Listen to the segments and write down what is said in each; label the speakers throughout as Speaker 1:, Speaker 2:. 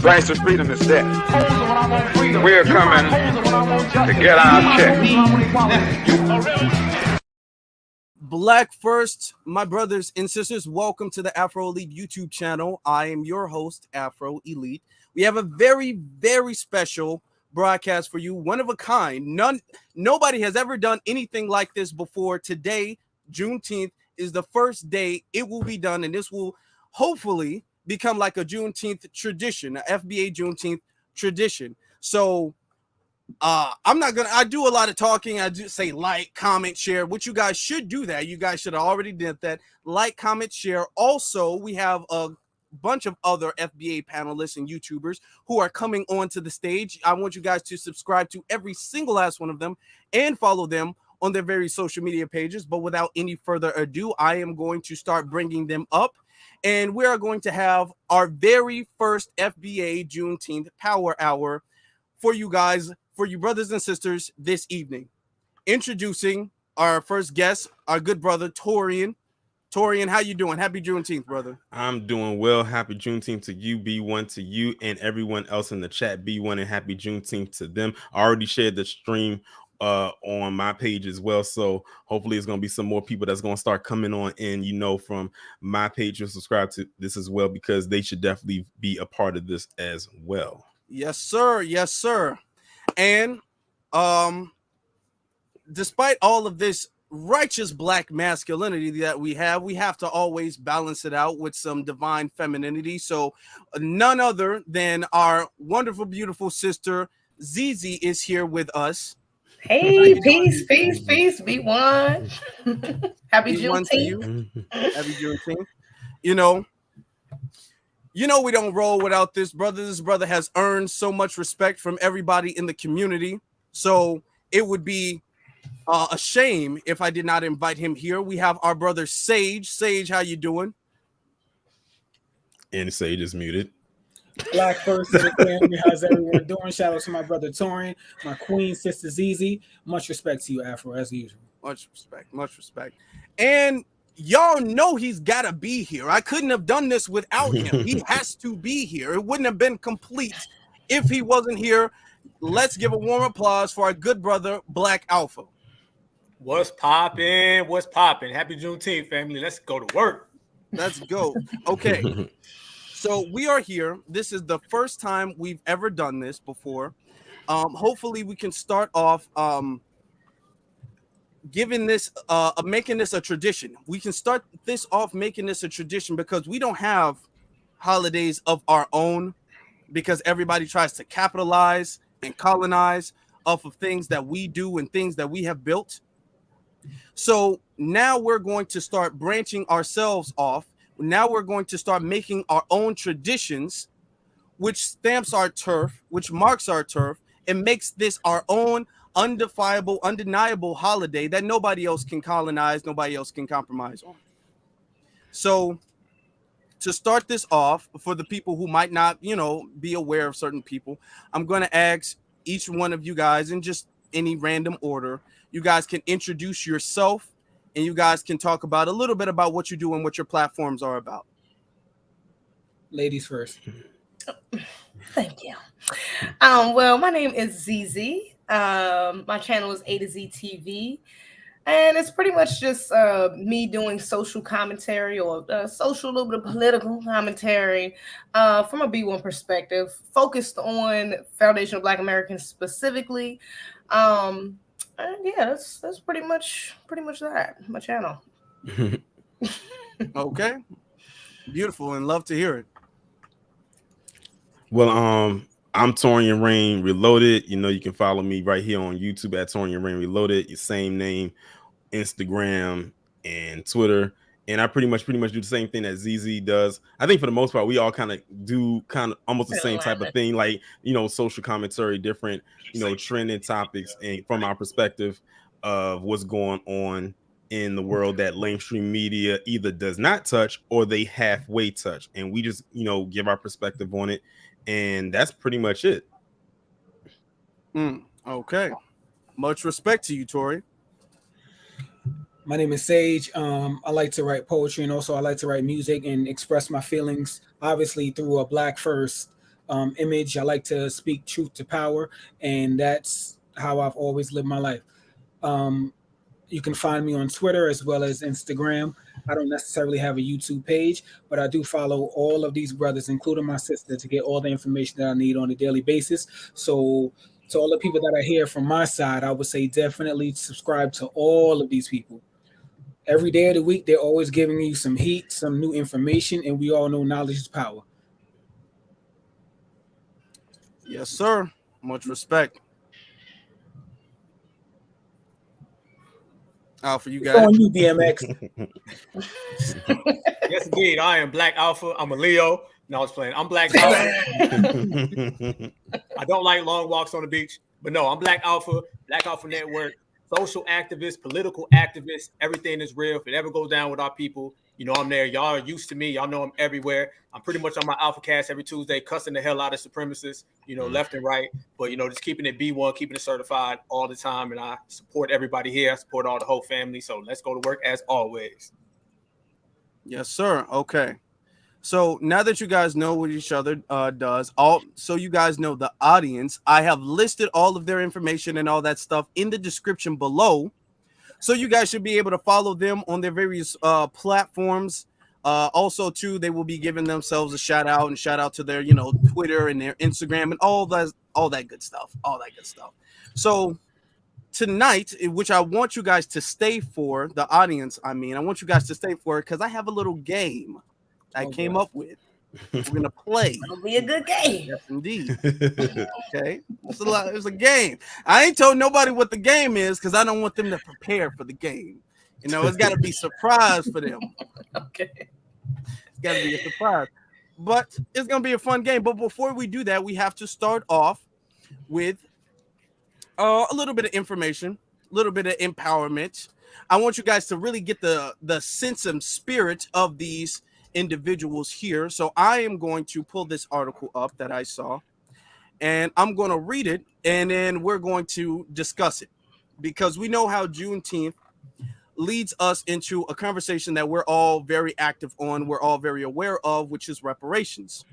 Speaker 1: price of freedom is death. We're coming to get our check.
Speaker 2: Black first, my brothers and sisters, welcome to the Afro Elite YouTube channel. I am your host, Afro Elite. We have a very, very special broadcast for you, one of a kind. Nobody has ever done anything like this before. Today, Juneteenth, is the first day it will be done, and this will hopefully become like a Juneteenth tradition, an FBA Juneteenth tradition. So I do a lot of talking. I do say like, comment, share, which you guys should do that. You guys should have already did that. Like, comment, share. Also, we have a bunch of other FBA panelists and YouTubers who are coming onto the stage. I want you guys to subscribe to every single last one of them and follow them on their various social media pages. But without any further ado, I am going to start bringing them up, and we are going to have our very first FBA Juneteenth Power Hour for you guys, for you brothers and sisters this evening. Introducing our first guest, our good brother, Torian. Torian, how you doing? Happy Juneteenth, brother.
Speaker 3: I'm doing well. Happy Juneteenth to you, B1 to you, and everyone else in the chat, B1, and happy Juneteenth to them. I already shared the stream on my page as well, so hopefully it's going to be some more people that's going to start coming on in, from my page and subscribe to this as well, because they should definitely be a part of this as well.
Speaker 2: Yes, sir. Yes, sir. And despite all of this righteous black masculinity that we have to always balance it out with some divine femininity. So none other than our wonderful, beautiful sister Zeze is here with us.
Speaker 4: Hey, peace, B1. Happy Juneteenth.
Speaker 2: Happy Juneteenth. You know, we don't roll without this brother. This brother has earned so much respect from everybody in the community. So it would be a shame if I did not invite him here. We have our brother Sage. Sage, how you doing?
Speaker 3: And Sage is muted.
Speaker 5: Black first, family. How's everyone doing? Shout out to my brother Torian, my queen sister Zeze. Much respect to you, Afro, as usual.
Speaker 2: Much respect. And y'all know he's got to be here. I couldn't have done this without him. He has to be here. It wouldn't have been complete if he wasn't here. Let's give a warm applause for our good brother, Black Alpha.
Speaker 6: What's poppin'? What's poppin'? Happy Juneteenth, family. Let's go to work.
Speaker 2: Let's go. Okay. So we are here. This is the first time we've ever done this before. Hopefully we can start off making this a tradition. We can start this off making this a tradition because we don't have holidays of our own, because everybody tries to capitalize and colonize off of things that we do and things that we have built. So now we're going to start branching ourselves off. Now we're going to start making our own traditions, which stamps our turf, which marks our turf, and makes this our own undeniable holiday that nobody else can colonize, nobody else can compromise on. So to start this off, for the people who might not, be aware of certain people, I'm going to ask each one of you guys in just any random order. You guys can introduce yourself, and you guys can talk about a little bit about what you do and what your platforms are about.
Speaker 5: Ladies first.
Speaker 4: Thank you. Well, my name is Zeze. My channel is A to Z TV, and it's pretty much just me doing social commentary or a little bit of political commentary from a B1 perspective, focused on Foundation of Black Americans specifically. Yeah, that's pretty much that. My channel.
Speaker 2: Okay, beautiful, and love to hear it.
Speaker 3: Well, I'm Torian Rain Reloaded. You can follow me right here on YouTube at Torian Rain Reloaded. Your same name, Instagram and Twitter. And I pretty much do the same thing that Zeze does. I think for the most part, we all kind of do almost the same type of thing, like, social commentary, different, trending topics, and from our perspective of what's going on in the world that mainstream media either does not touch or they halfway touch. And we just, give our perspective on it. And that's pretty much it.
Speaker 2: Okay. Much respect to you, Tori.
Speaker 5: My name is Sage. I like to write poetry, and also I like to write music and express my feelings, obviously through a Black First image. I like to speak truth to power, and that's how I've always lived my life. You can find me on Twitter as well as Instagram. I don't necessarily have a YouTube page, but I do follow all of these brothers, including my sister, to get all the information that I need on a daily basis. So to all the people that are here from my side, I would say definitely subscribe to all of these people. Every day of the week, they're always giving you some heat, some new information, and we all know knowledge is power.
Speaker 2: Yes, sir. Much respect. Alpha, you got
Speaker 5: On
Speaker 2: it.
Speaker 5: you, DMX.
Speaker 6: Yes, indeed. I am Black Alpha. I'm a Leo. No, I was playing. I'm Black Alpha. I don't like long walks on the beach, but no, I'm Black Alpha Network, social activist, political activist. Everything is real. If it ever goes down with our people, you know I'm there. Y'all are used to me. Y'all know I'm everywhere. I'm pretty much on my Alpha Cast every Tuesday, cussing the hell out of supremacists, you know, left and right. But, you know, just keeping it B1, keeping it certified all the time. And I support everybody here. I support all the whole family. So let's go to work as always.
Speaker 2: Yes, sir. Okay. So now that you guys know what each other does, so you guys know the audience, I have listed all of their information and all that stuff in the description below. So you guys should be able to follow them on their various platforms. Also, too, they will be giving themselves a shout out to their, you know, Twitter and their Instagram and all that good stuff. So tonight, which I want you guys to stay for, the audience, I want you guys to stay for it because I have a little game I came up with. We're gonna play.
Speaker 4: It'll be a good game.
Speaker 2: Yes, indeed. Okay, it's a game. I ain't told nobody what the game is because I don't want them to prepare for the game. You know, it's got to be surprise for them.
Speaker 4: Okay,
Speaker 2: it's got to be a surprise. But it's gonna be a fun game. But before we do that, we have to start off with a little bit of information, a little bit of empowerment. I want you guys to really get the sense and spirit of these individuals here. So I am going to pull this article up that I saw and I'm going to read it and then we're going to discuss it because we know how Juneteenth leads us into a conversation that we're all very active on, we're all very aware of, which is reparations.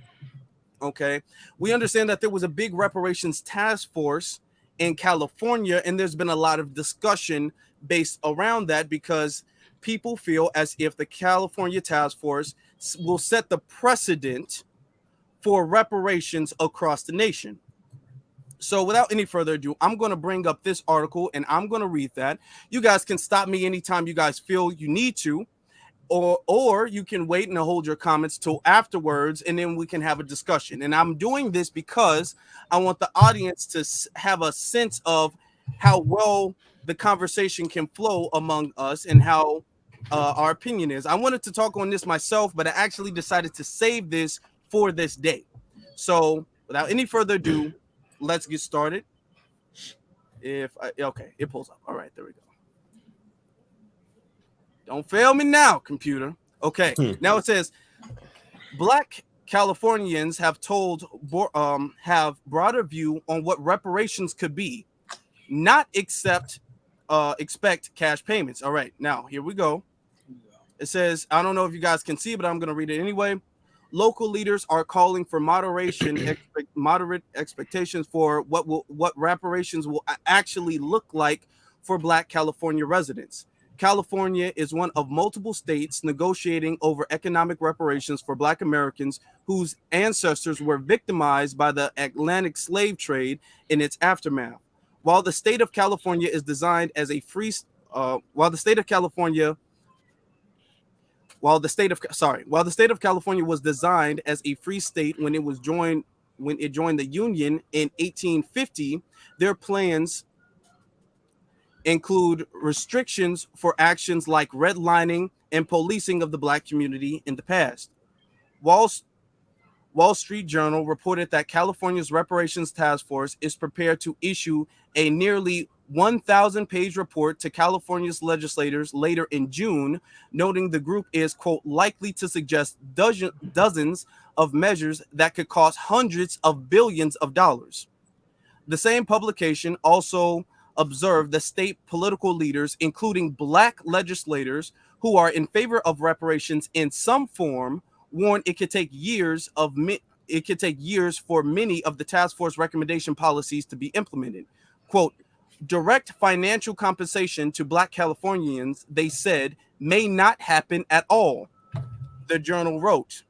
Speaker 2: Okay, we understand that there was a big reparations task force in California and there's been a lot of discussion based around that because people feel as if the California task force will set the precedent for reparations across the nation. So without any further ado, I'm going to bring up this article and I'm going to read that. You guys can stop me anytime you guys feel you need to, or you can wait and hold your comments till afterwards and then we can have a discussion. And I'm doing this because I want the audience to have a sense of how well the conversation can flow among us and how our opinion is. I wanted to talk on this myself, but I actually decided to save this for this day. So without any further ado, let's get started. Okay, it pulls up. All right, there we go. Don't fail me now, computer. Okay, now it says Black Californians have broader view on what reparations could be, not expect cash payments. All right, now here we go. It says, I don't know if you guys can see, but I'm going to read it anyway. Local leaders are calling for moderate expectations for what reparations will actually look like for Black California residents. California is one of multiple states negotiating over economic reparations for Black Americans whose ancestors were victimized by the Atlantic slave trade in its aftermath. While the state of California is designed as a free, while the state of California was designed as a free state when it joined the Union in 1850, their plans include restrictions for actions like redlining and policing of the Black community in the past. Wall Street Journal reported that California's reparations task force is prepared to issue a nearly 1,000-page report to California's legislators later in June, noting the group is, quote, likely to suggest dozens of measures that could cost hundreds of billions of dollars. The same publication also observed the state political leaders, including Black legislators who are in favor of reparations in some form, warned it could take years it could take years for many of the task force recommendation policies to be implemented. Quote, direct financial compensation to Black Californians, they said, may not happen at all, the journal wrote.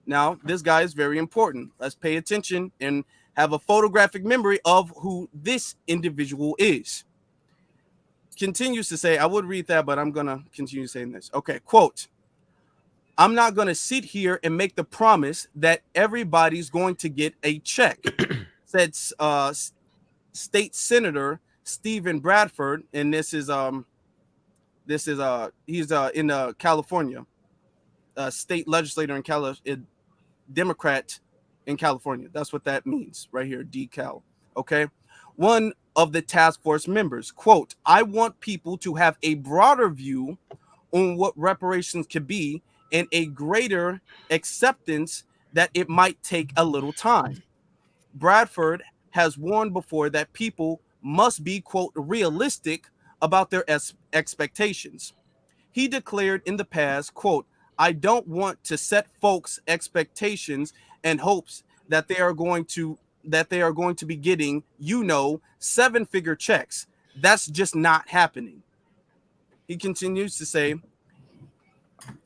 Speaker 2: Now, this guy is very important. Let's pay attention and have a photographic memory of who this individual is. Continues to say, I would read that, but I'm going to continue saying this. Okay, quote, I'm not going to sit here and make the promise that everybody's going to get a check, said State Senator Stephen Bradford, and he's in California, state legislator in Democrat in California. That's what that means right here, decal. Okay. One of the task force members, quote, I want people to have a broader view on what reparations could be and a greater acceptance that it might take a little time. Bradford has warned before that people must be, quote, realistic about their expectations. He declared in the past, quote, I don't want to set folks' expectations and hopes that they are going to be getting, 7-figure checks. That's just not happening. He continues to say,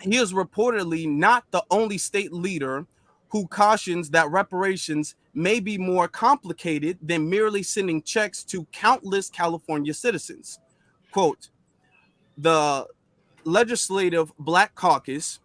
Speaker 2: he is reportedly not the only state leader who cautions that reparations may be more complicated than merely sending checks to countless California citizens. Quote, the Legislative Black Caucus,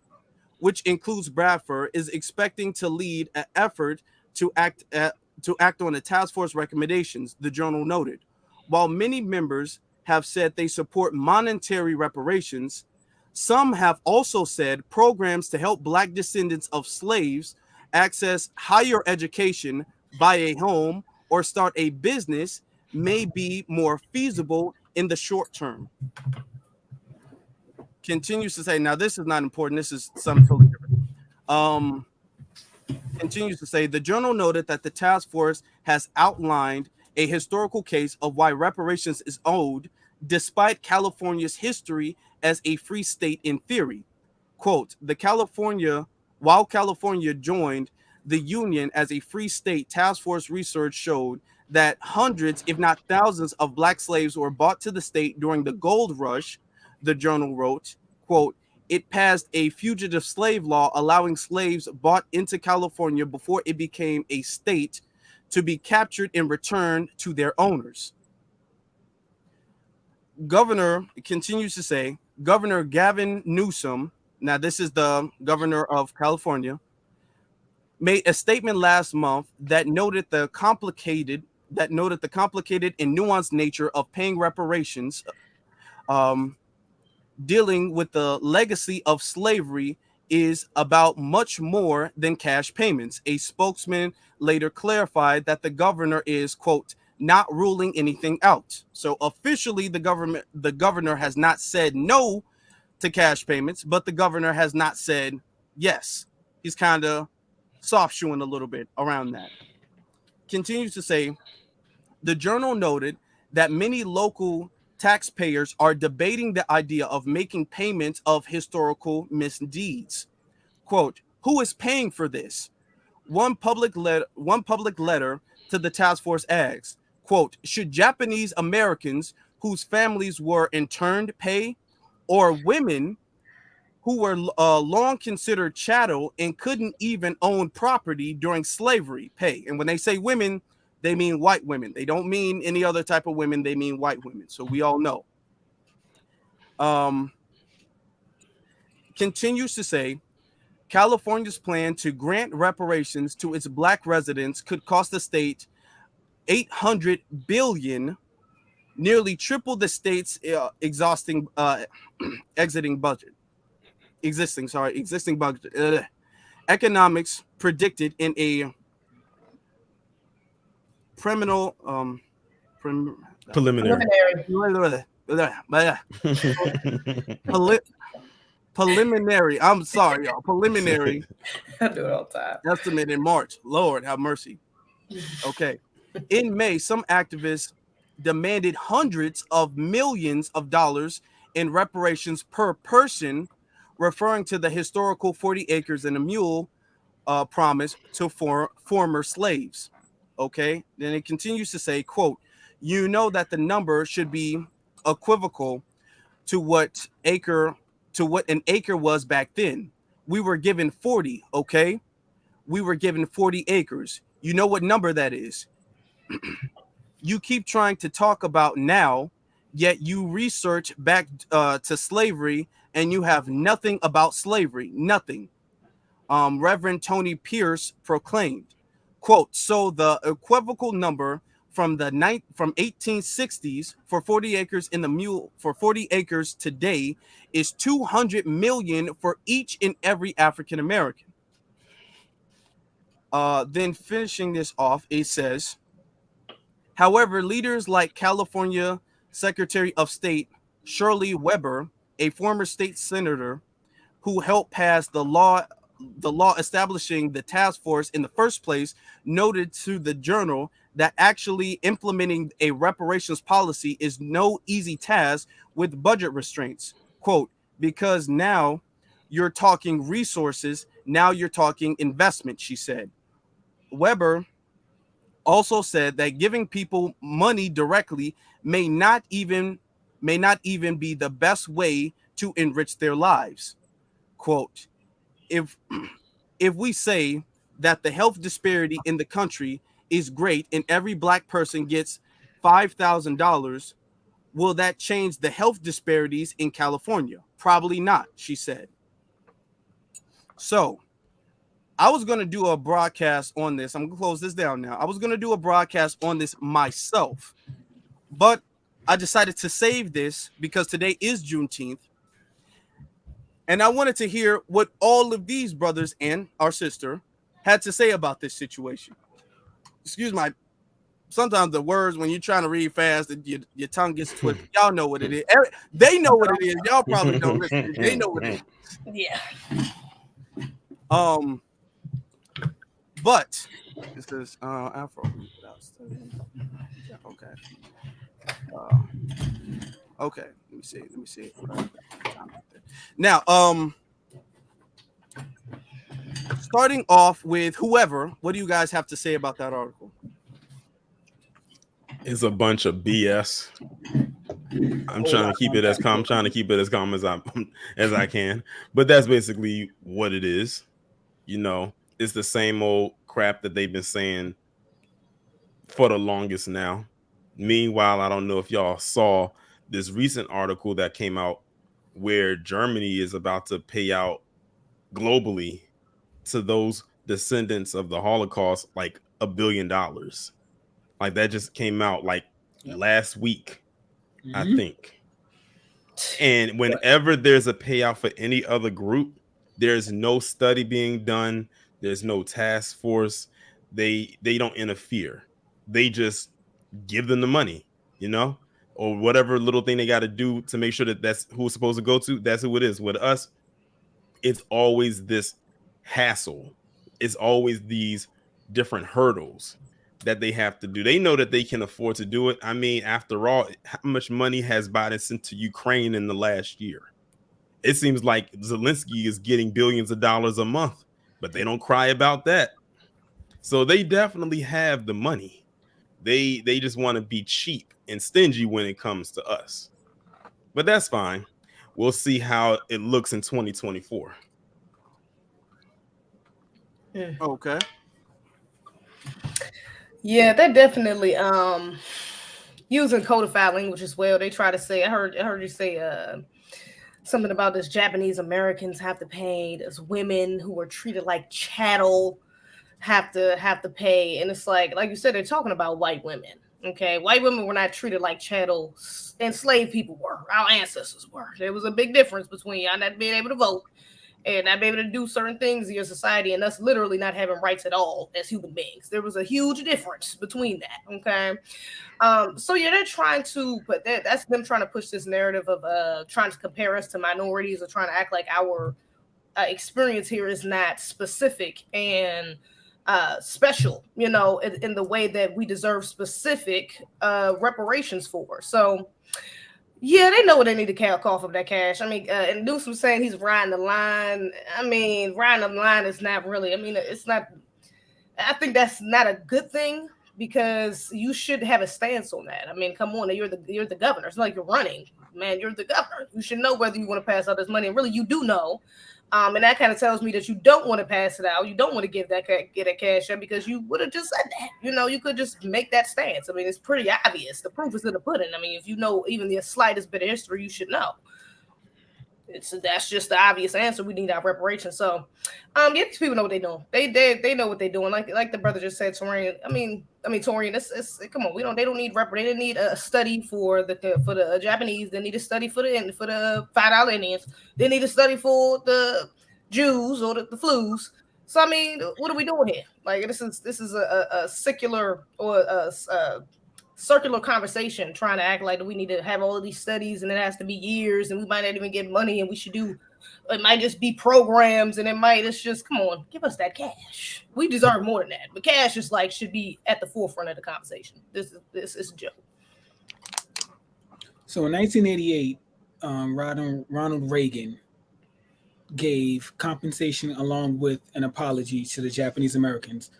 Speaker 2: which includes Bradford, is expecting to lead an effort to act on the task force recommendations, the journal noted. While many members have said they support monetary reparations, some have also said programs to help Black descendants of slaves access higher education, buy a home, or start a business may be more feasible in the short term. Continues to say, now this is not important, this is something totally different. Continues to say, the journal noted that the task force has outlined a historical case of why reparations is owed despite California's history as a free state in theory. Quote, while California joined the Union as a free state, task force research showed that hundreds, if not thousands, of Black slaves were brought to the state during the gold rush, the journal wrote. Quote, it passed a fugitive slave law allowing slaves brought into California before it became a state to be captured and returned to their owners. Governor continues to say, Governor Gavin Newsom, now this is the governor of California, made a statement last month that noted the complicated and nuanced nature of paying reparations, dealing with the legacy of slavery is about much more than cash payments. A spokesman later clarified that the governor is, quote, not ruling anything out. So officially the governor has not said no to cash payments, but the governor has not said yes. He's kind of soft shoeing a little bit around that. Continues to say, the journal noted that many local taxpayers are debating the idea of making payments of historical misdeeds. Quote, who is paying for this? One public letter to the task force asks, quote, should Japanese Americans whose families were interned pay, or women who were long considered chattel and couldn't even own property during slavery pay? And when they say women, they mean white women. They don't mean any other type of women. They mean white women. So we all know. Continues to say, California's plan to grant reparations to its Black residents could cost the state $800 billion, nearly triple the state's existing budget. Economics predicted in a preliminary preliminary. I'm sorry, y'all. Preliminary.
Speaker 4: I do it all the time.
Speaker 2: Estimate in March. Lord have mercy. Okay. In May, some activists demanded hundreds of millions of dollars in reparations per person, referring to the historical 40 acres and a mule promised to former slaves. Okay, then it continues to say, quote, you know that the number should be equivocal to what an acre was back then. We were given 40, okay? We were given 40 acres. You know what number that is. You keep trying to talk about now, yet you research back to slavery and you have nothing about slavery, nothing. Reverend Tony Pierce proclaimed, quote, so the equivocal number from 1860s for 40 acres in the mule for 40 acres today is 200 million for each and every African American. Then finishing this off, it says, however, leaders like California Secretary of State Shirley Weber, a former state senator who helped pass the law establishing the task force in the first place, noted to the Journal that actually implementing a reparations policy is no easy task with budget restraints. Quote, because now you're talking resources, now you're talking investment, she said. Weber also said that giving people money directly may not even be the best way to enrich their lives. Quote, if we say that the health disparity in the country is great and every black person gets $5,000, will that change the health disparities in California? Probably not, she said. So I was going to do a broadcast on this. I'm going to close this down now. I was going to do a broadcast on this myself, but I decided to save this because today is Juneteenth. And I wanted to hear what all of these brothers and our sister had to say about this situation. Excuse my, sometimes the words, when you're trying to read fast, your tongue gets twisted. Y'all know what it is. They know what it is. Y'all probably don't listen. They know what it is.
Speaker 4: Yeah.
Speaker 2: But this is Afro. Okay. Okay. Let me see. Now, starting off with whoever, what do you guys have to say about that article?
Speaker 3: It's a bunch of BS. I'm trying to keep it as calm. I'm trying to keep it as calm as I can. But that's basically what it is. You know, it's the same old crap that they've been saying for the longest now. Meanwhile, I don't know if y'all saw this recent article that came out where Germany is about to pay out globally to those descendants of the Holocaust like $1 billion. Like that just came out like last week, I think. And whenever there's a payout for any other group, there's no study being done. There's no task force. They don't interfere. They just give them the money, you know, or whatever little thing they got to do to make sure that that's who it's supposed to go to. That's who it is. With us, it's always this hassle. It's always these different hurdles that they have to do. They know that they can afford to do it. I mean, after all, how much money has Biden sent to Ukraine in the last year? It seems like Zelensky is getting billions of dollars a month, but they don't cry about that. So they definitely have the money. They just want to be cheap and stingy when it comes to us. But that's fine. We'll see how it looks in 2024.
Speaker 2: Okay.
Speaker 4: Yeah, they're definitely using codified language as well. They try to say, I heard you say something about this Japanese Americans have to pay, as women who are treated like chattel have to pay. And it's like you said, they're talking about white women. Okay, white women were not treated like chattel. Enslaved people were. Our ancestors were. There was a big difference between y'all not being able to vote and not being able to do certain things in your society, and us literally not having rights at all as human beings. There was a huge difference between that. Okay, so yeah, they're trying to, but that's them trying to push this narrative of trying to compare us to minorities or trying to act like our experience here is not specific and special, you know, in the way that we deserve specific reparations for. So Yeah, they know what they need to cough up that cash. I mean, and Newsom saying he's riding the line. I mean, riding the line is not really. I mean, it's not. I think that's not a good thing because you should have a stance on that. I mean, come on, you're the governor. It's not like you're running, man. You're the governor. You should know whether you want to pass out this money, and really, you do know. And that kind of tells me that you don't want to pass it out. You don't want to get that cash up because you would have just said that. You know, you could just make that stance. I mean, it's pretty obvious. The proof is in the pudding. I mean, if you know even the slightest bit of history, you should know. That's just the obvious answer. We need our reparations. So, yeah, these people know what they're doing. They know what they're doing. Like the brother just said, Torian. I mean, Torian. It's come on. They don't need They didn't need a study for the Japanese. They need a study for the $5 Indians. They need a study for the Jews or the Flus. So I mean, what are we doing here? Like this is a secular or a circular conversation trying to act like we need to have all of these studies and it has to be years and we might not even get money and we should do it might just be programs and it's just come on, give us that cash. We deserve more than that. But cash is should be at the forefront of the conversation. This is a joke.
Speaker 5: So in 1988, Ronald Reagan gave compensation along with an apology to the Japanese Americans.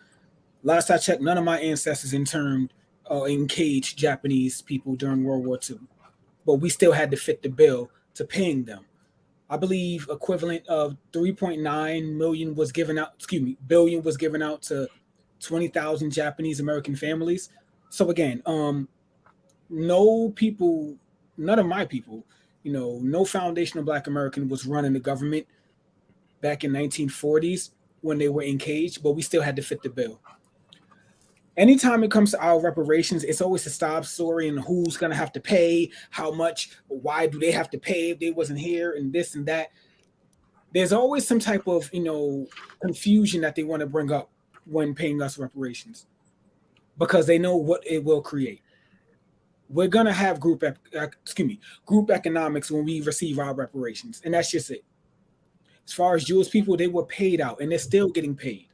Speaker 5: Last I checked, none of my ancestors interned or encaged Japanese people during World War II, but we still had to fit the bill to paying them. I believe equivalent of 3.9 million was given out, billion was given out to 20,000 Japanese American families. So again, none of my people, no foundational Black American was running the government back in 1940s when they were encaged, but we still had to fit the bill. Anytime it comes to our reparations, it's always a sob story and who's going to have to pay, how much, why do they have to pay if they wasn't here and this and that. There's always some type of, confusion that they want to bring up when paying us reparations because they know what it will create. We're going to have group economics when we receive our reparations, and that's just it. As far as Jewish people, they were paid out and they're still getting paid.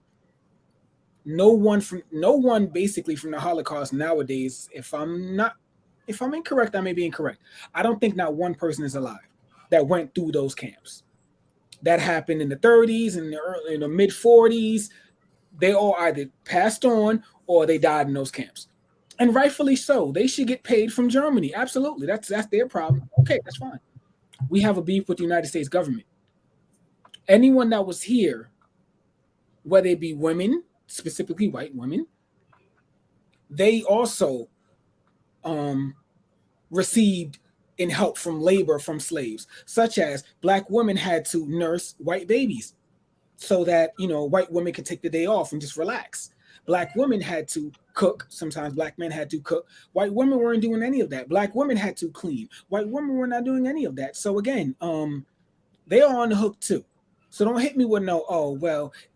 Speaker 5: No one basically from the Holocaust nowadays, if I'm incorrect, I may be incorrect. I don't think not one person is alive that went through those camps. That happened in the 30s and in the mid 40s. They all either passed on or they died in those camps. And rightfully so. They should get paid from Germany. Absolutely. That's their problem. Okay, that's fine. We have a beef with the United States government. Anyone that was here, whether it be women, specifically white women, they also received in help from labor from slaves, such as Black women had to nurse white babies so that, white women could take the day off and just relax. Black women had to cook. Sometimes Black men had to cook. White women weren't doing any of that. Black women had to clean. White women were not doing any of that. So again, they are on the hook too. So don't hit me with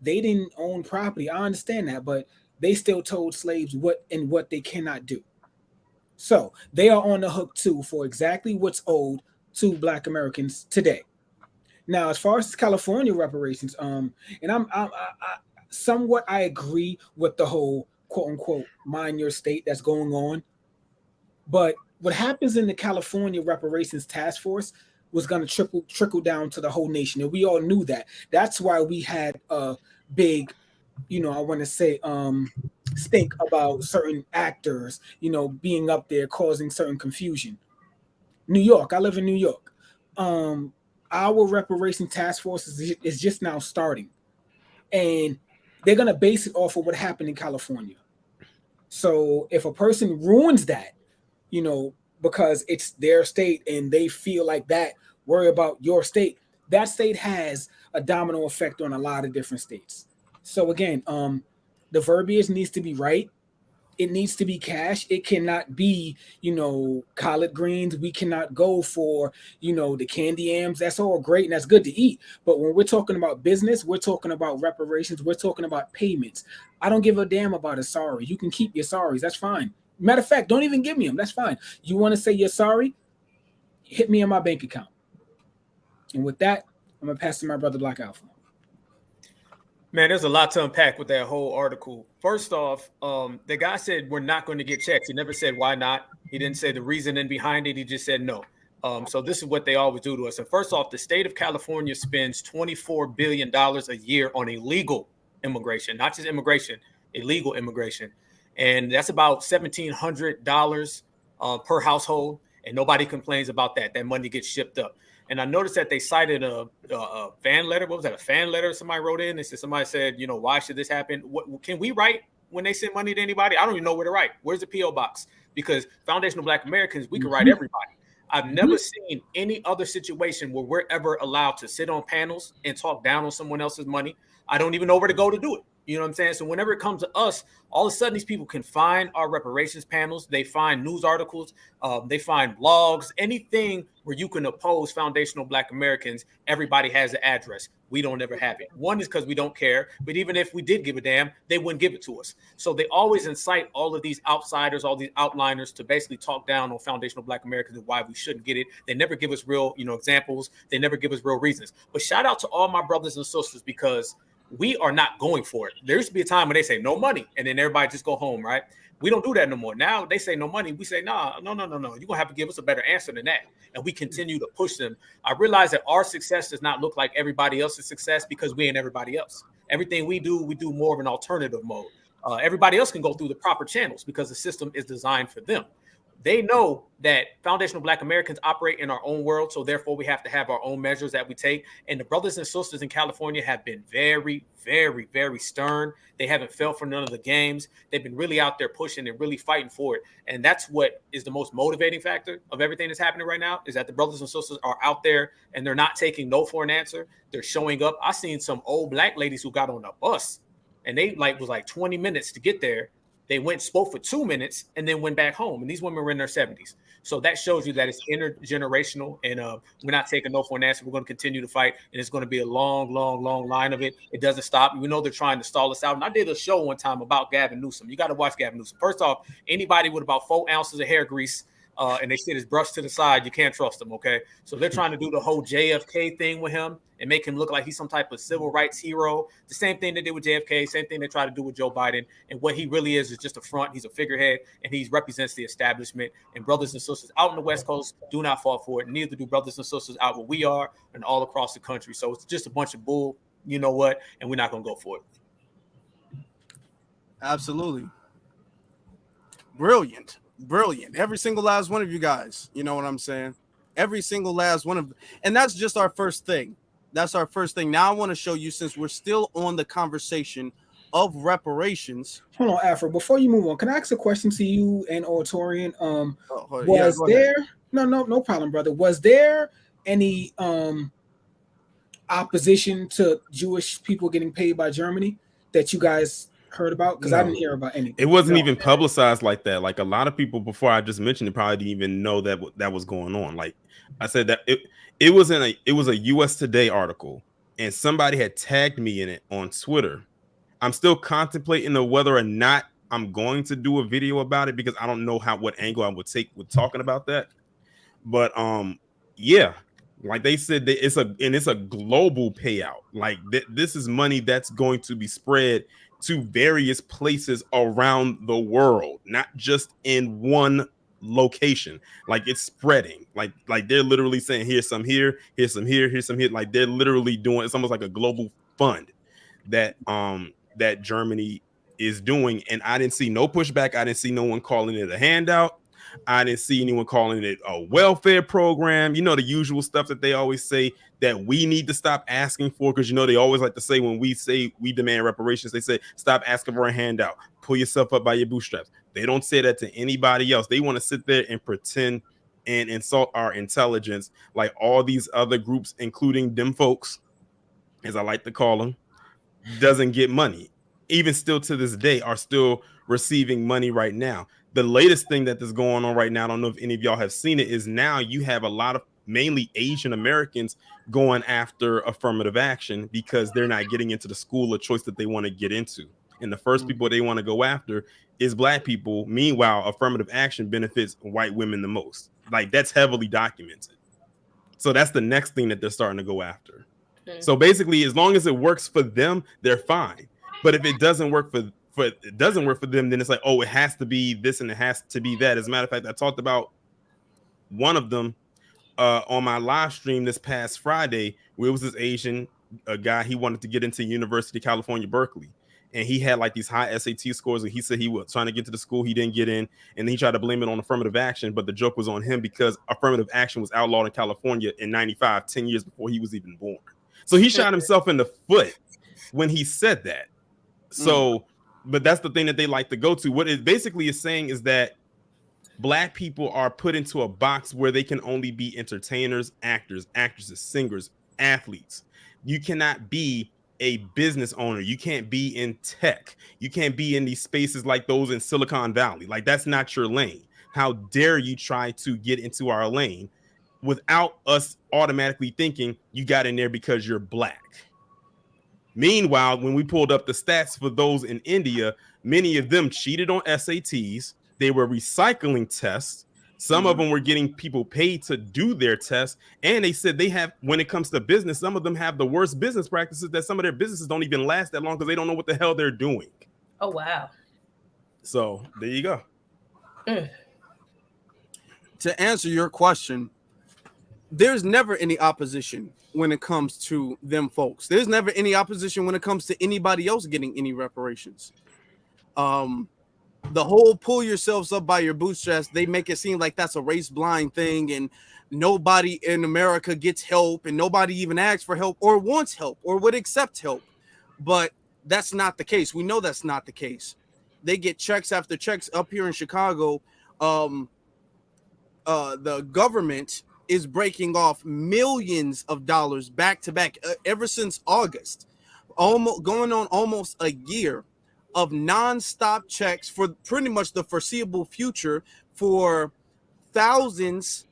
Speaker 5: they didn't own property. I understand that, but they still told slaves what they cannot do. So they are on the hook too for exactly what's owed to Black Americans today. Now, as far as California reparations, and I somewhat I agree with the whole quote unquote mind your state that's going on. But what happens in the California reparations task force was going to trickle down to the whole nation. And we all knew that. That's why we had a big, I want to say, stink about certain actors, being up there causing certain confusion. New York, I live in New York. Our reparation task force is just now starting. And they're going to base it off of what happened in California. So if a person ruins that, because it's their state and they feel like that, worry about your state, that state has a domino effect on a lot of different states. So again, the verbiage needs to be right. It needs to be cash. It cannot be, collard greens. We cannot go for, the candy yams. That's all great and that's good to eat. But when we're talking about business, we're talking about reparations. We're talking about payments. I don't give a damn about a sorry. You can keep your sorries. That's fine. Matter of fact, don't even give me them. That's fine. You want to say you're sorry? Hit me in my bank account. And with that, I'm going to pass to my brother Black Alpha.
Speaker 6: Man, there's a lot to unpack with that whole article. First off, the guy said we're not going to get checks. He never said why not. He didn't say the reasoning behind it. He just said no. So this is what they always do to us. And first off, the state of California spends $24 billion a year on illegal immigration, not just immigration, illegal immigration. And that's about $1,700 per household. And nobody complains about that. That money gets shipped up. And I noticed that they cited a fan letter. What was that? A fan letter somebody wrote in. Somebody said, why should this happen? What can we write when they send money to anybody? I don't even know where to write. Where's the P.O. box? Because Foundational Black Americans, we can write everybody. I've never seen any other situation where we're ever allowed to sit on panels and talk down on someone else's money. I don't even know where to go to do it. You know what I'm saying? So whenever it comes to us, all of a sudden these people can find our reparations panels. They find news articles. They find blogs, anything where you can oppose Foundational Black Americans. Everybody has an address. We don't ever have it. One is because we don't care. But even if we did give a damn, they wouldn't give it to us. So they always incite all of these outsiders, all these outliners to basically talk down on Foundational Black Americans and why we shouldn't get it. They never give us real, examples. They never give us real reasons. But shout out to all my brothers and sisters, because we are not going for it. There used to be a time when they say no money and then everybody just go home, right? We don't do that no more. Now they say no money. We say, no. You're going to have to give us a better answer than that. And we continue to push them. I realize that our success does not look like everybody else's success because we ain't everybody else. Everything we do more of an alternative mode. Everybody else can go through the proper channels because the system is designed for them. They know that Foundational Black Americans operate in our own world, so therefore we have to have our own measures that we take. And the brothers and sisters in California have been very, very, very stern. They haven't fell for none of the games. They've been really out there pushing and really fighting for it. And that's what is the most motivating factor of everything that's happening right now, is that the brothers and sisters are out there and they're not taking no for an answer. They're showing up. I seen some old Black ladies who got on a bus and they was 20 minutes to get there. They went, spoke for 2 minutes, and then went back home. And these women were in their 70s. So that shows you that it's intergenerational, and we're not taking no for an answer. We're going to continue to fight, and it's going to be a long, long, long line of it. It doesn't stop. We know they're trying to stall us out. And I did a show one time about Gavin Newsom. You got to watch Gavin Newsom. First off, anybody with about 4 ounces of hair grease and they sit his brush to the side, you can't trust them, okay? So they're trying to do the whole JFK thing with him and make him look like he's some type of civil rights hero. The same thing they did with JFK, same thing they try to do with Joe Biden. And what he really is just a front. He's a figurehead, and he represents the establishment. And brothers and sisters out in the West Coast do not fall for it. Neither do brothers and sisters out where we are and all across the country. So it's just a bunch of bull, you know what, and we're not going to go for it.
Speaker 2: Absolutely. Brilliant. Every single last one of you guys, you know what I'm saying? Every single last one of, and that's just our first thing. That's our first thing. Now I want to show you, since we're still on the conversation of reparations.
Speaker 5: Hold on, Afro. Before you move on, can I ask a question to you and Auditorian? No problem, brother. Was there any opposition to Jewish people getting paid by Germany that you guys heard about? Because I didn't hear about anything.
Speaker 3: It wasn't even publicized like that. Like a lot of people before I just mentioned it probably didn't even know that was going on. Like I said, that it was a US Today article, and somebody had tagged me in it on Twitter. I'm still contemplating whether or not I'm going to do a video about it, because I don't know what angle I would take with talking about that. But yeah, like they said, it's a global payout. Like this is money that's going to be spread to various places around the world, not just in one location. Like it's spreading. Like they're literally saying, here's some here, here's some here, here's some here. Like they're literally doing, it's almost like a global fund that Germany is doing. And I didn't see no pushback. I didn't see no one calling it a handout. I didn't see anyone calling it a welfare program. You know, the usual stuff that they always say that we need to stop asking for, because, you know, they always like to say when we say we demand reparations, they say stop asking for a handout. Pull yourself up by your bootstraps. They don't say that to anybody else. They want to sit there and pretend and insult our intelligence like all these other groups, including them folks, as I like to call them, doesn't get money. Even still to this day are still receiving money right now. The latest thing that is going on right now, I don't know if any of y'all have seen it, is now you have a lot of mainly Asian Americans going after affirmative action because they're not getting into the school of choice that they want to get into. And the first people they want to go after is Black people. Meanwhile, affirmative action benefits white women the most. Like, that's heavily documented. So that's the next thing that they're starting to go after. So basically, as long as it works for them, they're fine. But if it doesn't work for them, then it's like, oh, it has to be this and it has to be that. As a matter of fact, I talked about one of them on my live stream this past Friday, where it was this Asian guy. He wanted to get into University of California, Berkeley. And he had like these high SAT scores, and he said he was trying to get to the school. He didn't get in, and then he tried to blame it on affirmative action. But the joke was on him because affirmative action was outlawed in California in '95, 10 years before he was even born. So he shot himself in the foot when he said that. So, but that's the thing that they like to go to. What it basically is saying is that Black people are put into a box where they can only be entertainers, actors, actresses, singers, athletes. You cannot be a business owner. You can't be in tech. You can't be in these spaces like those in Silicon Valley. Like, that's not your lane. How dare you try to get into our lane without us automatically thinking you got in there because you're Black? Meanwhile, when we pulled up the stats for those in India, many of them cheated on SATs. They were recycling tests. Some of them were getting people paid to do their tests. And they said they have, when it comes to business, some of them have the worst business practices, that some of their businesses don't even last that long because they don't know what the hell they're doing.
Speaker 4: Oh, wow.
Speaker 3: So there you go.
Speaker 2: To answer your question, there's never any opposition when it comes to them folks. There's never any opposition when it comes to anybody else getting any reparations. The whole pull yourselves up by your bootstraps, they make it seem like that's a race blind thing and nobody in America gets help and nobody even asks for help or wants help or would accept help. But that's not the case. We know that's not the case. They get checks after checks up here in Chicago. The government is breaking off millions of dollars back to back ever since August, almost going on almost a year of nonstop checks for pretty much the foreseeable future for thousands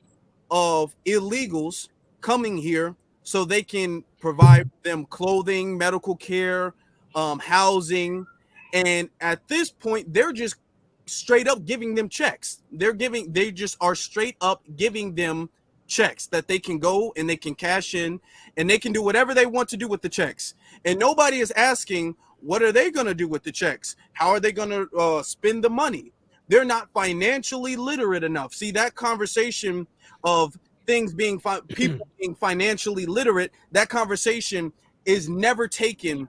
Speaker 2: of illegals coming here so they can provide them clothing, medical care, housing. And at this point, they're just straight up giving them checks. They just are straight up giving them checks that they can go and they can cash in and they can do whatever they want to do with the checks. And nobody is asking, what are they going to do with the checks? How are they going to spend the money? They're not financially literate enough. See, that conversation of things being people being financially literate, that conversation is never taken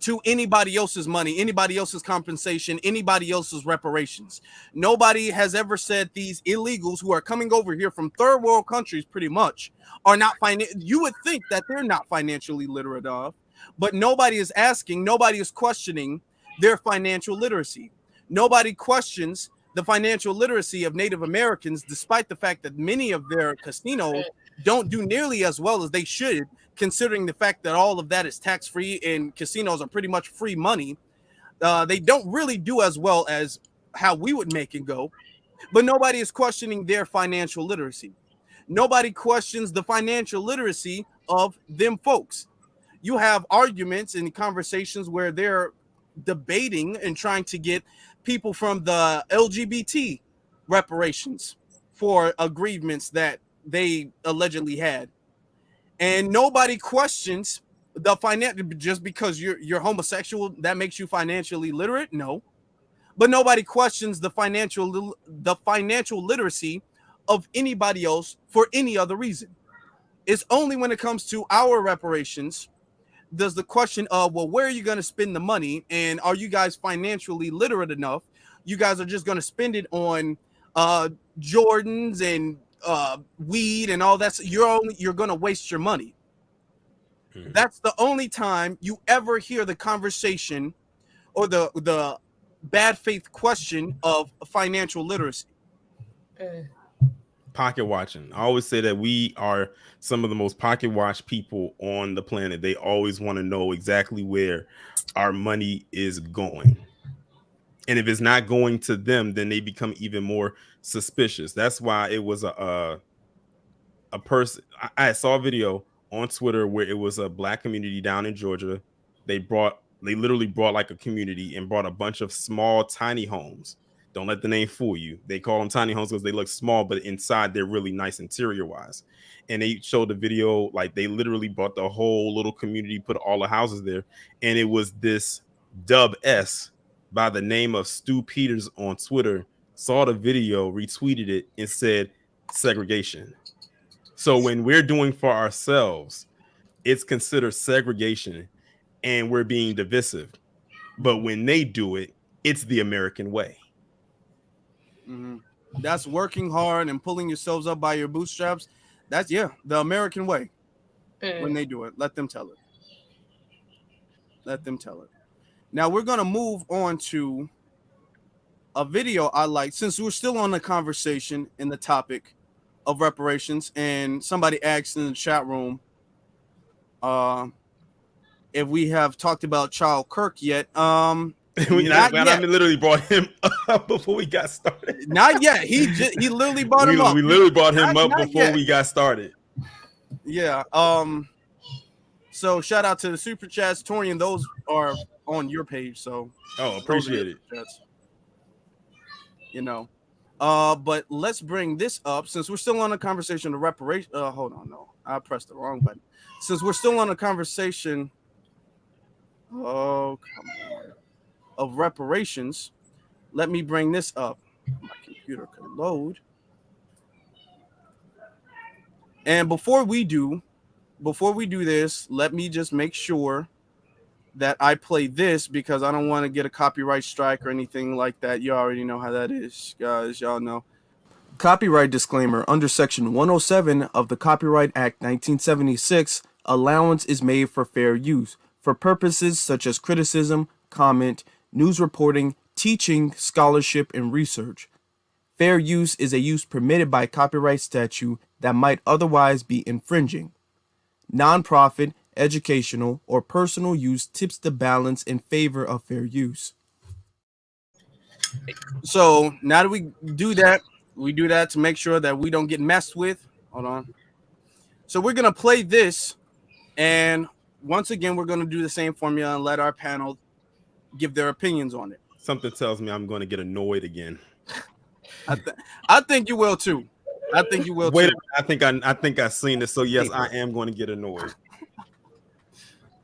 Speaker 2: to anybody else's money, anybody else's compensation, anybody else's reparations. Nobody has ever said these illegals who are coming over here from third world countries pretty much are not you would think that they're not financially literate of, but nobody is asking, nobody is questioning their financial literacy. Nobody questions the financial literacy of Native Americans, despite the fact that many of their casinos don't do nearly as well as they should, considering the fact that all of that is tax-free and casinos are pretty much free money. They don't really do as well as how we would make it go, but nobody is questioning their financial literacy. Nobody questions the financial literacy of them folks. You have arguments and conversations where they're debating and trying to get people from the LGBT reparations for aggrievements that they allegedly had. And nobody questions the financial, just because you're homosexual, that makes you financially literate? No. But nobody questions the financial literacy of anybody else for any other reason. It's only when it comes to our reparations does the question of, well, where are you going to spend the money? And are you guys financially literate enough? You guys are just going to spend it on Jordans and weed and all that. So you're going to waste your money. That's the only time you ever hear the conversation or the bad faith question of financial literacy.
Speaker 3: Pocket watching. I always say that we are some of the most pocket watch people on the planet. They always want to know exactly where our money is going. And if it's not going to them, then they become even more suspicious. That's why it was a person. I saw a video on Twitter where it was a Black community down in Georgia. They literally brought like a community and brought a bunch of small, tiny homes. Don't let the name fool you. They call them tiny homes because they look small, but inside they're really nice interior wise. And they showed the video, like they literally bought the whole little community, put all the houses there. And it was this Dub S by the name of Stu Peters on Twitter, saw the video, retweeted it, and said segregation. So when we're doing for ourselves, it's considered segregation and we're being divisive. But when they do it, it's the American way.
Speaker 2: Mm-hmm. That's working hard and pulling yourselves up by your bootstraps. That's the American way. When they do it, let them tell it. Let them tell it. Now we're gonna move on to a video I like, since we're still on the conversation in the topic of reparations, and somebody asked in the chat room if we have talked about Child Kirk yet. I
Speaker 3: literally brought him up before we got started.
Speaker 2: Not yet. He literally brought him up.
Speaker 3: We literally brought him up before we got started.
Speaker 2: Yeah. So shout out to the super chats, Torian. Those are on your page. So
Speaker 3: appreciate it.
Speaker 2: Chats. You know. But let's bring this up since we're still on a conversation of reparation. Hold on, no, I pressed the wrong button. Since we're still on a conversation. Oh, come on. Of reparations, let me bring this up. My computer could load. And before we do this, let me just make sure that I play this because I don't want to get a copyright strike or anything like that. You already know how that is, guys. Y'all know. Copyright disclaimer. Under Section 107 of the Copyright Act 1976, allowance is made for fair use for purposes such as criticism, comment, news reporting, teaching, scholarship, and research. Fair use is a use permitted by copyright statute that might otherwise be infringing. Non-profit, educational, or personal use tips the balance in favor of fair use. So now that we do that to make sure that we don't get messed with. Hold on. So we're going to play this, and once again, we're going to do the same formula and let our panel give their opinions on it.
Speaker 3: Something tells me I'm going to get annoyed again.
Speaker 2: I think you will too. Wait,
Speaker 3: I think I've seen this. So yes, I am going to get annoyed.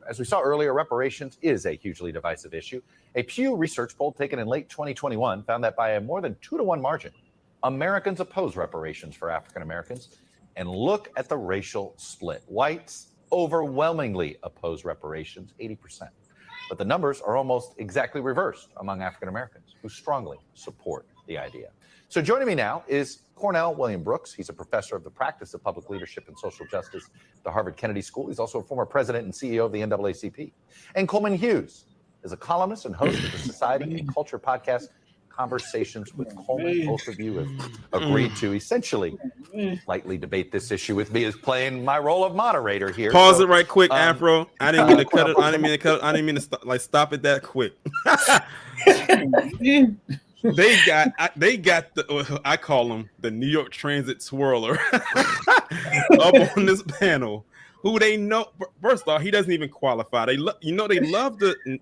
Speaker 7: As we saw earlier, reparations is a hugely divisive issue. A Pew Research poll taken in late 2021 found that by a more than 2-to-1 margin, Americans oppose reparations for African Americans. And look at the racial split. Whites overwhelmingly oppose reparations, 80%. But the numbers are almost exactly reversed among African Americans who strongly support the idea. So joining me now is Cornell William Brooks. He's a professor of the practice of public leadership and social justice at the Harvard Kennedy School. He's also a former president and CEO of the NAACP. And Coleman Hughes is a columnist and host of the Society and Culture podcast, Conversations with Coleman. Both of you have agreed to essentially lightly debate this issue with me as playing my role of moderator here.
Speaker 3: Pause it right quick, Afro. I didn't mean to cut it. I didn't mean to stop it that quick. They got the, I call them the New York Transit twirler up on this panel, who they know. First off, he doesn't even qualify. They love to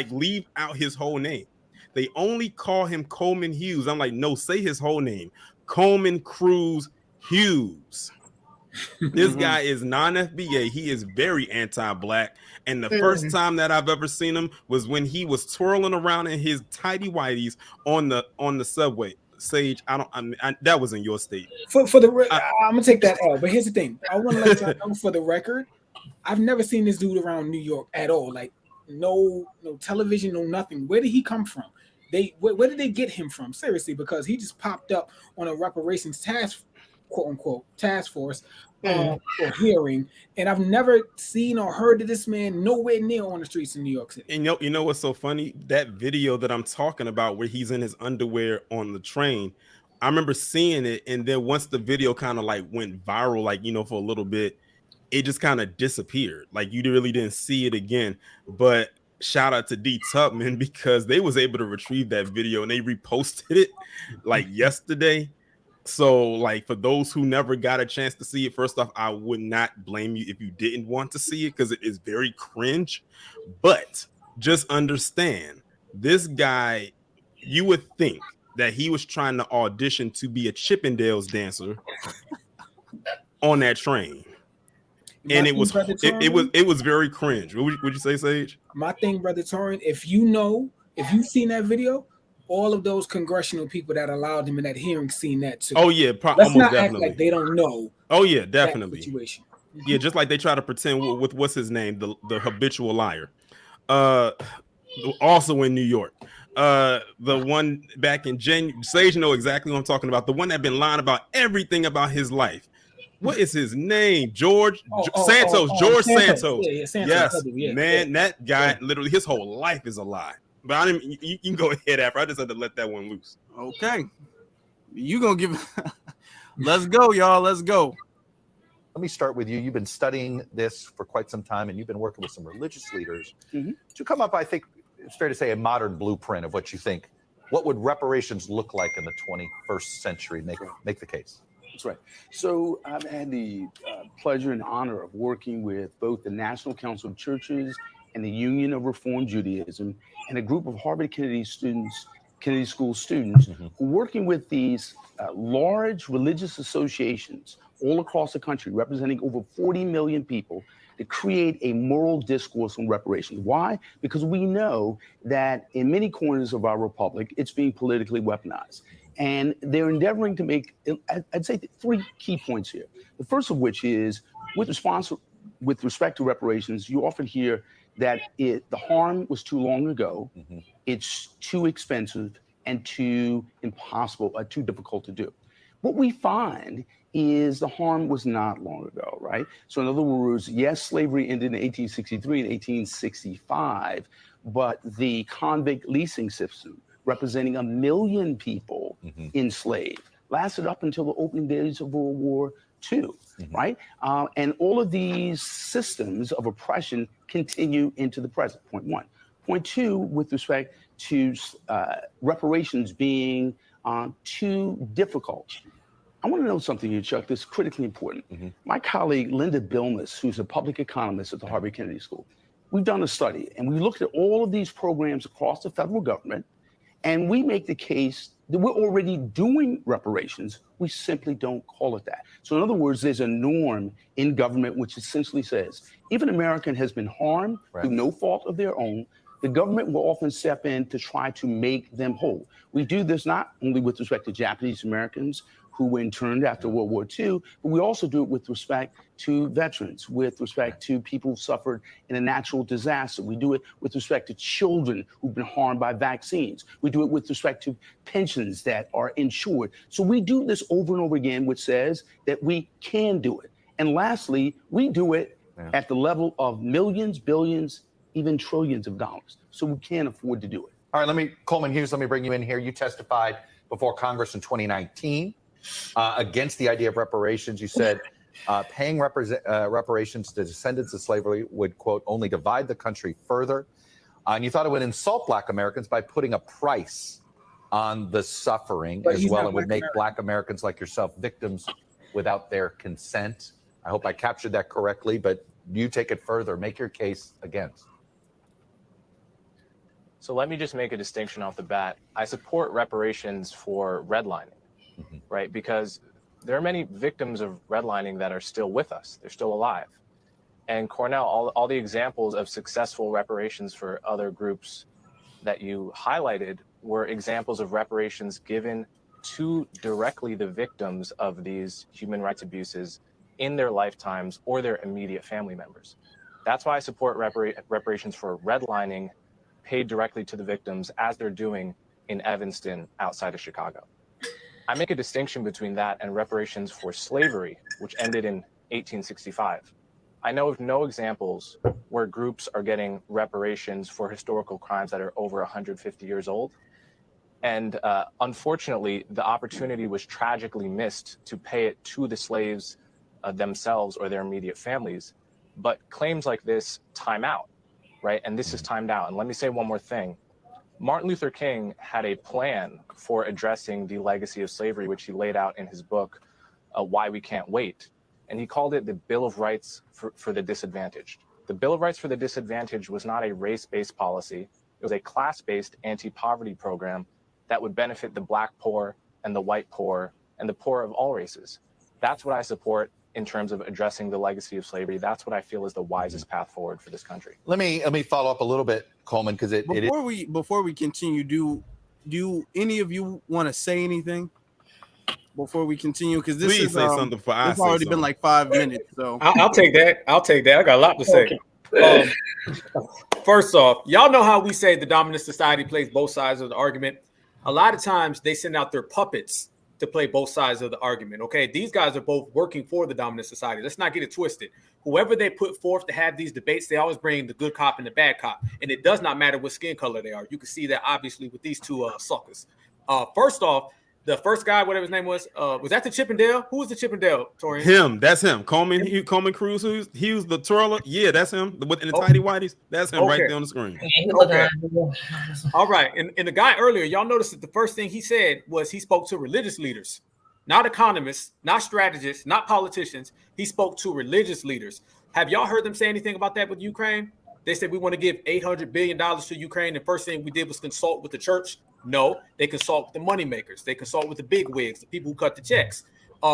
Speaker 3: leave out his whole name. They only call him Coleman Hughes. I'm like, no, say his whole name. Coleman Cruz Hughes. This guy is non-FBA. He is very anti-black. And the first time that I've ever seen him was when he was twirling around in his tidy whities on the subway. Sage, that was in your state.
Speaker 5: I'm gonna take that out. But here's the thing: I want to let y'all know for the record, I've never seen this dude around New York at all. Like, no television, no nothing. Where did he come from? Where did they get him from? Seriously, because he just popped up on a reparations quote unquote task force or hearing, and I've never seen or heard of this man nowhere near on the streets in New York City.
Speaker 3: And you know what's so funny? That video that I'm talking about, where he's in his underwear on the train, I remember seeing it, and then once the video kind of went viral, for a little bit, it just kind of disappeared. Like, you really didn't see it again. But shout out to D Tubman, because they was able to retrieve that video and they reposted it yesterday. So for those who never got a chance to see it, first off, I would not blame you if you didn't want to see it, because it is very cringe. But just understand, this guy, you would think that he was trying to audition to be a Chippendales dancer on that train. And it was very cringe. What would you say, Sage?
Speaker 5: My thing, Brother Torrin, if you've seen that video, all of those congressional people that allowed him in that hearing seen that too.
Speaker 3: Oh yeah,
Speaker 5: let's not act like they don't know
Speaker 3: Oh yeah,
Speaker 5: that
Speaker 3: definitely.
Speaker 5: situation.
Speaker 3: Yeah, just like they try to pretend with what's his name, the habitual liar. Also in New York. The one back in January, Sage know exactly what I'm talking about. The one that been lying about everything about his life. What is his name? George Santos. George Santos.
Speaker 5: Yeah, Santos.
Speaker 3: Yes,
Speaker 5: Yeah,
Speaker 3: man, that guy literally his whole life is a lie. But I didn't. You can go ahead after. I just had to let that one loose.
Speaker 2: Okay, you gonna give? Let's go, y'all. Let's go.
Speaker 7: Let me start with you. You've been studying this for quite some time, and you've been working with some religious leaders to come up, I think it's fair to say, a modern blueprint of what you think. What would reparations look like in the 21st century? Make the case.
Speaker 8: That's right. So I've had the pleasure and honor of working with both the National Council of Churches and the Union of Reformed Judaism and a group of Harvard Kennedy School students who are working with these large religious associations all across the country, representing over 40 million people, to create a moral discourse on reparations. Why? Because we know that in many corners of our republic, it's being politically weaponized. And they're endeavoring to make, I'd say, 3 key points here. The first of which is, with respect to reparations, you often hear that the harm was too long ago, it's too expensive, and too impossible, too difficult to do. What we find is the harm was not long ago, right? So in other words, yes, slavery ended in 1863 and 1865, but the convict leasing system, representing 1 million people enslaved, lasted up until the opening days of World War II, right? And all of these systems of oppression continue into the present, point 1. Point 2, with respect to reparations being too difficult. I want to know something here, Chuck, that's critically important. My colleague, Linda Bilmes, who's a public economist at the Harvard Kennedy School, we've done a study, and we looked at all of these programs across the federal government, and we make the case that we're already doing reparations. We simply don't call it that. So in other words, there's a norm in government which essentially says, if an American has been harmed through no fault of their own, the government will often step in to try to make them whole. We do this not only with respect to Japanese Americans who were interned after World War II, but we also do it with respect to veterans, with respect to people who suffered in a natural disaster. We do it with respect to children who've been harmed by vaccines. We do it with respect to pensions that are insured. So we do this over and over again, which says that we can do it. And lastly, we do it at the level of millions, billions, even trillions of dollars. So we can't afford to do it.
Speaker 7: All right, Coleman Hughes, let me bring you in here. You testified before Congress in 2019 against the idea of reparations. You said paying reparations to descendants of slavery would, quote, only divide the country further. And you thought it would insult Black Americans by putting a price on the suffering as well, and would make Black Americans like yourself victims without their consent. I hope I captured that correctly, but you take it further. Make your case against.
Speaker 9: So let me just make a distinction off the bat. I support reparations for redlining, right? Because there are many victims of redlining that are still with us. They're still alive. And Cornell, all the examples of successful reparations for other groups that you highlighted were examples of reparations given to directly the victims of these human rights abuses in their lifetimes or their immediate family members. That's why I support reparations for redlining paid directly to the victims, as they're doing in Evanston outside of Chicago. I make a distinction between that and reparations for slavery, which ended in 1865. I know of no examples where groups are getting reparations for historical crimes that are over 150 years old. And unfortunately, the opportunity was tragically missed to pay it to the slaves themselves or their immediate families. But claims like this time out, right? And this is timed out. And let me say one more thing. Martin Luther King had a plan for addressing the legacy of slavery, which he laid out in his book, Why We Can't Wait. And he called it the Bill of Rights for the Disadvantaged. The Bill of Rights for the Disadvantaged was not a race-based policy. It was a class-based anti-poverty program that would benefit the Black poor and the white poor and the poor of all races. That's what I support in terms of addressing the legacy of slavery. That's what I feel is the wisest path forward for this country.
Speaker 7: Let me follow up a little bit, Coleman, because
Speaker 2: before we continue, do any of you want to say anything? before we continue, because this
Speaker 3: Please
Speaker 2: is
Speaker 3: say something for I
Speaker 2: it's
Speaker 3: say
Speaker 2: already been
Speaker 3: something.
Speaker 2: like 5 minutes. So
Speaker 6: I'll take that. I'll take that. I got a lot to say. First off, y'all know how we say the dominant society plays both sides of the argument. A lot of times they send out their puppets to play both sides of the argument. Okay, these guys are both working for the dominant society. Let's not get it twisted. Whoever they put forth to have these debates, they always bring the good cop and the bad cop, and it does not matter what skin color they are. You can see that obviously with these two suckers. First off, the first guy, whatever his name was that the Chippendale? Who was the Chippendale, Torian?
Speaker 3: Him, that's him. Coleman Cruz, he was the twirler. Yeah, that's him. In the tidy whities, that's him right there on the screen.
Speaker 6: Okay. All right. And the guy earlier, y'all noticed that the first thing he said was he spoke to religious leaders, not economists, not strategists, not politicians. He spoke to religious leaders. Have y'all heard them say anything about that with Ukraine? They said we want to give $800 billion to Ukraine. The first thing we did was consult with the church. No, they consult with the moneymakers. They consult with the big wigs, the people who cut the checks.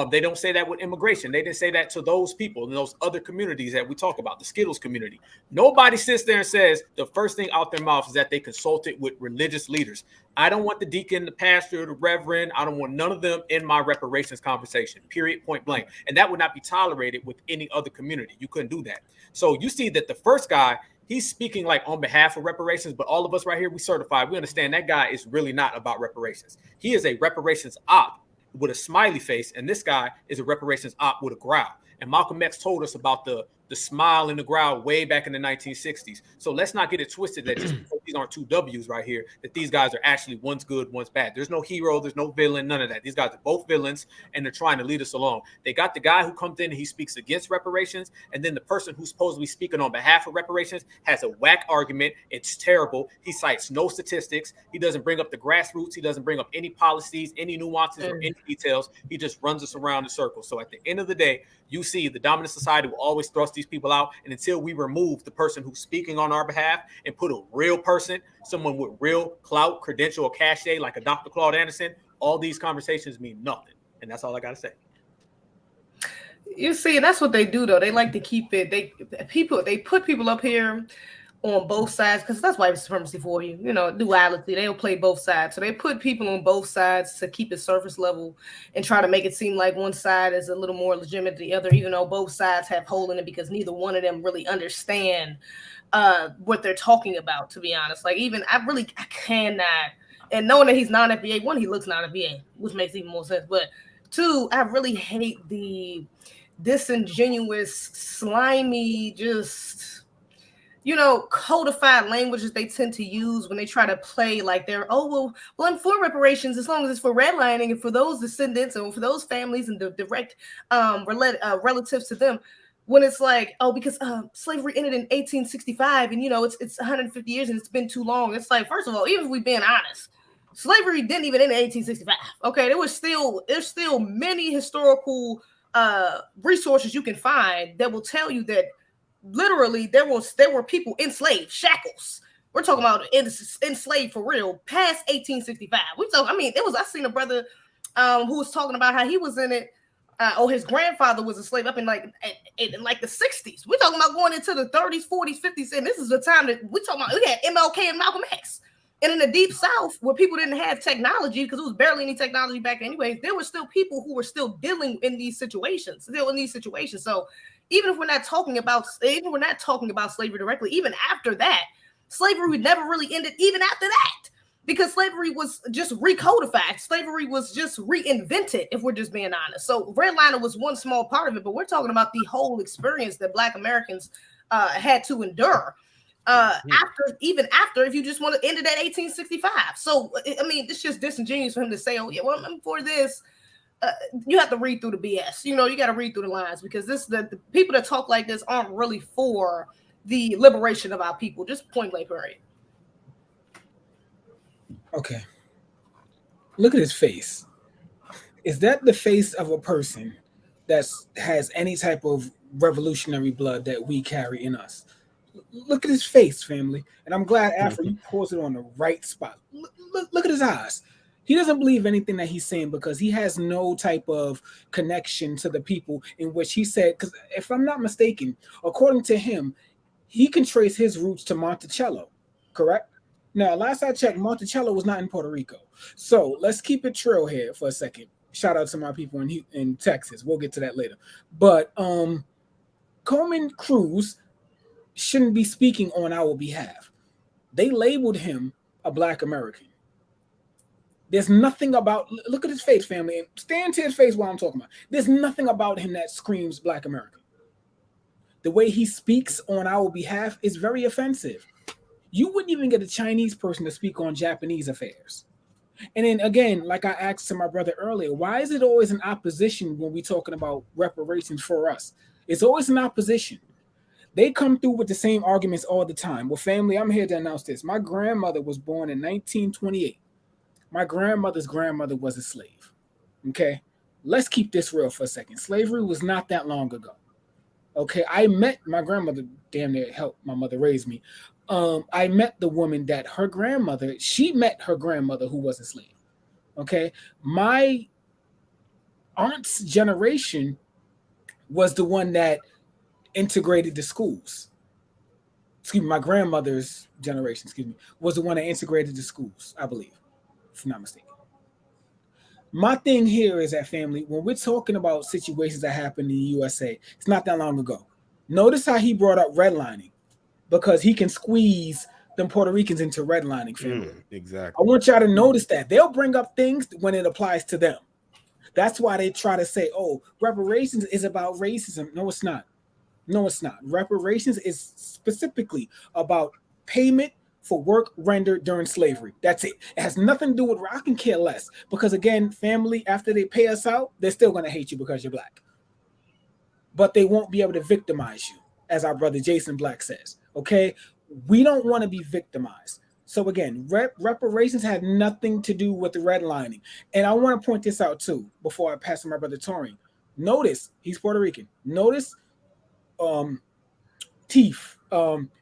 Speaker 6: They don't say that with immigration. They didn't say that to those people in those other communities that we talk about, the Skittles community. Nobody sits there and says the first thing out their mouth is that they consulted with religious leaders. I don't want the deacon, the pastor, the reverend. I don't want none of them in my reparations conversation, period, point blank. And that would not be tolerated with any other community. You couldn't do that. So you see that the first guy, he's speaking like on behalf of reparations, but all of us right here, we certified. We understand that guy is really not about reparations. He is a reparations op with a smiley face, and this guy is a reparations op with a growl. And Malcolm X told us about the smile and the growl way back in the 1960s. So let's not get it twisted that just because these aren't two W's right here, that these guys are actually one's good, one's bad. There's no hero, there's no villain, none of that. These guys are both villains, and they're trying to lead us along. They got the guy who comes in and he speaks against reparations, and then the person who's supposed to be speaking on behalf of reparations has a whack argument. It's terrible. He cites no statistics. He doesn't bring up the grassroots. He doesn't bring up any policies, any nuances, or any details. He just runs us around in circles. So at the end of the day, you see the dominant society will always thrust these people out. And until we remove the person who's speaking on our behalf and put a real person, someone with real clout, credential, or cachet, like a Dr. Claude Anderson, all these conversations mean nothing. And that's all I got to say.
Speaker 4: You see, and that's what they do, though. They like to keep it. They put people up here on both sides, because that's white supremacy for you. You know, duality. They'll play both sides. So they put people on both sides to keep it surface level and try to make it seem like one side is a little more legitimate than the other, even though both sides have hole in it, because neither one of them really understand what they're talking about, to be honest. Like, even I cannot, and knowing that he's non-FBA, one, he looks non-FBA, which makes even more sense. But two, I really hate the disingenuous, slimy, just, you know, codified languages they tend to use when they try to play like they're, well, I'm for reparations as long as it's for redlining and for those descendants and for those families and the direct relatives to them. When it's like, because slavery ended in 1865 and, you know, it's 150 years and it's been too long. It's like, first of all, even if we're being honest, slavery didn't even end in 1865. Okay, there's still many historical resources you can find that will tell you that literally there were people enslaved, shackles. We're talking about enslaved for real past 1865. I seen a brother who was talking about how he was in it. His grandfather was a slave up in like the 60s. We're talking about going into the 30s, 40s, 50s, and this is the time that we had MLK and Malcolm X. And in the deep South, where people didn't have technology, because it was barely any technology back anyways, there were still people who were still dealing in these situations. So even if we're not talking about slavery directly, even after that, slavery never really ended even after that, because slavery was just recodified. Slavery was just reinvented, if we're just being honest. So redlining was one small part of it, but we're talking about the whole experience that Black Americans had to endure after, if you just want to end it at 1865. So, I mean, it's just disingenuous for him to say, I'm for this. You have to read through the BS. You know, you got to read through the lines, because the people that talk like this aren't really for the liberation of our people. Just point blank period.
Speaker 5: Okay. Look at his face. Is that the face of a person that has any type of revolutionary blood that we carry in us? Look at his face, family. And I'm glad, Afro, you paused it on the right spot. Look at his eyes. He doesn't believe anything that he's saying because he has no type of connection to the people in which he said, because if I'm not mistaken, according to him, he can trace his roots to Monticello, correct? Now, last I checked, Monticello was not in Puerto Rico. So let's keep it real here for a second. Shout out to my people in Texas. We'll get to that later. But Coleman Cruz shouldn't be speaking on our behalf. They labeled him a Black American. There's nothing about, look at his face, family, and stand to his face while I'm talking about. There's nothing about him that screams Black American. The way he speaks on our behalf is very offensive. You wouldn't even get a Chinese person to speak on Japanese affairs. And then again, like I asked to my brother earlier, why is it always an opposition when we're talking about reparations for us? It's always an opposition. They come through with the same arguments all the time. Well, family, I'm here to announce this. My grandmother was born in 1928. My grandmother's grandmother was a slave. Okay? Let's keep this real for a second. Slavery was not that long ago. Okay? I met my grandmother, damn near helped my mother raise me. I met the woman that her grandmother, she met her grandmother who was a slave. Okay? My aunt's generation was the one that integrated the schools. Excuse me, my grandmother's generation, was the one that integrated the schools, I believe, if I'm not mistaken. My thing here is that, family, when we're talking about situations that happened in the USA, it's not that long ago. Notice how he brought up redlining, because he can squeeze them Puerto Ricans into redlining, family.
Speaker 3: Exactly.
Speaker 5: I want y'all to notice that. They'll bring up things when it applies to them. That's why they try to say, oh, reparations is about racism. No, it's not. No, it's not. Reparations is specifically about payment for work rendered during slavery. That's it. It has nothing to do with, I can care less. Because again, family, after they pay us out, they're still going to hate you because you're Black. But they won't be able to victimize you, as our brother Jason Black says. Okay? We don't want to be victimized. So again, reparations had nothing to do with the redlining. And I want to point this out too, before I pass to my brother Torian. Notice, he's Puerto Rican. Notice Teeth,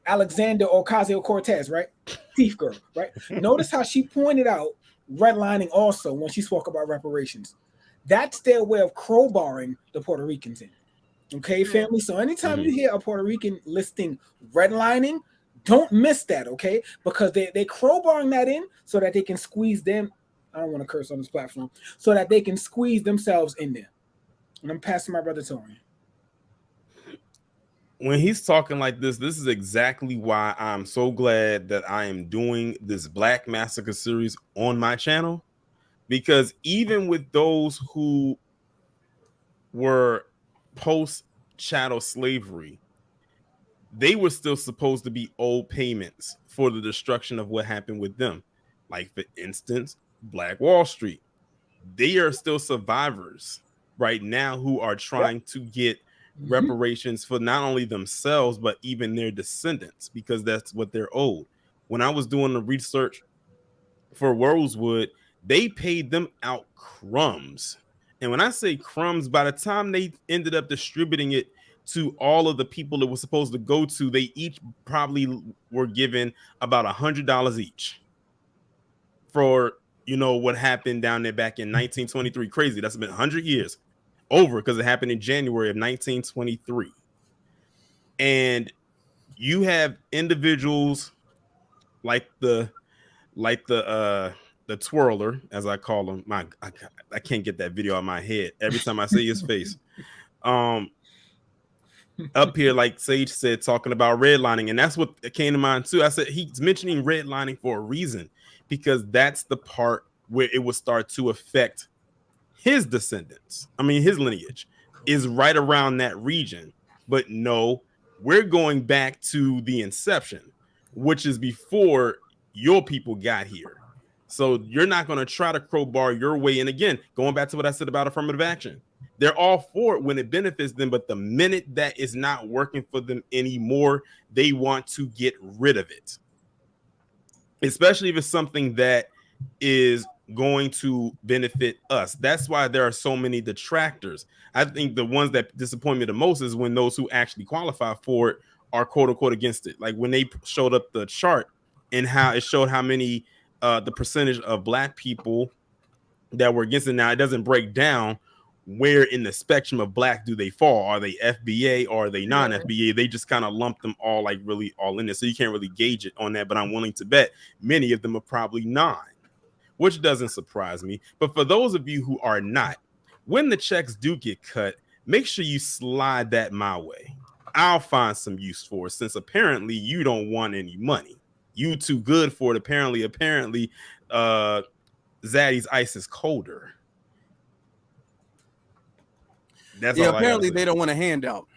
Speaker 5: Alexander Ocasio-Cortez, right? Teeth girl, right? Notice how she pointed out redlining also when she spoke about reparations. That's their way of crowbarring the Puerto Ricans in. Okay, family? So anytime you hear a Puerto Rican listing redlining, don't miss that, okay? Because they're crowbarring that in so that they can squeeze them. I don't want to curse on this platform. So that they can squeeze themselves in there. And I'm passing my brother Torian.
Speaker 3: When he's talking like this is exactly why I'm so glad that I am doing this Black Massacre series on my channel. Because even with those who were post-chattel slavery, they were still supposed to be owed payments for the destruction of what happened with them. Like, for instance, Black Wall Street. They are still survivors right now who are trying to get reparations for not only themselves, but even their descendants, because that's what they're owed. When I was doing the research for Rosewood, they paid them out crumbs. And when I say crumbs, by the time they ended up distributing it to all of the people it was supposed to go to, they each probably were given about $100 each for, you know, what happened down there back in 1923. Crazy. That's been 100 years over, because it happened in January of 1923. And you have individuals like the twirler, as I call him. I can't get that video out of my head every time I see his face. Up here, like Sage said, talking about redlining, and that's what came to mind too. I said he's mentioning redlining for a reason, because that's the part where it will start to affect his descendants. I mean, his lineage is right around that region. But no, we're going back to the inception, which is before your people got here. So you're not going to try to crowbar your way in. Again, going back to what I said about affirmative action, they're all for it when it benefits them, but the minute that is not working for them anymore, they want to get rid of it, especially if it's something that is going to benefit us. That's why there are so many detractors. I think the ones that disappoint me the most is when those who actually qualify for it are quote unquote against it. Like when they showed up the chart and how it showed how many the percentage of Black people that were against it. Now it doesn't break down where in the spectrum of Black do they fall. Are they FBA or are they non-FBA? They just kind of lump them all, like really all in there. So you can't really gauge it on that, but I'm willing to bet many of them are probably non, which doesn't surprise me. But for those of you who are not, when the checks do get cut, make sure you slide that my way. I'll find some use for it, since apparently you don't want any money. You too good for it. Apparently, Zaddy's ice is colder. That's all
Speaker 2: apparently
Speaker 3: I
Speaker 2: they don't want a handout.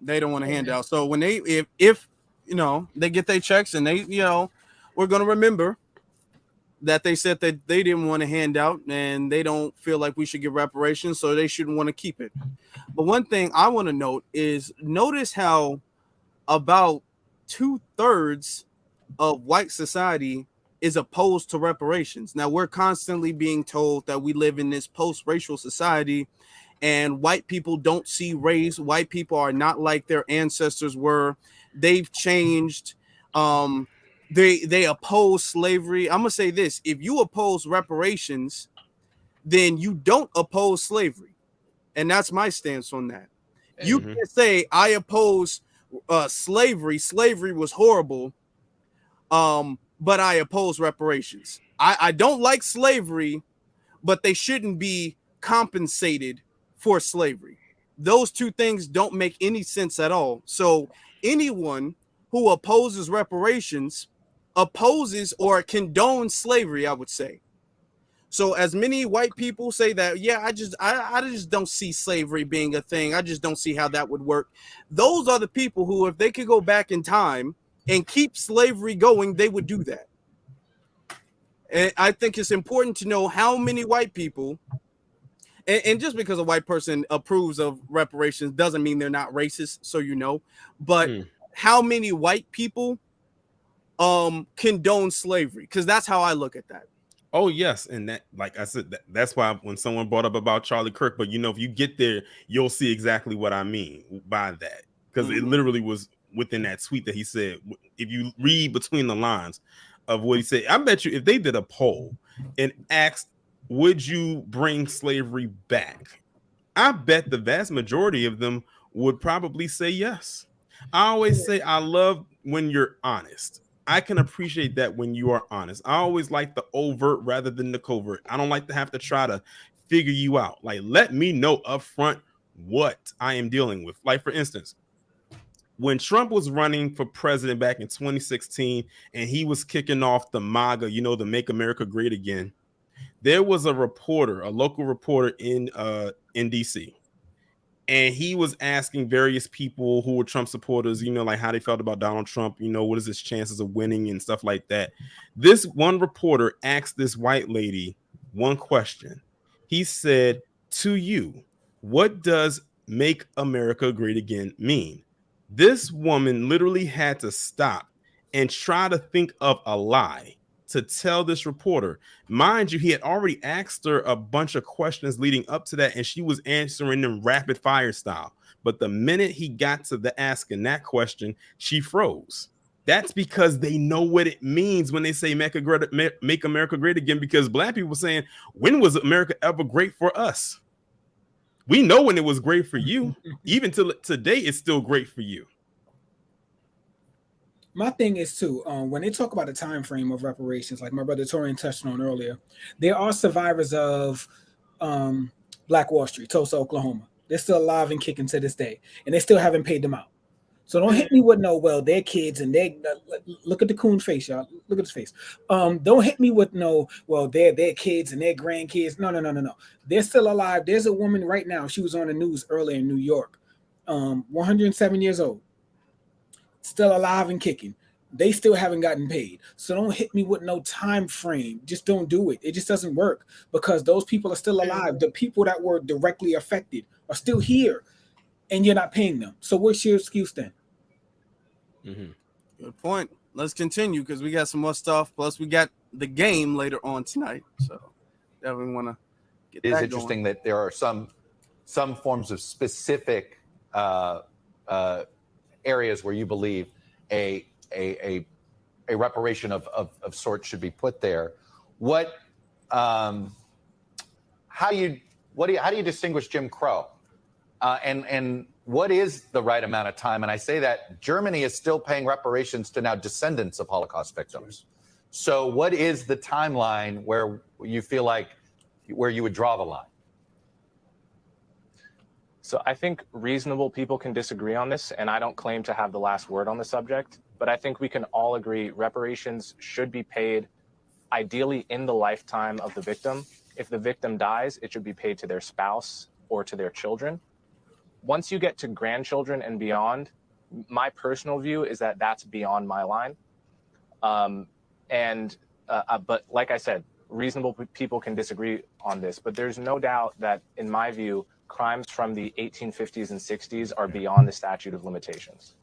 Speaker 2: They don't want a handout. So when they, if you know, they get their checks and they, you know, we're gonna remember that they said that they didn't want a handout and they don't feel like we should get reparations, so they shouldn't want to keep it. But one thing I want to note is, notice how about 2/3 of white society is opposed to reparations. Now, we're constantly being told that we live in this post-racial society and white people don't see race. White people are not like their ancestors were. They've changed. They oppose slavery. I'm gonna say this: if you oppose reparations, then you don't oppose slavery, and that's my stance on that. You can't say I oppose slavery. Slavery was horrible, but I oppose reparations. I don't like slavery, but they shouldn't be compensated for slavery. Those two things don't make any sense at all. So anyone who opposes reparations opposes or condones slavery, I would say. So as many white people say that, yeah, I just don't see slavery being a thing. I just don't see how that would work. Those are the people who, if they could go back in time and keep slavery going, they would do that. And I think it's important to know how many white people, and just because a white person approves of reparations doesn't mean they're not racist, so you know, but how many white people condone slavery, because that's how I look at that.
Speaker 3: Oh yes, and that, like I said, that's why when someone brought up about Charlie Kirk, but you know, if you get there, you'll see exactly what I mean by that, because it literally was within that tweet that he said. If you read between the lines of what he said, I bet you if they did a poll and asked, would you bring slavery back, I bet the vast majority of them would probably say yes. I always say I love when you're honest. I can appreciate that when you are honest. I always like the overt rather than the covert. I don't like to have to try to figure you out. Like, let me know up front what I am dealing with. Like, for instance, when Trump was running for president back in 2016 and he was kicking off the MAGA, you know, the Make America Great Again, there was a reporter, a local reporter in DC. And he was asking various people who were Trump supporters, you know, like how they felt about Donald Trump, you know, what is his chances of winning and stuff like that. This one reporter asked this white lady one question. He said, to you, what does Make America Great Again mean? This woman literally had to stop and try to think of a lie to tell this reporter. Mind you, he had already asked her a bunch of questions leading up to that, and she was answering them rapid fire style. But the minute he got to the asking that question, she froze. That's because they know what it means when they say make America great again, because black people were saying, when was America ever great for us? We know when it was great for you. Even till today, it's still great for you.
Speaker 5: My thing is too, when they talk about the time frame of reparations, like my brother Torian touched on earlier, there are survivors of Black Wall Street, Tulsa, Oklahoma. They're still alive and kicking to this day, and they still haven't paid them out. So don't hit me with no, well, their kids and they look at the coon face, y'all. Look at his face. Don't hit me with no, well, their kids and their grandkids. No. They're still alive. There's a woman right now. She was on the news earlier in New York, 107 years old. Still alive and kicking. They still haven't gotten paid. So don't hit me with no time frame. Just don't do it. It just doesn't work, because those people are still alive. The people that were directly affected are still here, and you're not paying them. So what's your excuse then?
Speaker 2: Good point. Let's continue, because we got some more stuff. Plus, we got the game later on tonight. So definitely want to get that going.
Speaker 7: It is interesting that there are some forms of specific areas where you believe a reparation of sorts should be put there. How do you distinguish Jim Crow, and what is the right amount of time? And I say that Germany is still paying reparations to now descendants of Holocaust victims. So what is the timeline where you feel like where you would draw the line?
Speaker 9: So I think reasonable people can disagree on this, and I don't claim to have the last word on the subject, but I think we can all agree reparations should be paid ideally in the lifetime of the victim. If the victim dies, it should be paid to their spouse or to their children. Once you get to grandchildren and beyond, my personal view is that that's beyond my line. But like I said, reasonable people can disagree on this, but there's no doubt that, in my view, crimes from the 1850s and 60s are beyond the statute of limitations.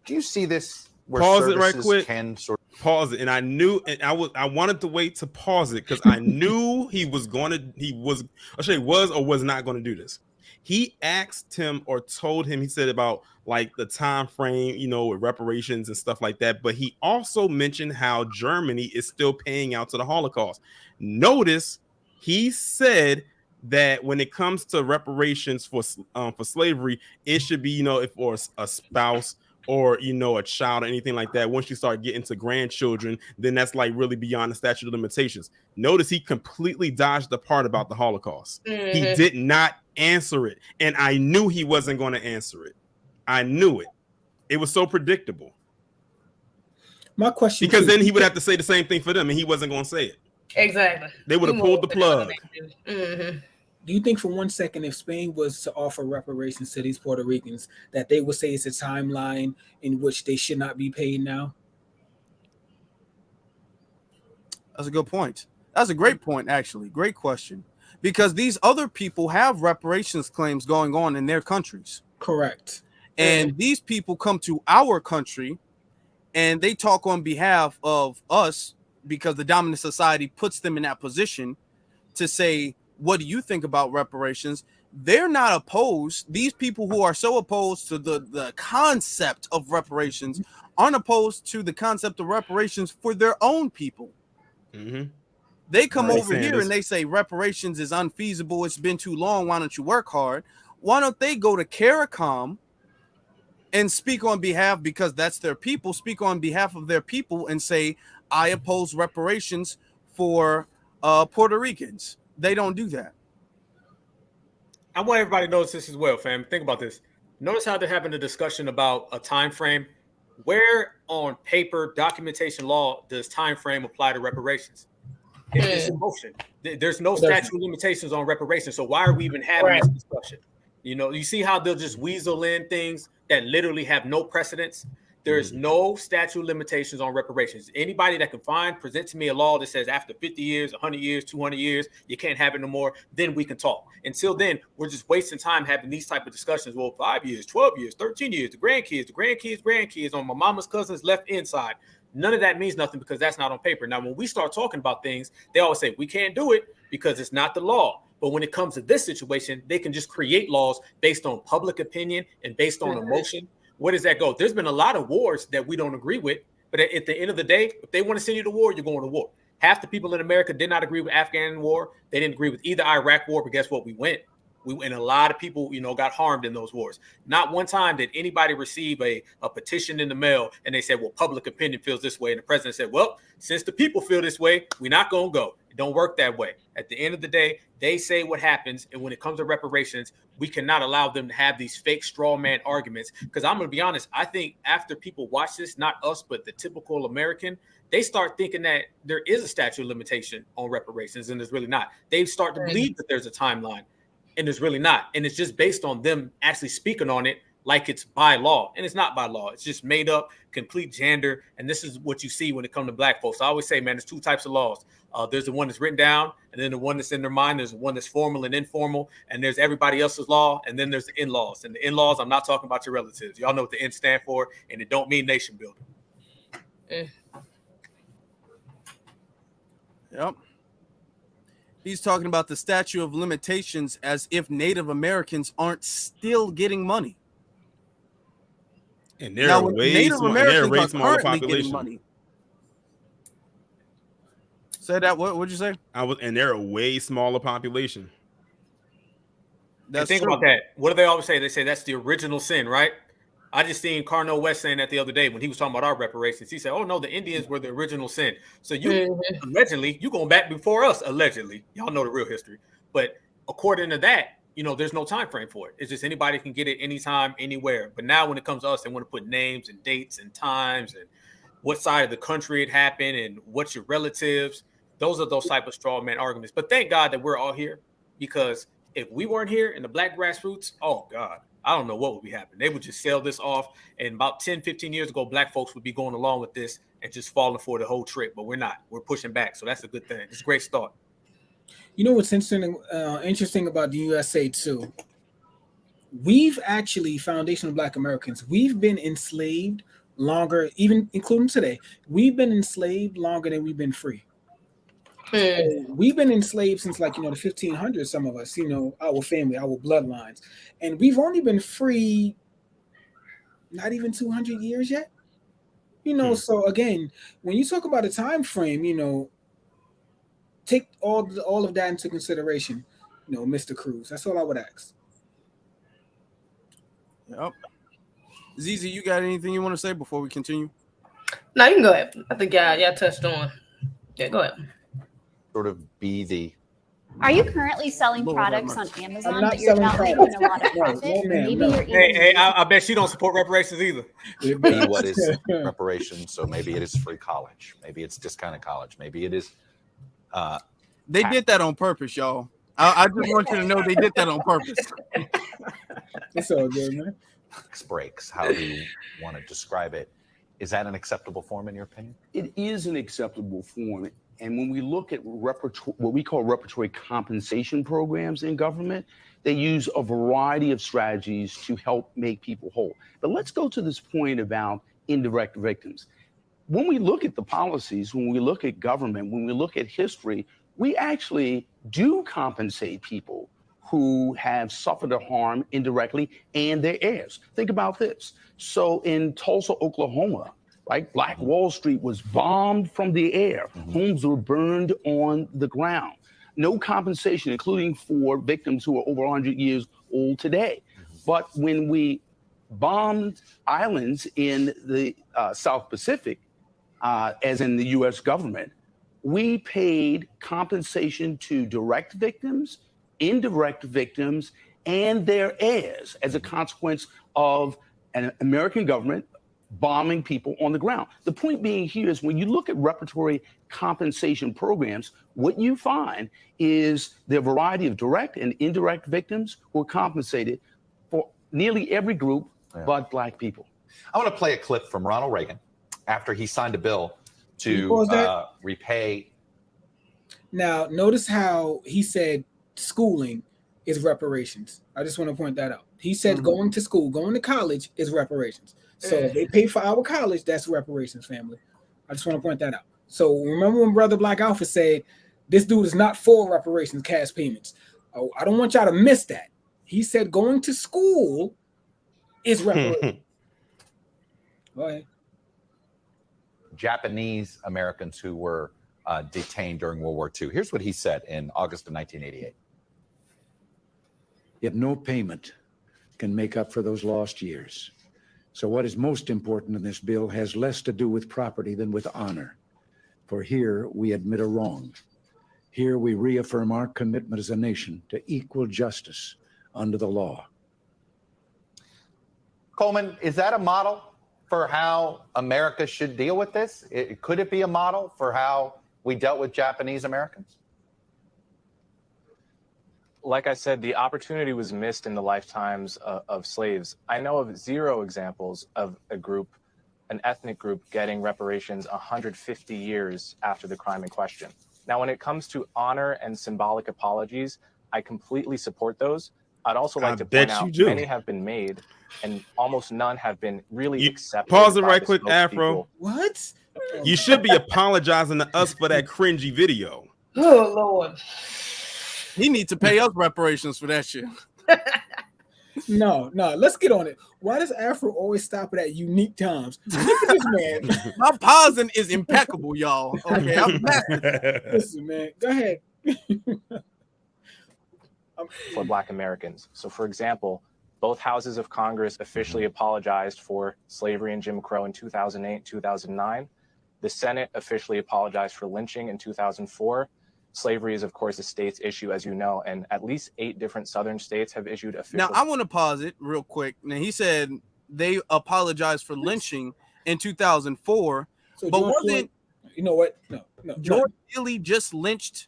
Speaker 7: Do you see this? Where
Speaker 3: Pause it right quick.
Speaker 7: Can sort of
Speaker 3: pause it, and I knew, and I wanted to wait to pause it because I knew he was not going to do this. He asked him or told him, he said about like the time frame, you know, with reparations and stuff like that. But he also mentioned how Germany is still paying out to the Holocaust. Notice he said that when it comes to reparations for slavery, it should be, you know, if or a spouse or, you know, a child or anything like that. Once you start getting to grandchildren, then that's like really beyond the statute of limitations. Notice he completely dodged the part about the Holocaust.
Speaker 4: Mm-hmm.
Speaker 3: He did not answer it. And I knew he wasn't going to answer it. I knew it. It was so predictable.
Speaker 5: My question,
Speaker 3: because then he would have to say the same thing for them, and he wasn't going to say it.
Speaker 4: Exactly.
Speaker 3: They would have pulled the plug.
Speaker 4: Mm-hmm.
Speaker 5: Do you think for 1 second, if Spain was to offer reparations to these Puerto Ricans, that they would say it's a timeline in which they should not be paid now?
Speaker 2: That's a good point. That's a great point, actually. Great question. Because these other people have reparations claims going on in their countries.
Speaker 5: Correct.
Speaker 2: And these people come to our country and they talk on behalf of us because the dominant society puts them in that position to say, what do you think about reparations? They're not opposed. These people who are so opposed to the concept of reparations aren't opposed to the concept of reparations for their own people.
Speaker 3: Mm-hmm.
Speaker 2: They come over here and they say reparations is unfeasible. It's been too long. Why don't you work hard? Why don't they go to CARICOM and speak on behalf, because that's their people, speak on behalf of their people and say, I oppose reparations for Puerto Ricans. They don't do that.
Speaker 6: I want everybody to notice this as well, fam. Think about this. Notice how they're having a discussion about a time frame. Where on paper documentation law does time frame apply to reparations? It's in motion. There's no statute of limitations on reparations. So why are we even having this discussion? You know, you see how they'll just weasel in things that literally have no precedence. There is no statute of limitations on reparations. Anybody that can present to me a law that says after 50 years, 100 years, 200 years, you can't have it no more, then we can talk. Until then, we're just wasting time having these type of discussions. Well, 5 years, 12 years, 13 years, the grandkids on my mama's cousin's left inside. None of that means nothing because that's not on paper. Now, when we start talking about things, they always say we can't do it because it's not the law. But when it comes to this situation, they can just create laws based on public opinion and based on emotion. Where does that go? There's been a lot of wars that we don't agree with, but at the end of the day, if they want to send you to war, you're going to war. Half the people in America did not agree with Afghan war. They didn't agree with either Iraq war, but guess what? We went. And a lot of people, got harmed in those wars. Not one time did anybody receive a petition in the mail and they said, well, public opinion feels this way. And the president said, well, since the people feel this way, we're not going to go. It don't work that way. At the end of the day, they say what happens. And when it comes to reparations, we cannot allow them to have these fake straw man arguments. Because I'm going to be honest, I think after people watch this, not us, but the typical American, they start thinking that there is a statute of limitation on reparations, and there's really not. They start to believe that there's a timeline, and there's really not. And it's just based on them actually speaking on it like it's by law. And it's not by law. It's just made up, complete gender. And this is what you see when it comes to black folks. I always say, man, there's two types of laws. There's the one that's written down, and then the one that's in their mind. There's the one that's formal and informal, and there's everybody else's law, and then there's the in-laws. And the in-laws, I'm not talking about your relatives. Y'all know what the N stand for, and it don't mean nation building.
Speaker 2: Yep. He's talking about the statute of limitations as if Native Americans aren't still getting money.
Speaker 3: And they're way smaller population.
Speaker 2: Money. Say that. What'd you say?
Speaker 3: And they're a way smaller population.
Speaker 6: Think about that. What do they always say? They say that's the original sin, right? I just seen Carnell West saying that the other day when he was talking about our reparations. He said, "Oh no, the Indians were the original sin." So allegedly, you going back before us. Allegedly, y'all know the real history. But according to that, there's no time frame for it. It's just anybody can get it anytime, anywhere. But now when it comes to us, they want to put names and dates and times and what side of the country it happened and what's your relatives. Those are those type of straw man arguments. But thank God that we're all here, because if we weren't here in the Black grassroots, oh God, I don't know what would be happening. They would just sell this off. And about 10, 15 years ago, Black folks would be going along with this and just falling for the whole trick. But we're not. We're pushing back. So that's a good thing. It's a great start.
Speaker 5: You know what's interesting about the USA too? We've actually, Foundation of Black Americans, we've been enslaved longer, even including today. We've been enslaved longer than we've been free. We've been enslaved since the 1500s, some of us, our family, our bloodlines. And we've only been free not even 200 years yet. So again, when you talk about a time frame, take all of that into consideration, Mr. Cruz. That's all I would ask.
Speaker 2: Yep. Zeze, you got anything you want to say before we continue?
Speaker 4: No, you can go ahead. I think y'all touched on. Yeah, go ahead.
Speaker 7: Sort of be the.
Speaker 10: Are you currently selling products on Amazon, but you're not making a lot of profit?
Speaker 5: No.
Speaker 6: Hey, I bet she don't support reparations either.
Speaker 7: Be what is reparations? So maybe it is free college. Maybe it's discounted college. Maybe it is.
Speaker 2: They did that on purpose, y'all. I just want you to know they did that on purpose.
Speaker 5: It's all good, man.
Speaker 7: Tax breaks. How do you want to describe it? Is that an acceptable form in your opinion?
Speaker 8: It is an acceptable form. And when we look at what we call reparatory compensation programs in government, they use a variety of strategies to help make people whole. But let's go to this point about indirect victims. When we look at the policies, when we look at government, when we look at history, we actually do compensate people who have suffered a harm indirectly and their heirs. Think about this. So in Tulsa, Oklahoma, right, Black Wall Street was bombed from the air. Homes were burned on the ground. No compensation, including for victims who are over 100 years old today. But when we bombed islands in the South Pacific, as in the U.S. government, we paid compensation to direct victims, indirect victims, and their heirs as a consequence of an American government bombing people on the ground. The point being here is when you look at reparatory compensation programs, what you find is the variety of direct and indirect victims who are compensated for nearly every group but Black people.
Speaker 7: I want to play a clip from Ronald Reagan after he signed a bill to repay.
Speaker 5: Now, notice how he said schooling is reparations. I just want to point that out. He said going to school, going to college is reparations. So if they pay for our college, that's reparations, family. I just want to point that out. So remember when Brother Black Alpha said, this dude is not for reparations, cash payments. Oh, I don't want y'all to miss that. He said going to school is reparations. Go ahead.
Speaker 7: Japanese Americans who were detained during World War II. Here's what he said in August of 1988.
Speaker 11: Yet no payment can make up for those lost years. So what is most important in this bill has less to do with property than with honor. For here we admit a wrong. Here we reaffirm our commitment as a nation to equal justice under the law.
Speaker 7: Coleman, is that a model for how America should deal with this? Could it be a model for how we dealt with Japanese Americans?
Speaker 9: Like I said, the opportunity was missed in the lifetimes of slaves. I know of 0 examples of a group, an ethnic group, getting reparations 150 years after the crime in question. Now, when it comes to honor and symbolic apologies, I completely support those. I'd also like to point out many have been made and almost none have been really accepted.
Speaker 3: Pause it right quick, Afro.
Speaker 5: What?
Speaker 3: You should be apologizing to us for that cringy video.
Speaker 4: Oh, Lord.
Speaker 2: He needs to pay us reparations for that shit.
Speaker 5: No, let's get on it. Why does Afro always stop at unique times? Look at this man.
Speaker 2: My pausing is impeccable, y'all. Okay, I'm
Speaker 5: Listen, man, go ahead.
Speaker 9: For Black Americans. So, for example, both houses of Congress officially apologized for slavery and Jim Crow in 2008, 2009. The Senate officially apologized for lynching in 2004. Slavery is, of course, a state's issue, as you know, and at least 8 different southern states have issued official.
Speaker 2: Now, I want to pause it real quick. Now, he said they apologized for lynching in 2004,
Speaker 5: So
Speaker 2: but
Speaker 5: George
Speaker 2: wasn't
Speaker 5: Floyd, you know what? No.
Speaker 2: George really just lynched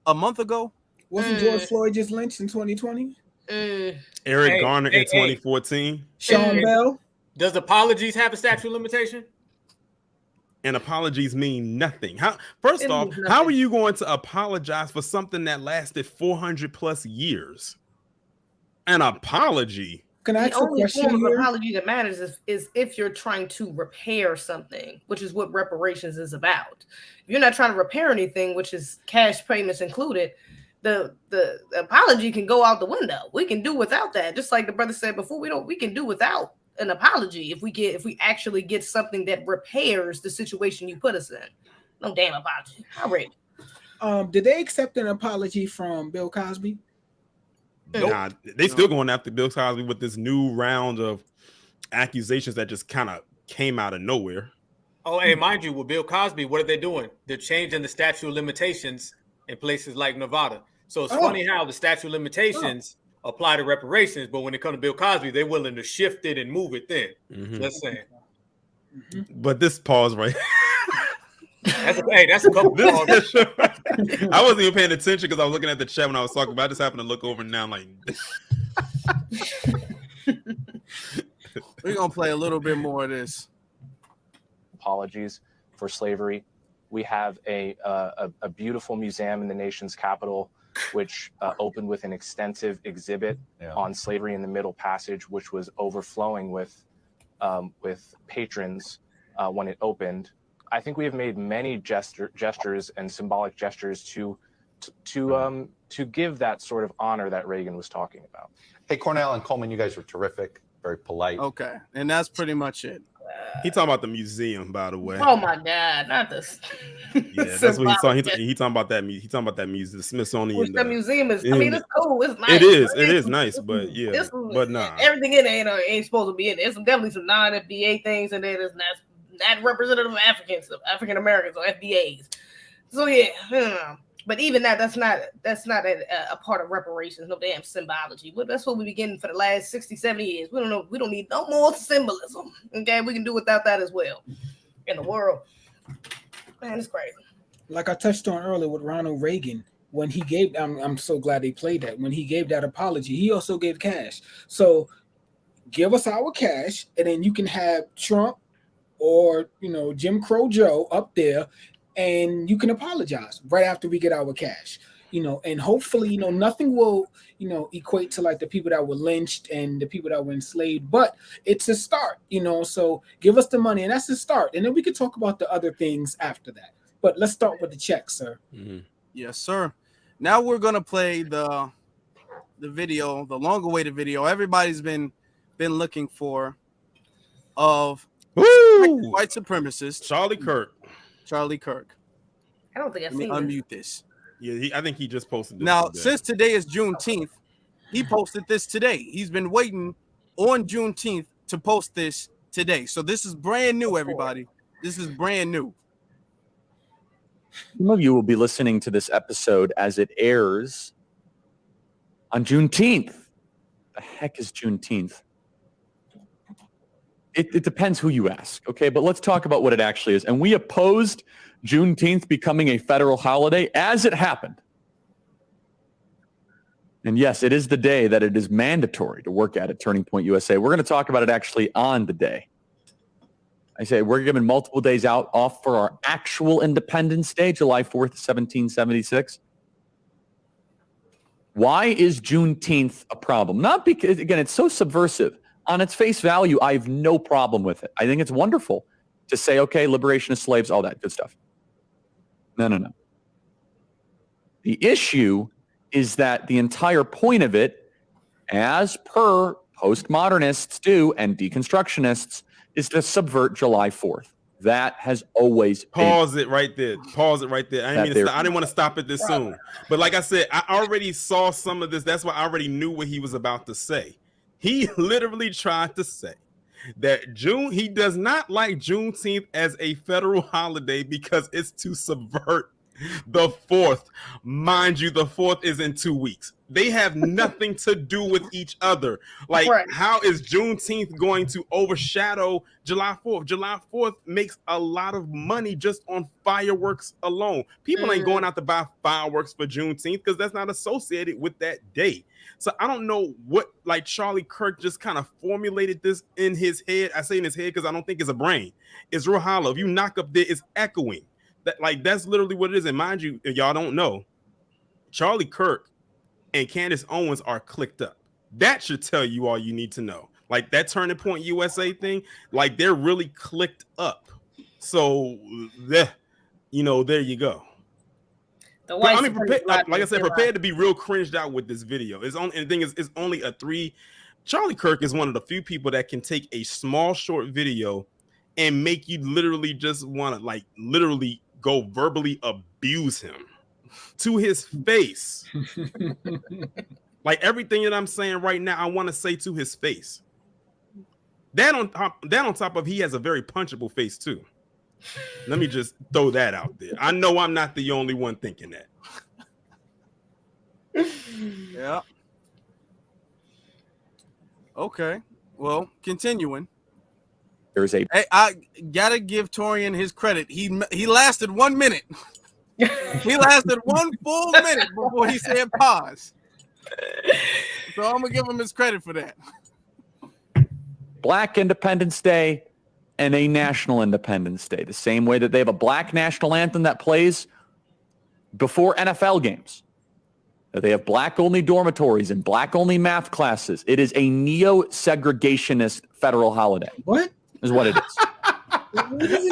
Speaker 2: a month ago?
Speaker 5: Wasn't George Floyd just lynched in 2020?
Speaker 3: Eric Garner in 2014.
Speaker 5: Sean Bell.
Speaker 6: Does apologies have a statute of limitation?
Speaker 3: And apologies mean nothing. First off, how are you going to apologize for something that lasted 400 plus years? An apology.
Speaker 5: Can I ask
Speaker 4: the
Speaker 5: a
Speaker 4: only
Speaker 5: question
Speaker 4: form of
Speaker 5: here?
Speaker 4: apology that matters is if you're trying to repair something, which is what reparations is about. If you're not trying to repair anything, which is cash payments included, the apology can go out the window. We can do without that. Just like the brother said before, we can do without an apology if we actually get something that repairs the situation you put us in. No damn apology. Outrageous.
Speaker 5: Did they accept an apology from Bill Cosby?
Speaker 3: Nah, they still going after Bill Cosby with this new round of accusations that just kind of came out of nowhere.
Speaker 6: Oh, hey, mind you, with Bill Cosby, what are they doing? They're changing the statute of limitations in places like Nevada. So it's funny how the statute of limitations apply to reparations, but when it comes to Bill Cosby, they're willing to shift it and move it then. Just saying.
Speaker 3: But this pause right
Speaker 6: That's a couple pauses.
Speaker 3: I wasn't even paying attention because I was looking at the chat when I was talking about it. I just happened to look over and now I'm like
Speaker 2: We're going to play a little bit more of this.
Speaker 9: Apologies for slavery. We have a beautiful museum in the nation's capital, which opened with an extensive exhibit on slavery in the Middle Passage, which was overflowing with patrons when it opened. I think we have made many gestures and symbolic gestures to give that sort of honor that Reagan was talking about.
Speaker 7: Hey, Cornell and Coleman, you guys were terrific, very polite.
Speaker 2: Okay, and that's pretty much it.
Speaker 3: He talking about the museum, by the way.
Speaker 4: Oh my God, not this.
Speaker 3: Yeah, that's what he's talking. He talking about that. He talking about that museum, the Smithsonian.
Speaker 4: Which the museum is. I mean, it's cool. It's nice.
Speaker 3: It is nice, but yeah, but nah.
Speaker 4: Everything in there ain't supposed to be in there. There's definitely some non-FBA things in there that's not representative of African Americans or FBAs. So yeah, but even that's not a part of reparations. No damn symbology. But that's what we've been getting for the last 60, 70 years. We don't need no more symbolism. Okay, we can do without that as well in the world. Man, it's crazy.
Speaker 5: Like I touched on earlier with Ronald Reagan, when he gave, I'm so glad they played that. When he gave that apology, he also gave cash. So give us our cash, and then you can have Trump or Jim Crow Joe up there, and you can apologize right after we get our cash. And hopefully, nothing will, equate to like the people that were lynched and the people that were enslaved, but it's a start, so give us the money and that's a start. And then we can talk about the other things after that. But let's start with the check, sir.
Speaker 2: Yes, sir. Now we're going to play the video, the long awaited video everybody's been looking for of white supremacist
Speaker 3: Charlie Kirk.
Speaker 4: I don't think I've seen
Speaker 2: unmute this.
Speaker 3: Yeah, I think he just posted this
Speaker 2: now
Speaker 3: today.
Speaker 2: Since today is Juneteenth, he posted this today. He's been waiting on Juneteenth to post this today. So this is brand new, everybody. This is brand new.
Speaker 12: Some of you will be listening to this episode as it airs on Juneteenth. The heck is Juneteenth? It depends who you ask, okay? But let's talk about what it actually is. And we opposed Juneteenth becoming a federal holiday as it happened. And yes, it is the day that it is mandatory to work at Turning Point USA. We're going to talk about it actually on the day. I say we're given multiple days off for our actual Independence Day, July 4th, 1776. Why is Juneteenth a problem? Not because, again, it's so subversive. On its face value, I have no problem with it. I think it's wonderful to say, okay, liberation of slaves, all that good stuff. No. The issue is that the entire point of it, as per postmodernists do and deconstructionists, is to subvert July 4th. That has always
Speaker 3: Pause it right there. I didn't want to stop it this soon. But like I said, I already saw some of this. That's why I already knew what he was about to say. He literally tried to say that he does not like Juneteenth as a federal holiday because it's to subvert The 4th, mind you, the 4th is in 2 weeks. They have nothing to do with each other. Like, how is Juneteenth going to overshadow July 4th? July 4th makes a lot of money just on fireworks alone. People ain't going out to buy fireworks for Juneteenth because that's not associated with that day. So I don't know what, like, Charlie Kirk just kind of formulated this in his head. I say in his head because I don't think it's a brain. It's real hollow. If you knock up there, it's echoing. That's literally what it is. And mind you, if y'all don't know, Charlie Kirk and Candace Owens are clicked up. That should tell you all you need to know. Like that Turning Point USA thing, like they're really clicked up. So, there you go. I mean, like I said, prepared to be real cringed out with this video. And the thing is, it's only a 3. Charlie Kirk is one of the few people that can take a small, short video and make you literally just want to, like, literally go verbally abuse him to his face. Like everything that I'm saying right now, I want to say to his face. That on top of he has a very punchable face too. Let me just throw that out there. I know I'm not the only one thinking that.
Speaker 2: Yeah. Okay. Well, continuing.
Speaker 12: There's a.
Speaker 2: Hey, I gotta give Torian his credit. He lasted 1 minute. He lasted 1 full minute before he said pause. So I'm gonna give him his credit for that.
Speaker 12: Black Independence Day and a National Independence Day, the same way that they have a black national anthem that plays before NFL games. That they have black-only dormitories and black-only math classes. It is a neo-segregationist federal holiday.
Speaker 5: What?
Speaker 12: Is what it is.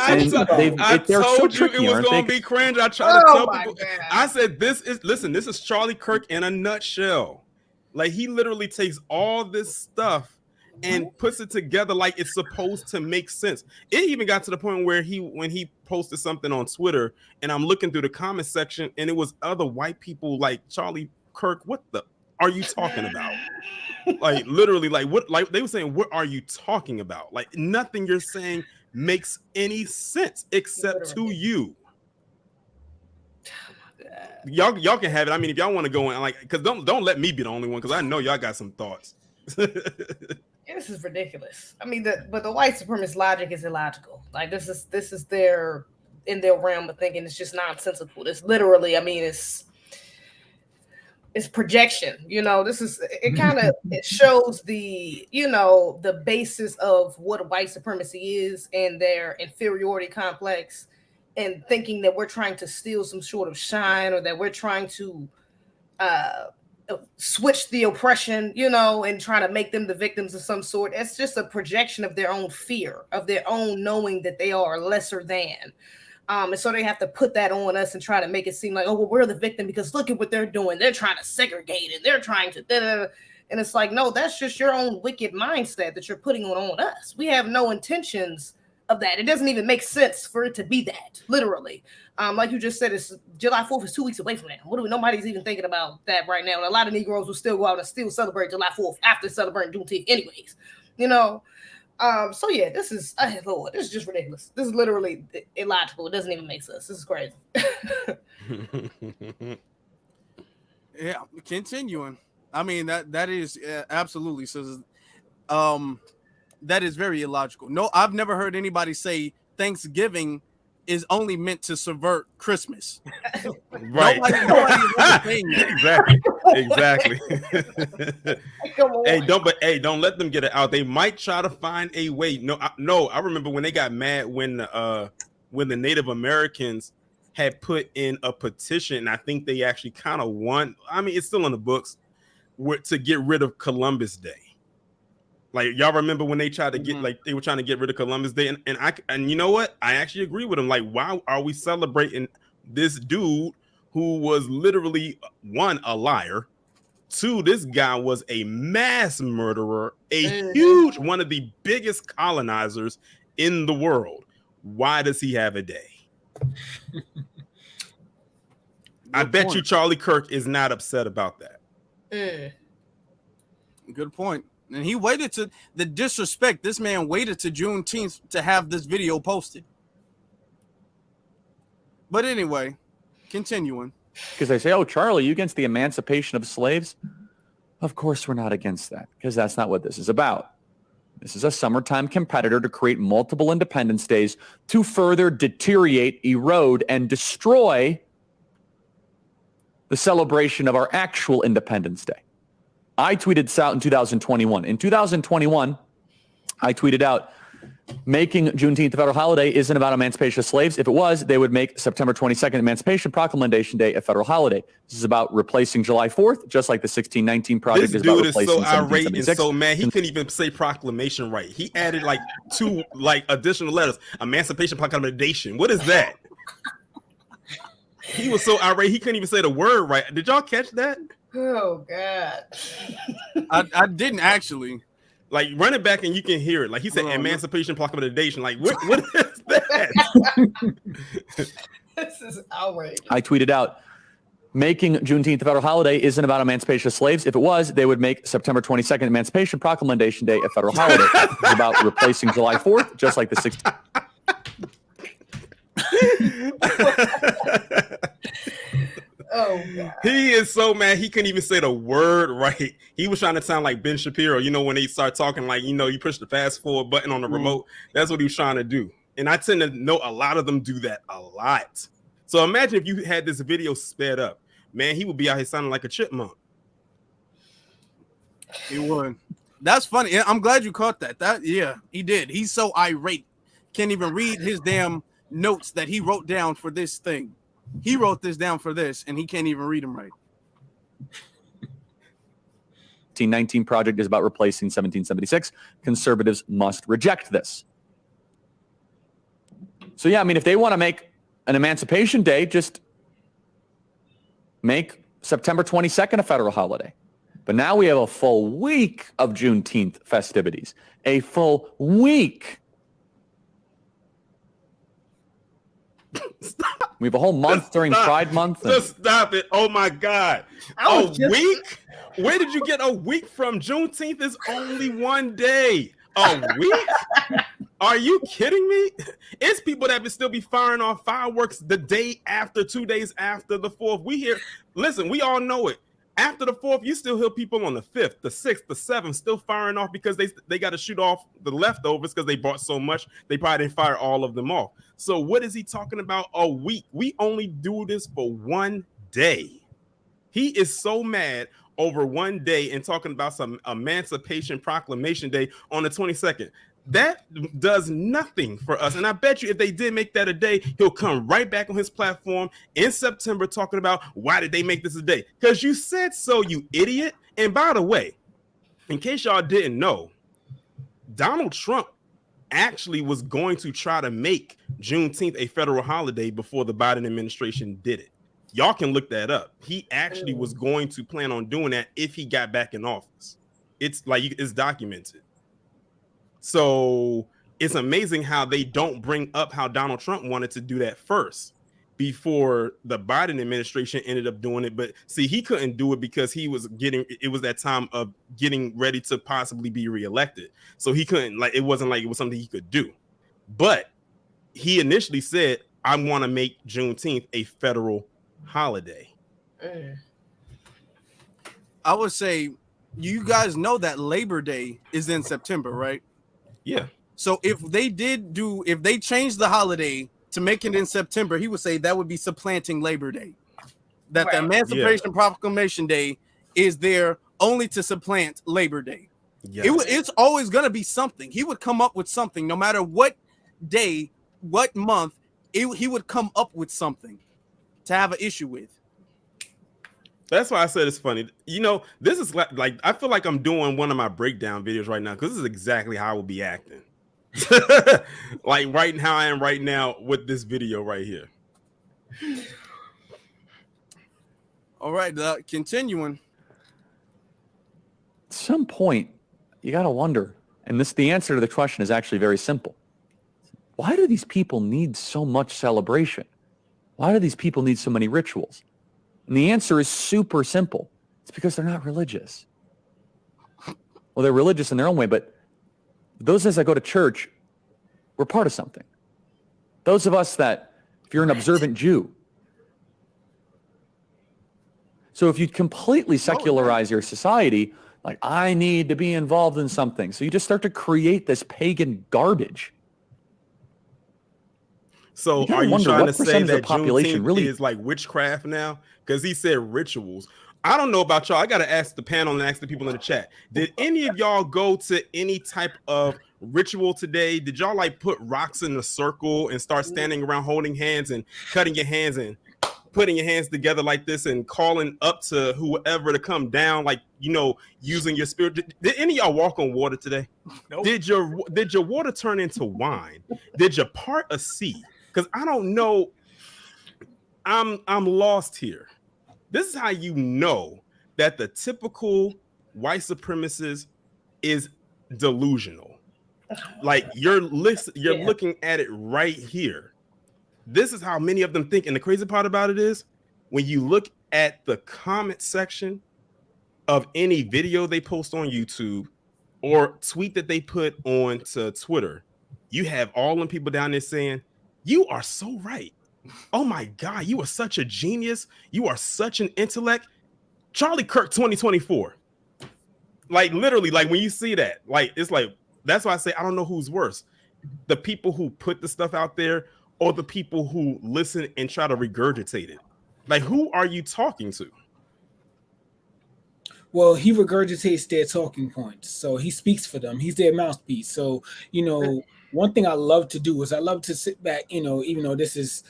Speaker 3: I told you it was going to be cringe. I tried to tell people. I said, this is Charlie Kirk in a nutshell. Like, he literally takes all this stuff and puts it together like it's supposed to make sense. It even got to the point where when he posted something on Twitter, and I'm looking through the comment section, and it was other white people like, Charlie Kirk, what the are you talking about? Like, literally, like, what? Like, they were saying, what are you talking about? Like, nothing you're saying makes any sense except to you. Y'all can have it. I mean, if y'all want to go in, like, because don't let me be the only one, because I know y'all got some thoughts.
Speaker 4: This is ridiculous. I mean, but the white supremacist logic is illogical. Like, this is in their realm of thinking. It's just nonsensical. It's literally, I mean, it's projection. You know, it kind of it shows the basis of what white supremacy is and their inferiority complex, and thinking that we're trying to steal some sort of shine, or that we're trying to switch the oppression, and trying to make them the victims of some sort. It's just a projection of their own fear, of their own knowing that they are lesser than. And so they have to put that on us and try to make it seem like, oh, well, we're the victim because look at what they're doing. They're trying to segregate it. They're trying to, and it's like, no, that's just your own wicked mindset that you're putting on us. We have no intentions of that. It doesn't even make sense for it to be that, literally. Like you just said, it's July 4th is 2 weeks away from now. Nobody's even thinking about that right now. And a lot of Negroes will still go out and still celebrate July 4th after celebrating Juneteenth anyways, So yeah, this is, Lord, this is just ridiculous. This is literally illogical. It doesn't even make sense. This is crazy.
Speaker 2: Yeah, continuing. I mean, that is absolutely so. That is very illogical. No, I've never heard anybody say Thanksgiving is only meant to subvert Christmas.
Speaker 3: Right.
Speaker 2: Nobody
Speaker 3: Exactly. Don't let them get it out. They might try to find a way. No, I remember when they got mad when the Native Americans had put in a petition, and I think they actually kind of won. I mean, it's still in the books, to get rid of Columbus Day. Like, y'all remember when they tried to get, like, they were trying to get rid of Columbus Day, and you know what? I actually agree with them. Like, why are we celebrating this dude who was literally, 1, a liar, 2, this guy was a mass murderer, a huge, one of the biggest colonizers in the world. Why does he have a day? I bet you Charlie Kirk is not upset about that.
Speaker 2: Good point. And he waited to the disrespect. This man waited to Juneteenth to have this video posted. But anyway, continuing.
Speaker 12: Because they say, oh, Charlie, you against the emancipation of slaves? Of course we're not against that, because that's not what this is about. This is a summertime competitor to create multiple Independence Days to further deteriorate, erode, and destroy the celebration of our actual Independence Day. I tweeted this out in 2021. In 2021, I tweeted out, making Juneteenth a federal holiday isn't about emancipation of slaves. If it was, they would make September 22nd, Emancipation Proclamation Day, a federal holiday. This is about replacing July 4th, just like the 1619 Project is about replacing 1776.
Speaker 3: This dude is so irate and so mad, he couldn't even say proclamation right. He added like 2 additional letters. Emancipation Proclamation. What is that? He was so irate, he couldn't even say the word right. Did y'all catch that?
Speaker 4: Oh, God.
Speaker 2: I didn't actually.
Speaker 3: Like, run it back and you can hear it. Like, he said Emancipation Proclamation. Like, what is that?
Speaker 4: This is outrageous.
Speaker 12: I tweeted out, making Juneteenth a federal holiday isn't about emancipation of slaves. If it was, they would make September 22nd, Emancipation Proclamation Day, a federal holiday. It's about replacing July 4th, just like the 16th.
Speaker 4: Oh, God.
Speaker 3: He is so mad he couldn't even say the word right. He was trying to sound like Ben Shapiro. You know, when they start talking, like, you know, you push the fast forward button on the remote. That's what he was trying to do. And I tend to know a lot of them do that a lot. So imagine if you had this video sped up. Man, he would be out here sounding like a chipmunk.
Speaker 2: He would. That's funny. I'm glad you caught that. Yeah, he did. He's so irate. Can't even read his damn notes that he wrote down for this thing. He wrote this down for this, and he can't even read them right.
Speaker 12: 1619 Project is about replacing 1776. Conservatives must reject this. So, yeah, I mean, if they want to make an Emancipation Day, just make September 22nd a federal holiday. But now we have a full week of Juneteenth festivities. A full week. Stop. We have a whole month during Pride Month.
Speaker 3: Just stop it. Oh, my God. Week? Where did you get a week from? Juneteenth is only one day. A week? Are you kidding me? It's people that would still be firing off fireworks the day after, 2 days after the 4th. Listen, we all know it. After the 4th, you still hear people on the 5th, the 6th, the 7th still firing off because they got to shoot off the leftovers because they bought so much. They probably didn't fire all of them off. So what is he talking about? A week. We only do this for one day. He is so mad over one day and talking about some Emancipation Proclamation Day on the 22nd. That does nothing for us. And I bet you if they did make that a day, he'll come right back on his platform in September talking about why did they make this a day? Because you said so, you idiot. And by the way, in case y'all didn't know, Donald Trump actually was going to try to make Juneteenth a federal holiday before the Biden administration did it. Y'all can look that up. He actually was going to plan on doing that if he got back in office. It's documented. So it's amazing how they don't bring up how Donald Trump wanted to do that first before the Biden administration ended up doing it. But see, he couldn't do it because it was that time of getting ready to possibly be reelected. So he couldn't, it wasn't like it was something he could do. But he initially said, I want to make Juneteenth a federal holiday.
Speaker 2: I would say, you guys know that Labor Day is in September, right?
Speaker 3: Yeah.
Speaker 2: So if they changed the holiday to make it in September, he would say that would be supplanting Labor Day. That the Emancipation Proclamation Day is there only to supplant Labor Day. Yes. It's always going to be something. He would come up with something, no matter what day, what month, he would come up with something to have an issue with.
Speaker 3: That's why I said it's funny. You know, this is like I feel like I'm doing one of my breakdown videos right now because this is exactly how I would be acting. Like right how I am right now with this video right here.
Speaker 2: All right, continuing.
Speaker 12: At some point, you got to wonder, and the answer to the question is actually very simple. Why do these people need so much celebration? Why do these people need so many rituals? And the answer is super simple. It's because they're not religious. Well, they're religious in their own way, but those of us that go to church, we're part of something. Those of us that, if you're an observant Jew, So if you completely secularize your society, like I need to be involved in something, so you just start to create this pagan garbage.
Speaker 3: So
Speaker 12: You
Speaker 3: are you
Speaker 12: wonder
Speaker 3: trying
Speaker 12: what
Speaker 3: to say
Speaker 12: percentage of
Speaker 3: that
Speaker 12: the population
Speaker 3: Juneteenth
Speaker 12: really
Speaker 3: is like witchcraft now? Because he said rituals. I don't know about y'all. I got to ask the panel and ask the people in the chat. Did any of y'all go to any type of ritual today? Did y'all like put rocks in a circle and start standing around holding hands and cutting your hands and putting your hands together like this and calling up to whoever to come down, like, you know, using your spirit? Did any of y'all walk on water today?
Speaker 6: Nope.
Speaker 3: Did your water turn into wine? Did you part a sea? Because I don't know. I'm lost here. This is how you know that the typical white supremacist is delusional. Like you're looking at it right here. This is how many of them think. And the crazy part about it is when you look at the comment section of any video they post on YouTube or tweet that they put on to Twitter, you have all them people down there saying, you are so right. Oh my God, you are such a genius. You are such an intellect. Charlie Kirk 2024. Like literally, like when you see that, like it's like, that's why I say I don't know who's worse. The people who put the stuff out there or the people who listen and try to regurgitate it. Like, who are you talking to?
Speaker 5: Well, he regurgitates their talking points. So he speaks for them. He's their mouthpiece. So, you know, one thing I love to do is I love to sit back, you know, even though this is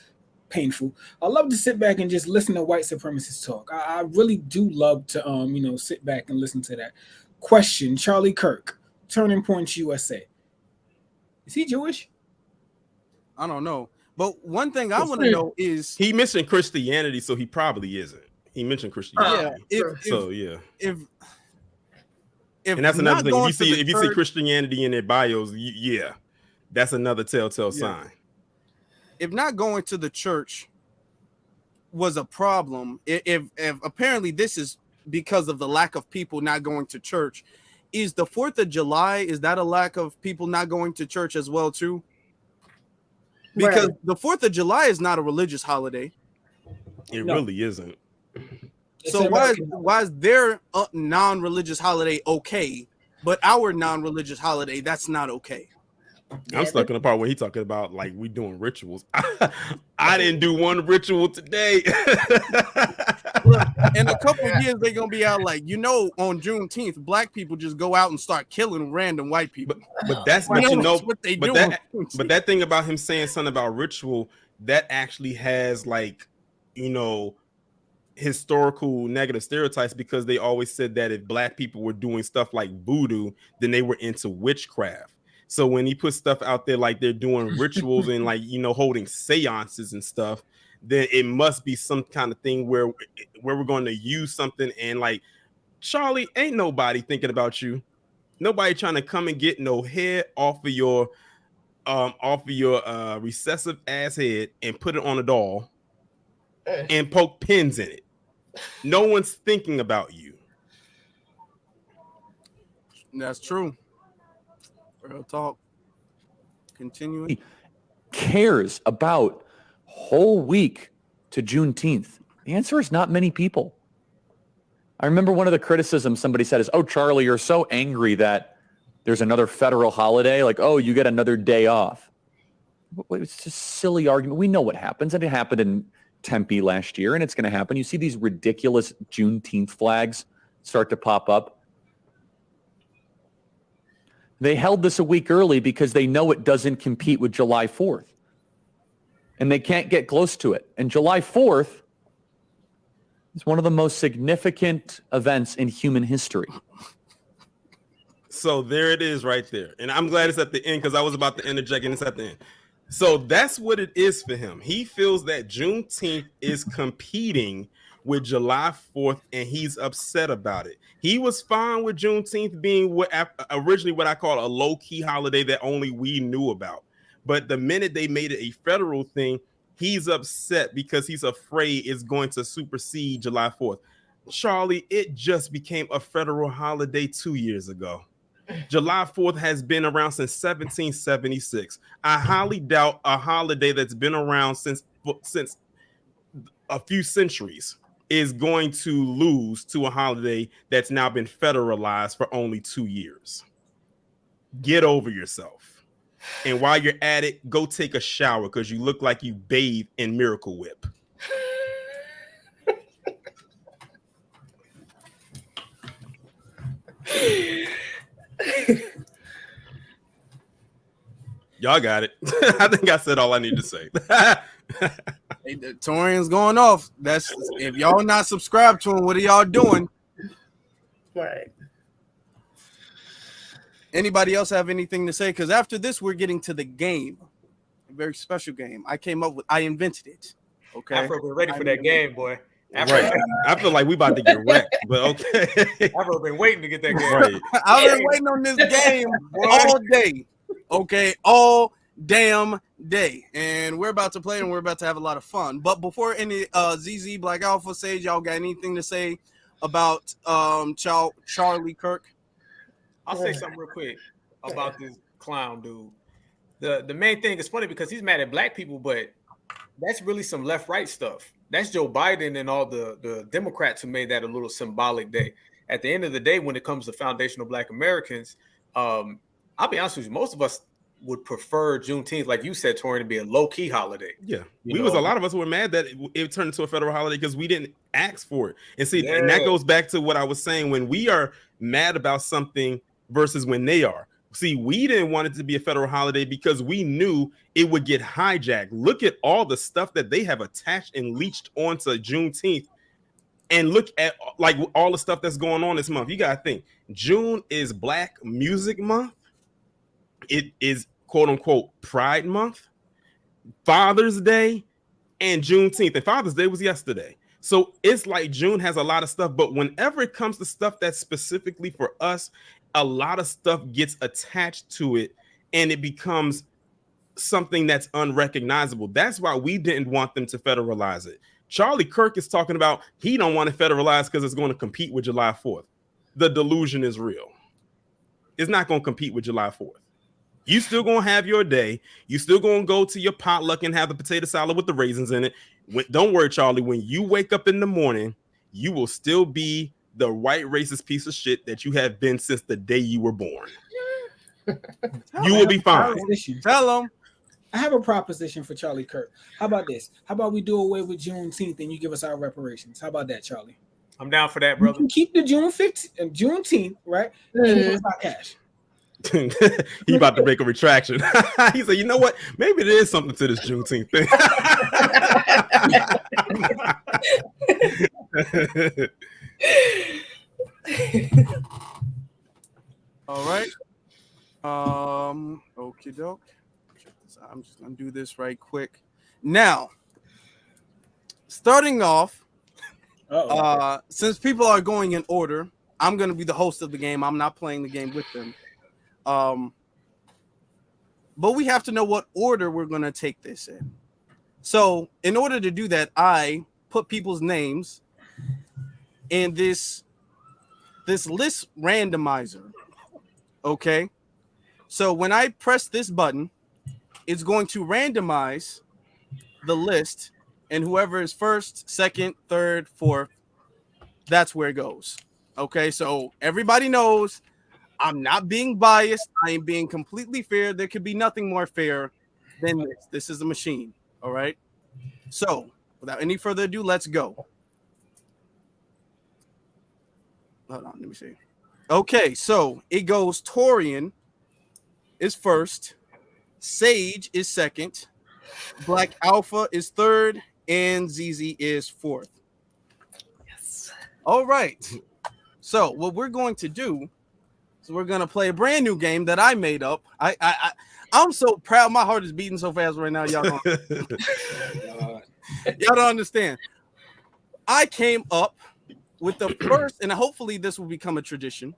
Speaker 5: painful, I love to sit back and just listen to white supremacists talk. I really do love to, you know, sit back and listen to that. Question, Charlie Kirk, Turning Points USA. Is he Jewish?
Speaker 2: I don't know. But one thing I want to know is
Speaker 3: he mentioned Christianity, so he probably isn't. He mentioned Christianity. If and that's another thing. If you see Christianity in their bios, yeah, that's another telltale sign.
Speaker 2: If not going to the church was a problem, if apparently this is because of the lack of people not going to church, is the 4th of July, is that a lack of people not going to church as well too? Because the 4th of July is not a religious holiday.
Speaker 3: It really isn't.
Speaker 2: So why is their non-religious holiday okay, but our non-religious holiday that's not okay?
Speaker 3: I'm stuck in the part where he's talking about like we doing rituals. I didn't do one ritual today.
Speaker 2: Look, in a couple of years, they're gonna be out like, you know, on Juneteenth, black people just go out and start killing random white people.
Speaker 3: But that's what you know.
Speaker 2: What they do.
Speaker 3: But that thing about him saying something about ritual, that actually has like, you know, historical negative stereotypes, because they always said that if black people were doing stuff like voodoo, then they were into witchcraft. So when he puts stuff out there like they're doing rituals and like, you know, holding seances and stuff, then it must be some kind of thing where we're going to use something. And like, Charlie, ain't nobody thinking about you. Nobody trying to come and get no head off of your recessive ass head and put it on a doll and poke pins in it. No one's thinking about you.
Speaker 2: That's true. Real talk. Continuing.
Speaker 12: Cares about whole week to Juneteenth? The answer is not many people. I remember one of the criticisms somebody said is, oh, Charlie, you're so angry that there's another federal holiday. Like, oh, you get another day off. It's just a silly argument. We know what happens. And it happened in Tempe last year, and it's going to happen. You see these ridiculous Juneteenth flags start to pop up. They held this a week early because they know it doesn't compete with July 4th. And they can't get close to it. And July 4th is one of the most significant events in human history.
Speaker 3: So there it is right there. And I'm glad it's at the end, because I was about to interject and it's at the end. So that's what it is for him. He feels that Juneteenth is competing with July 4th, and he's upset about it. He was fine with Juneteenth being originally what I call a low-key holiday that only we knew about. But the minute they made it a federal thing, he's upset because he's afraid it's going to supersede July 4th. Charlie, it just became a federal holiday 2 years ago. July 4th has been around since 1776. I highly doubt a holiday that's been around since a few centuries is going to lose to a holiday that's now been federalized for only 2 years. Get over yourself. And while you're at it, go take a shower because you look like you bathe in Miracle Whip. Y'all got it. I think I said all I need to say.
Speaker 2: Hey, the Torian's going off. That's if y'all not subscribed to him, what are y'all doing?
Speaker 4: Right.
Speaker 2: Anybody else have anything to say? Because after this, we're getting to the game, a very special game. I invented it. Okay,
Speaker 6: Afro been ready for that game, boy.
Speaker 3: Right. I feel like we about to get wrecked, but okay.
Speaker 6: Afro been waiting to get that game.
Speaker 3: Right.
Speaker 2: I've been waiting on this game all day. Okay, all damn day, and we're about to play, and we're about to have a lot of fun. But before any Zeze, Black Alpha, Sage, y'all got anything to say about Charlie Kirk?
Speaker 6: I'll say something real quick about this clown dude. The main thing is funny because he's mad at black people, but that's really some left-right stuff. That's Joe Biden and all the Democrats who made that a little symbolic day. At the end of the day, when it comes to foundational Black Americans, I'll be honest with you, most of us would prefer Juneteenth, like you said, Torian, to be a low-key holiday.
Speaker 3: Yeah, a lot of us were mad that it turned into a federal holiday because we didn't ask for it. And see, and that goes back to what I was saying, when we are mad about something versus when they are. See, we didn't want it to be a federal holiday because we knew it would get hijacked. Look at all the stuff that they have attached and leached onto Juneteenth. And look at like all the stuff that's going on this month. You got to think, June is Black Music Month. It is quote unquote Pride Month, Father's Day, and Juneteenth. And Father's Day was yesterday. So it's like June has a lot of stuff, but whenever it comes to stuff that's specifically for us, a lot of stuff gets attached to it and it becomes something that's unrecognizable. That's why we didn't want them to federalize it. Charlie Kirk is talking about he don't want to federalize because it's going to compete with July 4th. The delusion is real. It's not going to compete with July 4th. You still going to have your day. You still going to go to your potluck and have the potato salad with the raisins in it. Don't worry, Charlie. When you wake up in the morning, you will still be the white racist piece of shit that you have been since the day you were born. You will be fine.
Speaker 2: Tell them.
Speaker 5: I have a proposition for Charlie Kirk. How about this? How about we do away with Juneteenth and you give us our reparations? How about that, Charlie?
Speaker 6: I'm down for that, brother.
Speaker 5: You can keep the Juneteenth, right? Give us our cash.
Speaker 3: He about to make a retraction. He said, you know what? Maybe there is something to this Juneteenth thing.
Speaker 2: All right. Okie doke. I'm just gonna do this right quick. Now, starting off, since people are going in order, I'm gonna be the host of the game. I'm not playing the game with them. But we have to know what order we're gonna take this in. So, in order to do that, I put people's names in this list randomizer. Okay. So when I press this button, it's going to randomize the list, and whoever is first, second, third, fourth, that's where it goes. Okay, so everybody knows I'm not being biased. I am being completely fair. There could be nothing more fair than this. This is a machine. All right. So without any further ado, let's go. Hold on, let me see. Okay, so it goes Torian is first, Sage is second, Black Alpha is third, and Zeze is fourth.
Speaker 4: Yes.
Speaker 2: All right. So what we're going to do is we're going to play a brand new game that I made up. I'm so proud. My heart is beating so fast right now. Y'all don't understand. I came up with the first, and hopefully this will become a tradition,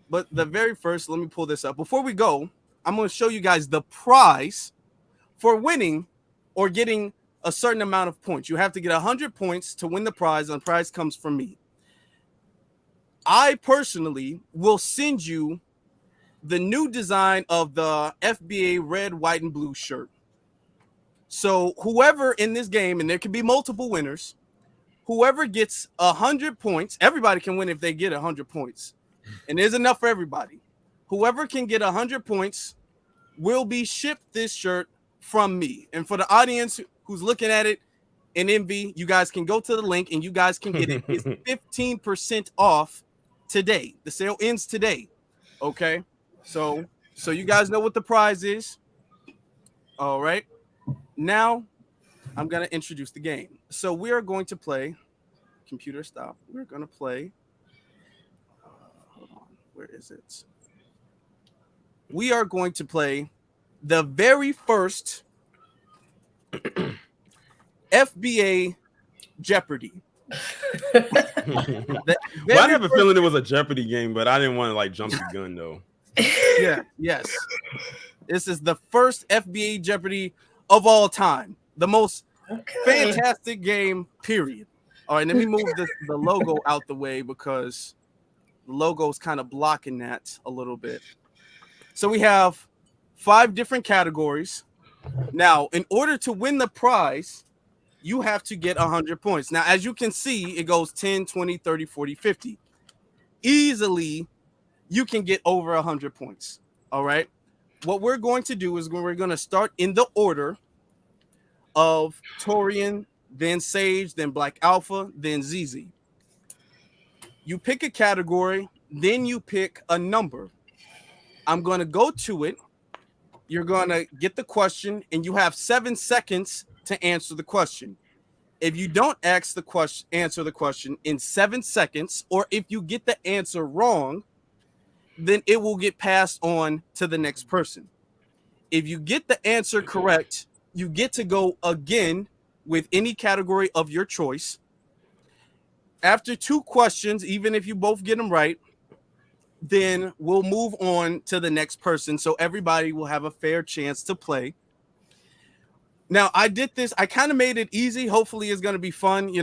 Speaker 2: but the very first, let me pull this up. Before we go, I'm going to show you guys the prize for winning or getting a certain amount of points. You have to get 100 points to win the prize, and the prize comes from me. I personally will send you the new design of the FBA red, white, and blue shirt. So whoever in this game, and there can be multiple winners, whoever gets 100 points, everybody can win if they get 100 points. And there's enough for everybody. Whoever can get 100 points will be shipped this shirt from me. And for the audience who's looking at it in envy, you guys can go to the link and you guys can get it. It's 15% off today. The sale ends today. Okay. So you guys know what the prize is. All right. Now I'm going to introduce the game. So we are going to play. Computer stop. We're going to play. Hold on. Where is it? We are going to play the very first FBA Jeopardy.
Speaker 3: Well, I have a feeling it was a Jeopardy game, but I didn't want to like jump the gun though.
Speaker 2: Yeah, yes. This is the first FBA Jeopardy of all time. The most fantastic game, period. All right, let me move the logo out the way because the logo is kind of blocking that a little bit. So we have 5 different categories. Now, in order to win the prize, you have to get 100 points. Now, as you can see, it goes 10, 20, 30, 40, 50. Easily, you can get over 100 points. All right. What we're going to do is we're going to start in the order of Torian, then Sage, then Black Alpha, then Zeze. You pick a category, then you pick a number. I'm going to go to it. You're going to get the question, and you have 7 seconds to answer the question. If you don't answer the question in 7 seconds, or if you get the answer wrong, then it will get passed on to the next person. If you get the answer correct, you get to go again with any category of your choice. After 2 questions, even if you both get them right, then we'll move on to the next person. So everybody will have a fair chance to play. Now, I did this. I kind of made it easy. Hopefully it's going to be fun.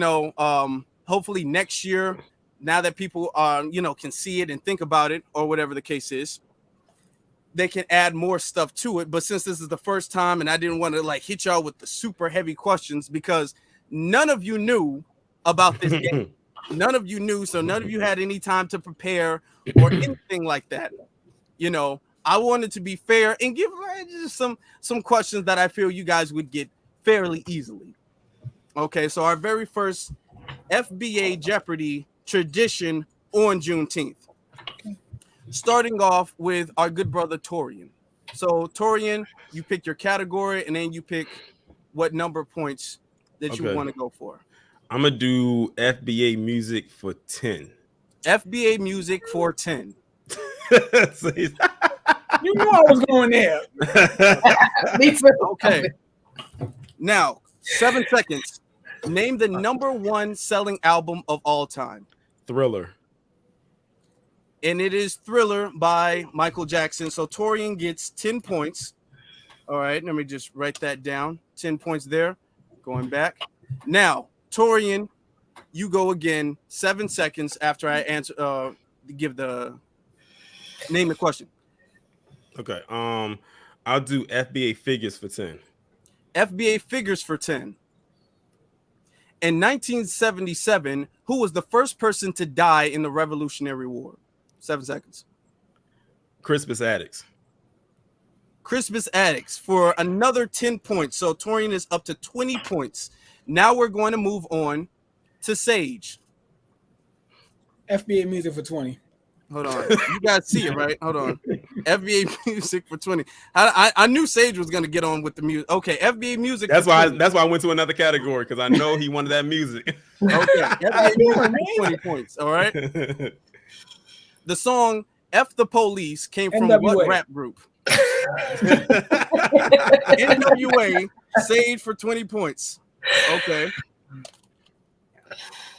Speaker 2: Hopefully next year, now that people can see it and think about it or whatever the case is, they can add more stuff to it. But since this is the first time and I didn't want to like hit y'all with the super heavy questions because none of you knew about this game. None of you knew, so none of you had any time to prepare or anything like that. I wanted to be fair and give just some questions that I feel you guys would get fairly easily. Okay, so our very first FBA Jeopardy tradition on Juneteenth. Starting off with our good brother Torian. So Torian, you pick your category and then you pick what number of points that you want to go for.
Speaker 3: I'm gonna do FBA music for 10.
Speaker 2: FBA music for 10.
Speaker 5: You knew I was going there.
Speaker 4: Me too.
Speaker 2: Okay. Now, 7 seconds. Name the number 1 selling album of all time.
Speaker 3: Thriller.
Speaker 2: And it is Thriller by Michael Jackson. So Torian gets 10 points. All right, let me just write that down. 10 points there. Going back. Now, Torian, you go again. 7 seconds after I answer. Give the name the question.
Speaker 3: Okay. I'll do FBA figures for 10.
Speaker 2: FBA figures for 10. In 1977, who was the first person to die in the Revolutionary War? 7 seconds.
Speaker 3: Crispus Attucks.
Speaker 2: Crispus Attucks for another 10 points. So Torian is up to 20 points. Now we're going to move on to Sage.
Speaker 5: FBA music for 20.
Speaker 2: Hold on. You guys see it, right? Hold on. FBA music for 20. I knew Sage was going to get on with the music. Okay, FBA music.
Speaker 3: That's why I went to another category because I know he wanted that music.
Speaker 2: Okay, FBA music for 20 points. All right. The song F the Police came from
Speaker 5: NWA.
Speaker 2: What rap group? NWA. Sage for 20 points. Okay.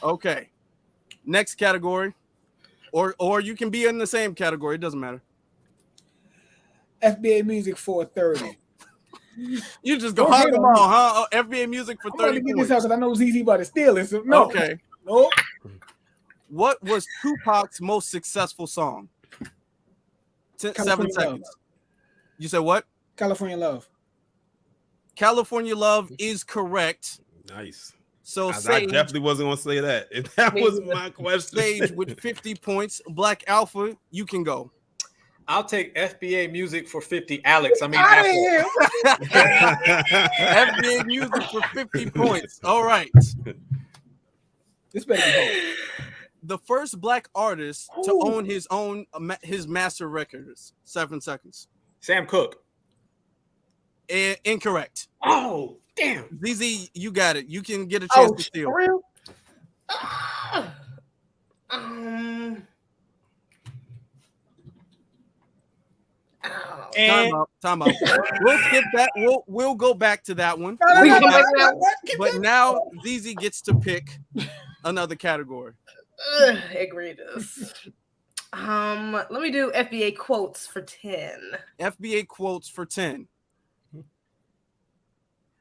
Speaker 2: Okay. Next category. Or you can be in the same category. It doesn't matter.
Speaker 5: FBA music for 30.
Speaker 2: You just go hog them all, huh? FBA music for 30
Speaker 5: points.
Speaker 2: points.
Speaker 5: This house, I know Zeze about to steal it. So no.
Speaker 2: Okay.
Speaker 5: No.
Speaker 2: What was Tupac's most successful song? 7 seconds.
Speaker 5: Love.
Speaker 2: You said what?
Speaker 5: California Love.
Speaker 2: California Love is correct.
Speaker 3: Nice.
Speaker 2: So
Speaker 3: I
Speaker 2: Sage,
Speaker 3: definitely wasn't gonna say that. If that was my question.
Speaker 2: Sage with 50 points. Black Alpha, you can go.
Speaker 6: I'll take FBA music for 50. Alex, I mean,
Speaker 2: FBA music for 50 points. All right.
Speaker 5: This better be home.
Speaker 2: The first black artist to own his master records. 7 seconds.
Speaker 6: Sam Cooke.
Speaker 2: Incorrect.
Speaker 6: Oh, damn.
Speaker 2: ZZ, you got it. You can get a chance to steal.
Speaker 4: For real?
Speaker 2: Time out. We'll skip that. We'll go back to that one. But now ZZ gets to pick another category.
Speaker 4: Egregious. Let me do FBA quotes for 10.
Speaker 2: FBA quotes for 10.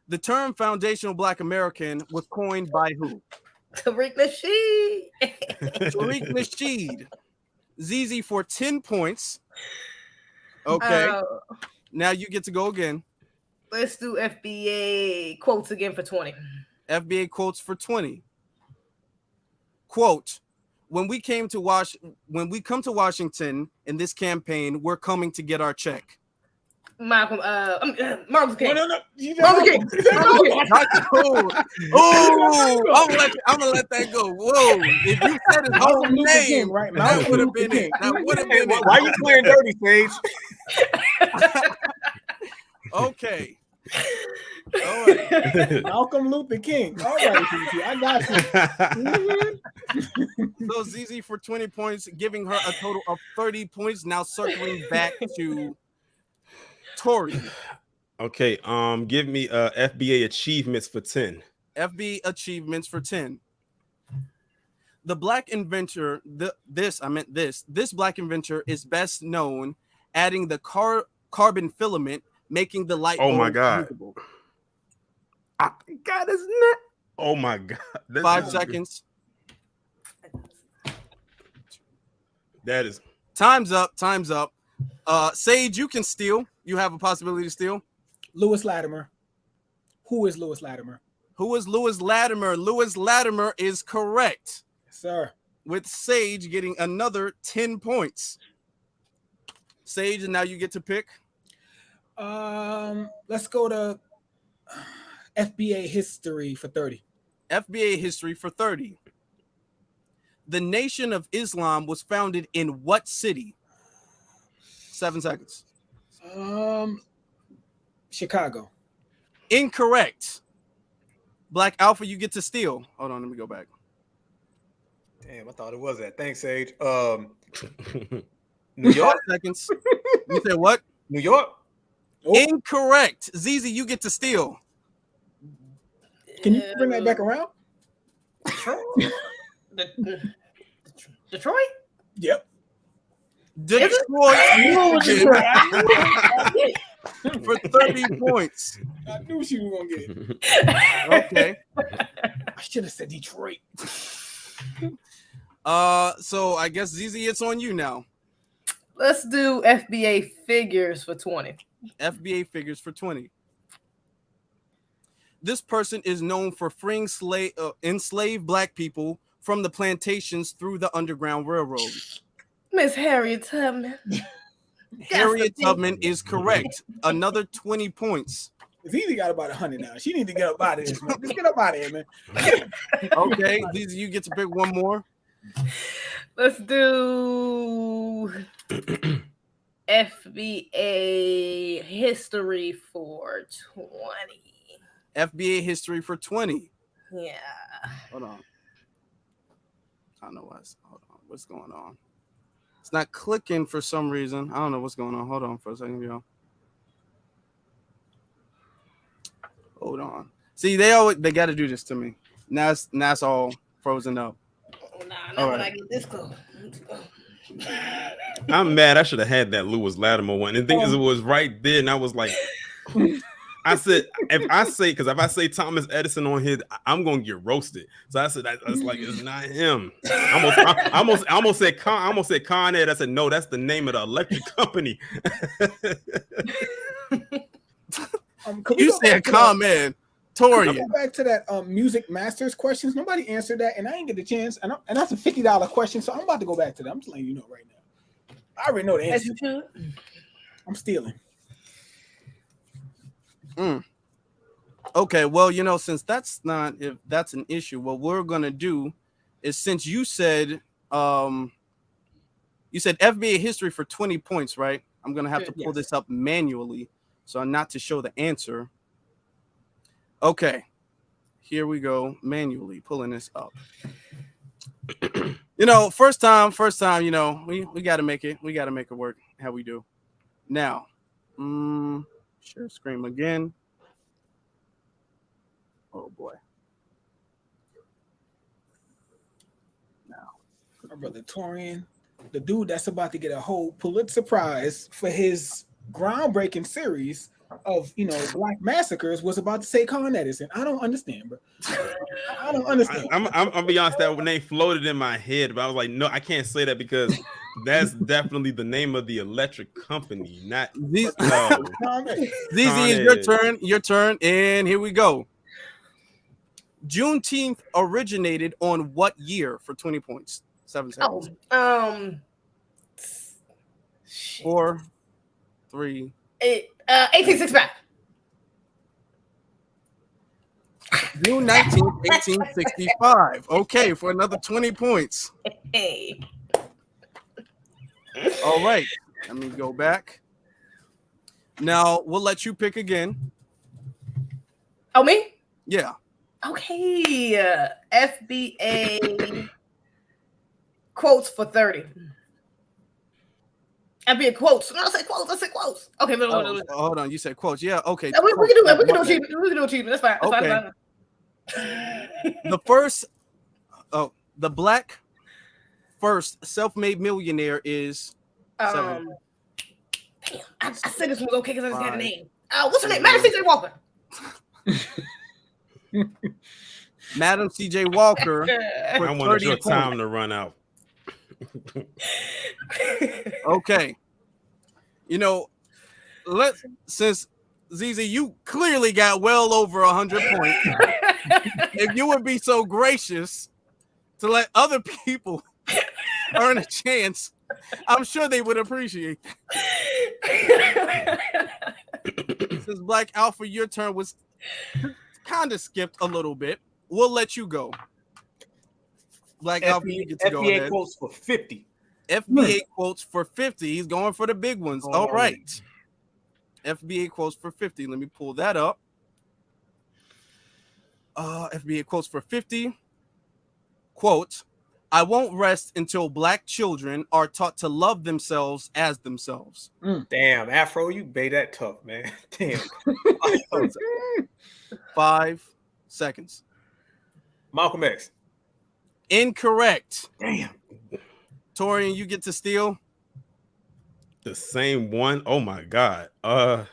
Speaker 2: The term foundational Black American was coined by who?
Speaker 4: Tariq Nasheed.
Speaker 2: Tariq Nasheed. ZZ for 10 points. Okay. Now you get to go again.
Speaker 4: Let's do FBA quotes again for 20.
Speaker 2: FBA quotes for 20. Quote, when we come to Washington in this campaign, we're coming to get our check.
Speaker 4: Martin Luther King.
Speaker 5: No.
Speaker 4: Martin King.
Speaker 2: Oh, I'm gonna let that go. Whoa! If you said his whole name,
Speaker 5: right?
Speaker 2: That would have been it. That would have been it.
Speaker 6: Why are you playing dirty, Sage?
Speaker 2: Okay. All right.
Speaker 5: Malcolm Luther King. All right, ZZ, I got you.
Speaker 2: So ZZ for 20 points, giving her a total of 30 points. Now circling back to Tori.
Speaker 3: Okay, give me FBA achievements for 10.
Speaker 2: FBA achievements for 10. The black inventor, this black inventor is best known adding the carbon filament, making the light.
Speaker 3: Oh my God.
Speaker 2: Usable.
Speaker 3: God, isn't that? Oh my God.
Speaker 2: 5 seconds.
Speaker 3: That is.
Speaker 2: Time's up. Sage, you can steal. You have a possibility to steal.
Speaker 5: Lewis Latimer. Who is Lewis Latimer?
Speaker 2: Who is Lewis Latimer? Lewis Latimer is correct.
Speaker 5: Yes, sir.
Speaker 2: With Sage getting another 10 points. Sage, and now you get to pick.
Speaker 5: Let's go to FBA history for 30.
Speaker 2: FBA history for 30. The Nation of Islam was founded in what city? 7 seconds.
Speaker 5: Chicago.
Speaker 2: Incorrect. Black Alpha, you get to steal. Hold on, let me go back.
Speaker 6: Damn, I thought it was that. Thanks, Sage. New York.
Speaker 2: 5 seconds. You said what?
Speaker 6: New York.
Speaker 5: Oh.
Speaker 2: Incorrect. ZZ, you get to steal.
Speaker 5: Can you bring that back around?
Speaker 4: Detroit?
Speaker 5: Yep.
Speaker 2: Detroit for 30 points.
Speaker 5: I knew she was gonna get it.
Speaker 2: Okay.
Speaker 5: I should have said Detroit.
Speaker 2: So I guess ZZ, it's on you now.
Speaker 4: Let's do FBA figures for 20.
Speaker 2: FBA figures for 20. This person is known for freeing enslaved Black people from the plantations through the Underground Railroad.
Speaker 4: Miss Harriet Tubman.
Speaker 2: Harriet Tubman is correct. Another 20 points.
Speaker 5: Zeze got about 100 now. She need to get up out of this, man. Just get up out of here, man.
Speaker 2: Okay, Zeze, you get to pick one more.
Speaker 4: Let's do FBA history for 20.
Speaker 2: FBA history for 20.
Speaker 4: Yeah.
Speaker 2: Hold on. I don't know what's going on. It's not clicking for some reason. I don't know what's going on. Hold on for a second, y'all. Hold on. See, they got to do this to me. Now it's all frozen up.
Speaker 4: Not when I get this close.
Speaker 3: I'm mad. I should have had that Lewis Latimer one. And the thing is, it was right there, and I was like, I said, if I say Thomas Edison on here, I'm gonna get roasted. So I said, it's like it's not him. I almost said Con Ed. I said, no, that's the name of the electric company.
Speaker 2: You said ComEd. Torian.
Speaker 5: Go back to that music masters questions. Nobody answered that, and I didn't get the chance. And that's a $50 question, so I'm about to go back to that. I'm just letting you know right now. I already know the answer.
Speaker 4: As you should.
Speaker 5: I'm stealing.
Speaker 2: Okay, well, since that's not, if that's an issue, what we're gonna do is, since you said FBA history for 20 points, right? I'm gonna have to pull this up manually, so not to show the answer. Okay, here we go, manually pulling this up. First time, we got to make it. We got to make it work. How we do now? Share screen again. Oh boy.
Speaker 5: Now, our brother Torian, the dude that's about to get a whole Pulitzer Prize for his groundbreaking series of black massacres, was about to say Con Edison. I don't understand, bro. I don't understand.
Speaker 3: I'm be honest, that name floated in my head, but I was like, no, I can't say that because that's definitely the name of the electric company, not
Speaker 2: Zeze, is your turn, and here we go. Juneteenth originated on what year for 20 points? 7 seconds. 4, 3.
Speaker 4: 1865.
Speaker 2: June 19th, 1865. Okay, for another 20 points.
Speaker 4: Hey.
Speaker 2: All right, let me go back. Now we'll let you pick again.
Speaker 4: Oh, me?
Speaker 2: Yeah.
Speaker 4: Okay. FBA quotes for 30. FBA quotes. No, I said quotes. Okay,
Speaker 2: hold on. You said quotes. Yeah. Okay.
Speaker 4: No, we can do it. We can do achievement. That's fine.
Speaker 2: Okay. The first, the black first self-made millionaire is 7.
Speaker 4: Damn, I said this was okay because I just had a name. What's her name? Madam C.J. Walker.
Speaker 2: Madam C.J. Walker.
Speaker 3: I wanted your time to run out.
Speaker 2: Okay. Since Zeze, you clearly got well over 100 points. If you would be so gracious to let other people earn a chance, I'm sure they would appreciate that. Since Black Alpha, your turn was kind of skipped a little bit. We'll let you go. Black Alpha, you get to go ahead.
Speaker 6: FBA quotes for 50.
Speaker 2: FBA quotes for 50. He's going for the big ones. All right. FBA quotes for 50. Let me pull that up. FBA quotes for 50. Quote, I won't rest until black children are taught to love themselves as themselves.
Speaker 6: Damn, Afro, you made that tough, man. Damn.
Speaker 2: 5 seconds.
Speaker 6: Malcolm X.
Speaker 2: Incorrect.
Speaker 6: Damn.
Speaker 2: Torian, you get to steal.
Speaker 3: The same one. Oh my god.
Speaker 6: The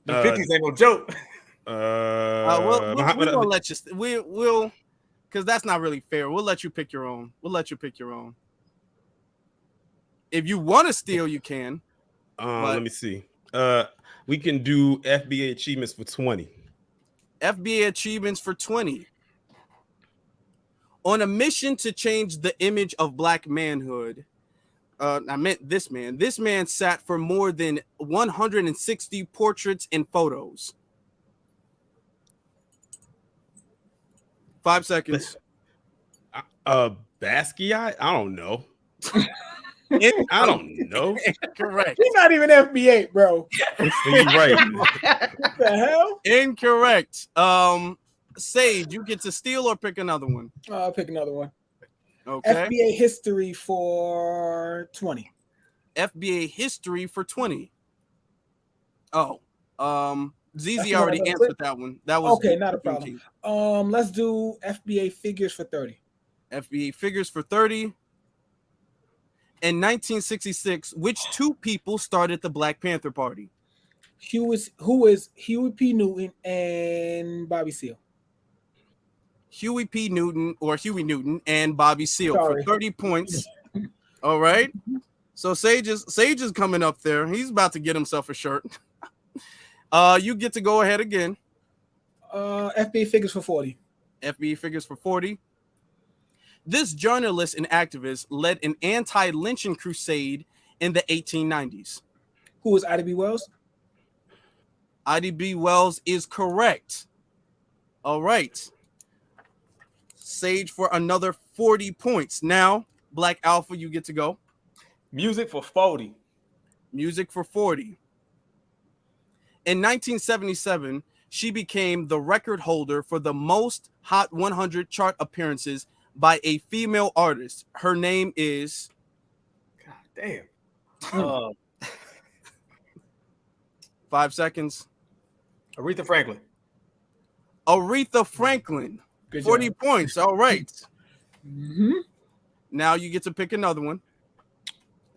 Speaker 6: 50s ain't no joke.
Speaker 2: We're gonna let you. We'll, because that's not really fair. We'll let you pick your own. If you want to steal, you can.
Speaker 3: Let me see. We can do FBA achievements for 20.
Speaker 2: FBA achievements for 20. On a mission to change the image of black manhood, I meant this man. This man sat for more than 160 portraits and photos. 5 seconds.
Speaker 3: Basquiat? I don't know. I don't know.
Speaker 2: Correct.
Speaker 5: He's not even FBA, bro.
Speaker 3: You're right.
Speaker 5: What the hell?
Speaker 2: Incorrect. Sage, you get to steal or pick another one.
Speaker 5: I'll pick another one.
Speaker 2: Okay.
Speaker 5: FBA history for 20.
Speaker 2: FBA history for 20. Oh, Zeze already answered that one. That was
Speaker 5: okay, not a problem. Let's do FBA figures for 30.
Speaker 2: FBA figures for 30. In 1966, which two people started the Black Panther Party?
Speaker 5: Who is Huey P. Newton and Bobby Seale?
Speaker 2: Huey P. Newton or Huey Newton and Bobby Seale for 30 points. All right. So Sage is coming up there. He's about to get himself a shirt. You get to go ahead again.
Speaker 5: FBA figures for 40.
Speaker 2: FBA figures for 40. This journalist and activist led an anti-lynching crusade in the 1890s.
Speaker 5: Who was Ida B. Wells?
Speaker 2: Ida B. Wells is correct. All right. Sage for another 40 points. Now, Black Alpha, you get to go.
Speaker 6: Music for 40.
Speaker 2: Music for 40. In 1977, she became the record holder for the most Hot 100 chart appearances by a female artist. Her name is...
Speaker 6: God damn.
Speaker 2: 5 seconds.
Speaker 6: Aretha Franklin.
Speaker 2: Aretha Franklin.
Speaker 5: Good
Speaker 2: 40
Speaker 5: job.
Speaker 2: points. All right.
Speaker 5: Mm-hmm.
Speaker 2: Now you get to pick another one.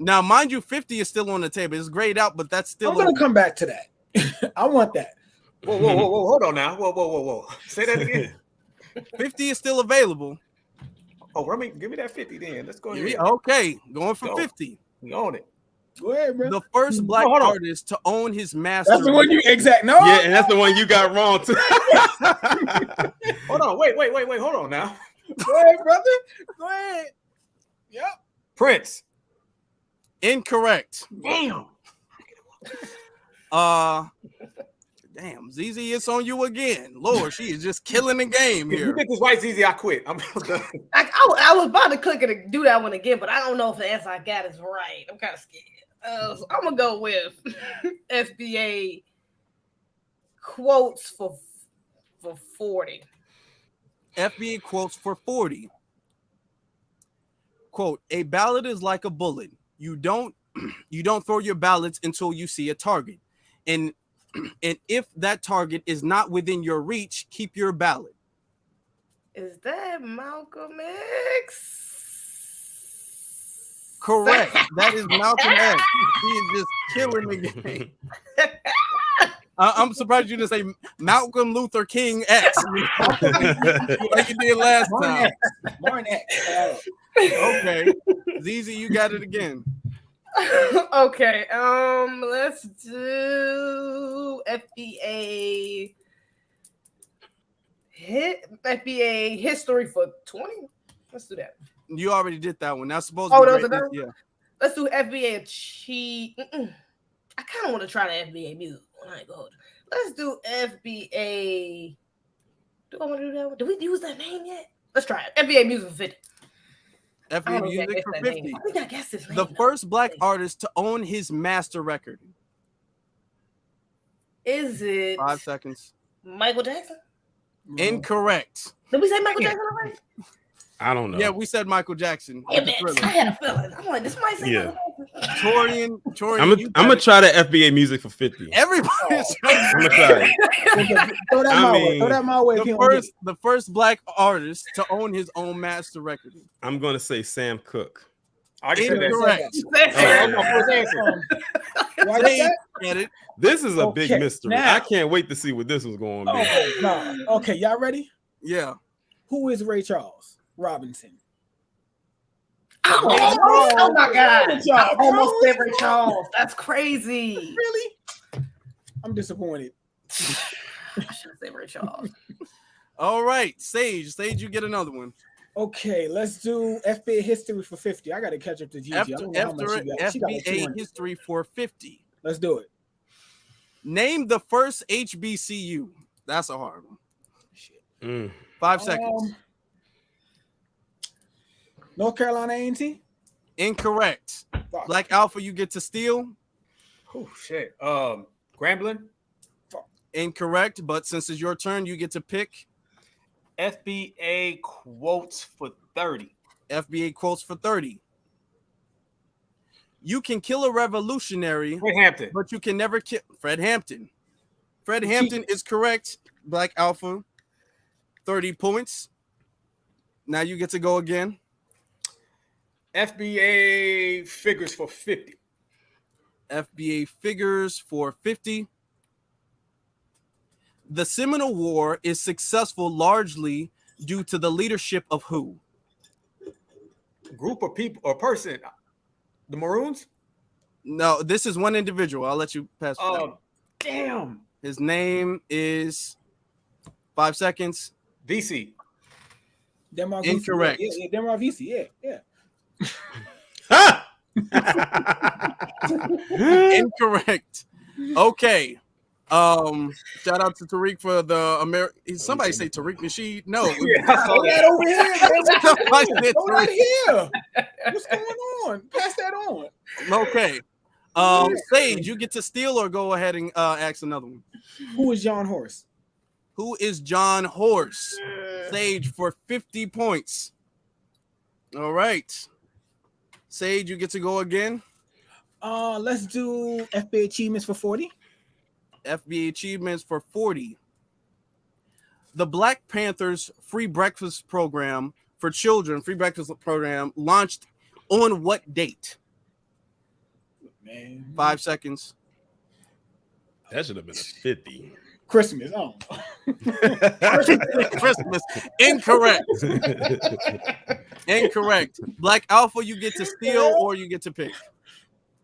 Speaker 2: Now, mind you, 50 is still on the table. It's grayed out, but that's still...
Speaker 5: I'm going to come back to that. I want that.
Speaker 6: Whoa. Hold on now. Whoa. Say that again.
Speaker 2: 50 is still available.
Speaker 6: Oh, give me that 50 then. Let's go ahead.
Speaker 2: Okay, going for
Speaker 6: Go.
Speaker 2: 50.
Speaker 6: We own it.
Speaker 5: Go ahead, bro.
Speaker 2: The first Black
Speaker 6: hold on.
Speaker 2: artist to own his master...
Speaker 5: That's the one you... Exact. No.
Speaker 3: Yeah, and that's the one you got wrong too.
Speaker 6: Hold on. Wait. Hold on now.
Speaker 5: Go ahead, brother. Go ahead. Yep.
Speaker 6: Prince.
Speaker 2: Incorrect.
Speaker 6: Damn.
Speaker 2: Damn, Zeze, it's on you again. Lord, she is just killing the game
Speaker 6: If
Speaker 2: here.
Speaker 6: you get this right, Zeze, I quit. I'm done.
Speaker 4: I was about to click it and do that one again, but I don't know if the answer I got is right. I'm kind of scared. So I'm gonna go with FBA quotes for 40.
Speaker 2: FBA quotes for 40. Quote, a ballot is like a bullet. You don't throw your ballots until you see a target. And if that target is not within your reach, keep your ballot.
Speaker 4: Is that Malcolm X?
Speaker 2: Correct. That is Malcolm X. He is just killing the game. I'm surprised you didn't say Malcolm Luther King X. Like you did last time.
Speaker 5: Martin X.
Speaker 2: Okay. Zeze, you got it again.
Speaker 4: Okay. Let's do FBA history for 20. Let's do that.
Speaker 2: You already did that one. That's supposed
Speaker 4: Oh,
Speaker 2: to be
Speaker 4: those
Speaker 2: right.
Speaker 4: are
Speaker 2: Yeah.
Speaker 4: Let's do FBA cheat. I kind of want to try the FBA music. I ain't gonna hold you. Let's do FBA. Do I want to do that one? Did we use that name yet? Let's try it. FBA music for 50.
Speaker 2: FBA music for 50.
Speaker 4: I think I guessed his name.
Speaker 2: The first Black artist to own his master record.
Speaker 4: Is it
Speaker 2: 5 seconds.
Speaker 4: Michael Jackson?
Speaker 2: Incorrect.
Speaker 4: Did we say Michael Jackson already?
Speaker 3: I don't know.
Speaker 2: Yeah, we said Michael Jackson.
Speaker 4: Damn it. I had a feeling. I'm like, this might say
Speaker 3: Yeah.
Speaker 2: Torian,
Speaker 3: I'm gonna try the FBA music for 50.
Speaker 2: Everybody's
Speaker 3: I'm gonna try it.
Speaker 5: Throw that my way. Throw that my way.
Speaker 2: The first Black artist to own his own master record.
Speaker 3: I'm gonna say Sam Cooke.
Speaker 6: I can say that.
Speaker 2: Incorrect.
Speaker 5: Why is that?
Speaker 2: Get it?
Speaker 3: This is a big
Speaker 5: Okay,
Speaker 3: mystery.
Speaker 5: now-
Speaker 3: I can't wait to see what this was going to be.
Speaker 5: Okay, no. Okay, y'all ready?
Speaker 2: Yeah.
Speaker 5: Who is Ray Charles Robinson?
Speaker 4: Oh my God.
Speaker 5: Ray Charles.
Speaker 4: I almost said Ray Charles. That's crazy.
Speaker 5: Really? I'm disappointed.
Speaker 4: I should have said Ray Charles.
Speaker 2: All right, Sage, you get another one.
Speaker 5: Okay, let's do FBA history for 50. I got to catch up to Gigi. I don't know how much she got. She got like
Speaker 2: FBA
Speaker 5: 200.
Speaker 2: history for 50.
Speaker 5: Let's do it.
Speaker 2: Name the first HBCU. That's a hard one.
Speaker 3: Mm.
Speaker 2: 5 seconds.
Speaker 5: North Carolina A&T?
Speaker 2: Incorrect.
Speaker 5: Fuck.
Speaker 2: Black Alpha, you get to steal.
Speaker 6: Oh shit. Grambling.
Speaker 2: Incorrect, but since it's your turn, you get to pick.
Speaker 6: FBA quotes for 30.
Speaker 2: FBA quotes for 30. You can kill a revolutionary,
Speaker 6: Fred Hampton.
Speaker 2: but you can never kill Fred Hampton. Fred Hampton is correct. Black Alpha, 30 points. Now you get to go again.
Speaker 6: FBA figures for 50.
Speaker 2: FBA figures for 50. The Seminole War is successful largely due to the leadership of who?
Speaker 6: Group of people or person. The Maroons?
Speaker 2: No, this is one individual. I'll let you pass.
Speaker 6: Damn.
Speaker 2: His name is 5 seconds.
Speaker 6: VC.
Speaker 5: Denmark
Speaker 2: Incorrect.
Speaker 5: VC. Yeah, Denmark VC. Yeah.
Speaker 2: Incorrect. Okay. Shout out to Tariq for the somebody say Tariq Nasheed. No,
Speaker 5: Throw that over here. Throw that here. What's going on? Pass that on.
Speaker 2: Okay. Sage, you get to steal or go ahead and ask another one.
Speaker 5: Who is John Horse?
Speaker 2: Who is John Horse? Sage for 50 points. All right. Sage, you get to go again.
Speaker 5: Let's do FBA achievements for 40.
Speaker 2: FBA achievements for 40. The Black Panthers free breakfast program for children, free breakfast program, launched on what date?
Speaker 5: Man.
Speaker 2: 5 seconds.
Speaker 3: That should have been a 50.
Speaker 5: Christmas. Oh.
Speaker 2: Christmas. Incorrect. Incorrect. Black Alpha, you get to steal or you get to pick.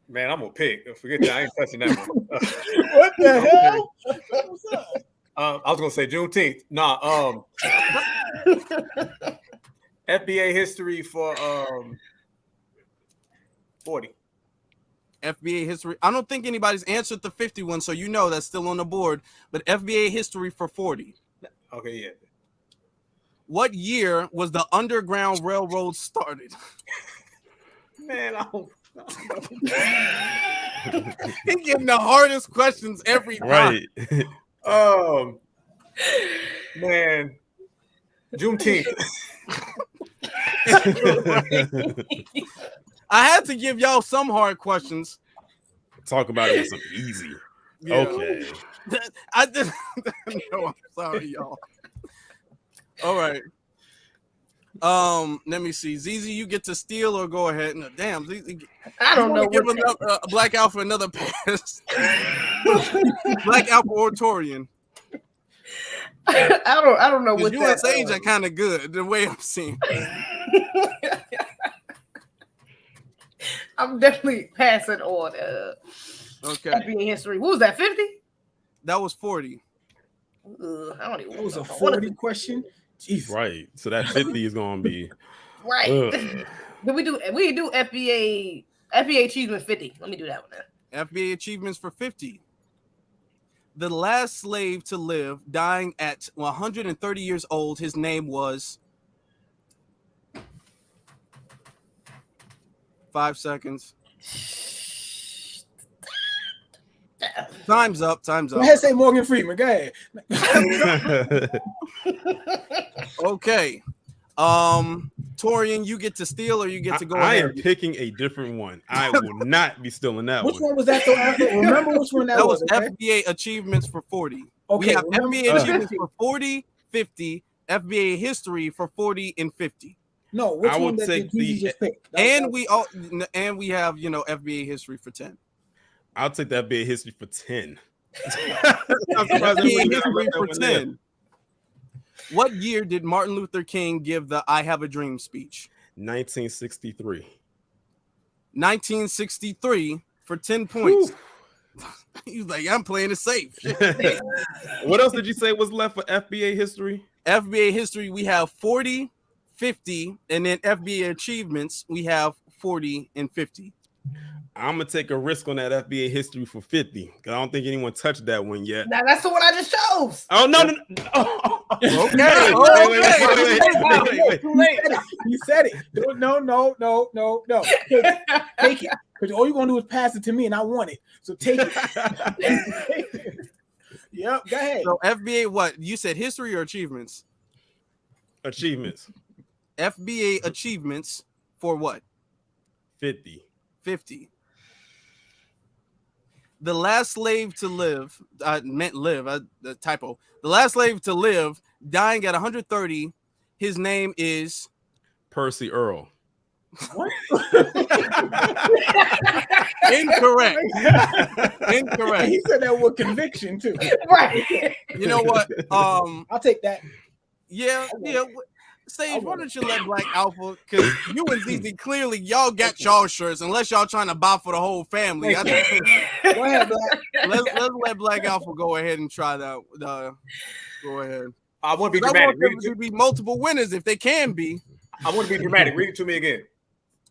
Speaker 6: Man, I'm gonna pick. Forget that. I ain't touching that one.
Speaker 5: What the hell? What's up?
Speaker 6: I was gonna say Juneteenth. Nah. FBA history for 40.
Speaker 2: FBA history. I don't think anybody's answered the 51, so you know that's still on the board. But FBA history for 40.
Speaker 6: Okay, yeah.
Speaker 2: What year was the Underground Railroad started?
Speaker 6: Man, I don't.
Speaker 2: He's getting the hardest questions every time.
Speaker 3: Right.
Speaker 6: Man. Juneteenth.
Speaker 2: I had to give y'all some hard questions.
Speaker 3: Talk about it some easy.
Speaker 2: Yeah.
Speaker 3: Okay.
Speaker 2: I just no, I'm sorry, y'all. All right. Let me see. Zeze, you get to steal or go ahead. No, damn, Zeze,
Speaker 4: I don't know.
Speaker 2: Give Black Alpha another pass. Black Alpha Oratorian.
Speaker 4: I don't know what
Speaker 2: you and Sage are kind of good the way I'm seeing.
Speaker 4: I'm definitely passing on.
Speaker 2: Okay.
Speaker 4: FBA history. What was that? 50?
Speaker 2: That was 40.
Speaker 4: I don't even.
Speaker 5: That was a 40 question. Jesus.
Speaker 3: Right. So that 50 is gonna be
Speaker 4: right. Did we do FBA achievement 50? Let me do that one now.
Speaker 2: FBA achievements for 50. The last slave to live, dying at 130 years old. His name was 5 seconds. Time's up. Time's up.
Speaker 5: Go ahead, say Morgan Freeman. Go ahead.
Speaker 2: Okay. Torian, you get to steal or you get to go
Speaker 3: I
Speaker 2: ahead?
Speaker 3: am picking a different one. I will not be stealing that
Speaker 5: Which
Speaker 3: one.
Speaker 5: one was that though? Remember which one that was?
Speaker 2: That was FBA achievements for 40.
Speaker 5: Okay,
Speaker 2: We have
Speaker 5: remember-
Speaker 2: FBA achievements for 40, 50, FBA history for 40 and 50.
Speaker 5: No, which
Speaker 3: I
Speaker 5: one
Speaker 3: would
Speaker 5: that
Speaker 3: take
Speaker 5: did you
Speaker 3: the-
Speaker 5: just pick?
Speaker 2: And we have, FBA history for 10.
Speaker 3: I'll take that FBA history for 10.
Speaker 2: FBA history for 10. What year did Martin Luther King give the I Have a Dream speech?
Speaker 3: 1963.
Speaker 2: 1963 for 10 points. He's like, I'm playing it safe.
Speaker 3: What else did you say was left for FBA history?
Speaker 2: FBA history, we have 40, 50, and then FBA achievements, we have 40 and 50.
Speaker 3: I'm gonna take a risk on that FBA history for 50 because I don't think anyone touched that one yet.
Speaker 4: Now that's the one I just chose.
Speaker 3: Oh no! Oh.
Speaker 2: Okay.
Speaker 3: Wait.
Speaker 5: You said it. No. Take it. Because all you're gonna do is pass it to me, and I want it. So take it. Yep. Go ahead.
Speaker 2: So FBA, what you said? History or achievements?
Speaker 3: Achievements.
Speaker 2: FBA achievements for what?
Speaker 3: 50.
Speaker 2: 50. The last slave to live, I meant live, the typo. The last slave to live, dying at 130. His name is
Speaker 3: Percy Earl.
Speaker 5: What?
Speaker 2: Incorrect. Incorrect.
Speaker 5: He said that with conviction too.
Speaker 4: Right.
Speaker 2: You know what?
Speaker 5: I'll take that.
Speaker 2: Yeah. Sage, why don't you let Black Alpha? Because you and Zeze clearly y'all got y'all shirts, unless y'all trying to buy for the whole family.
Speaker 5: Go ahead, Black.
Speaker 2: Let's let Black Alpha go ahead and try that. Go ahead.
Speaker 6: I want to be
Speaker 2: I
Speaker 6: dramatic.
Speaker 2: want there to be multiple winners if they can be.
Speaker 6: I want to be dramatic. Read it to me again.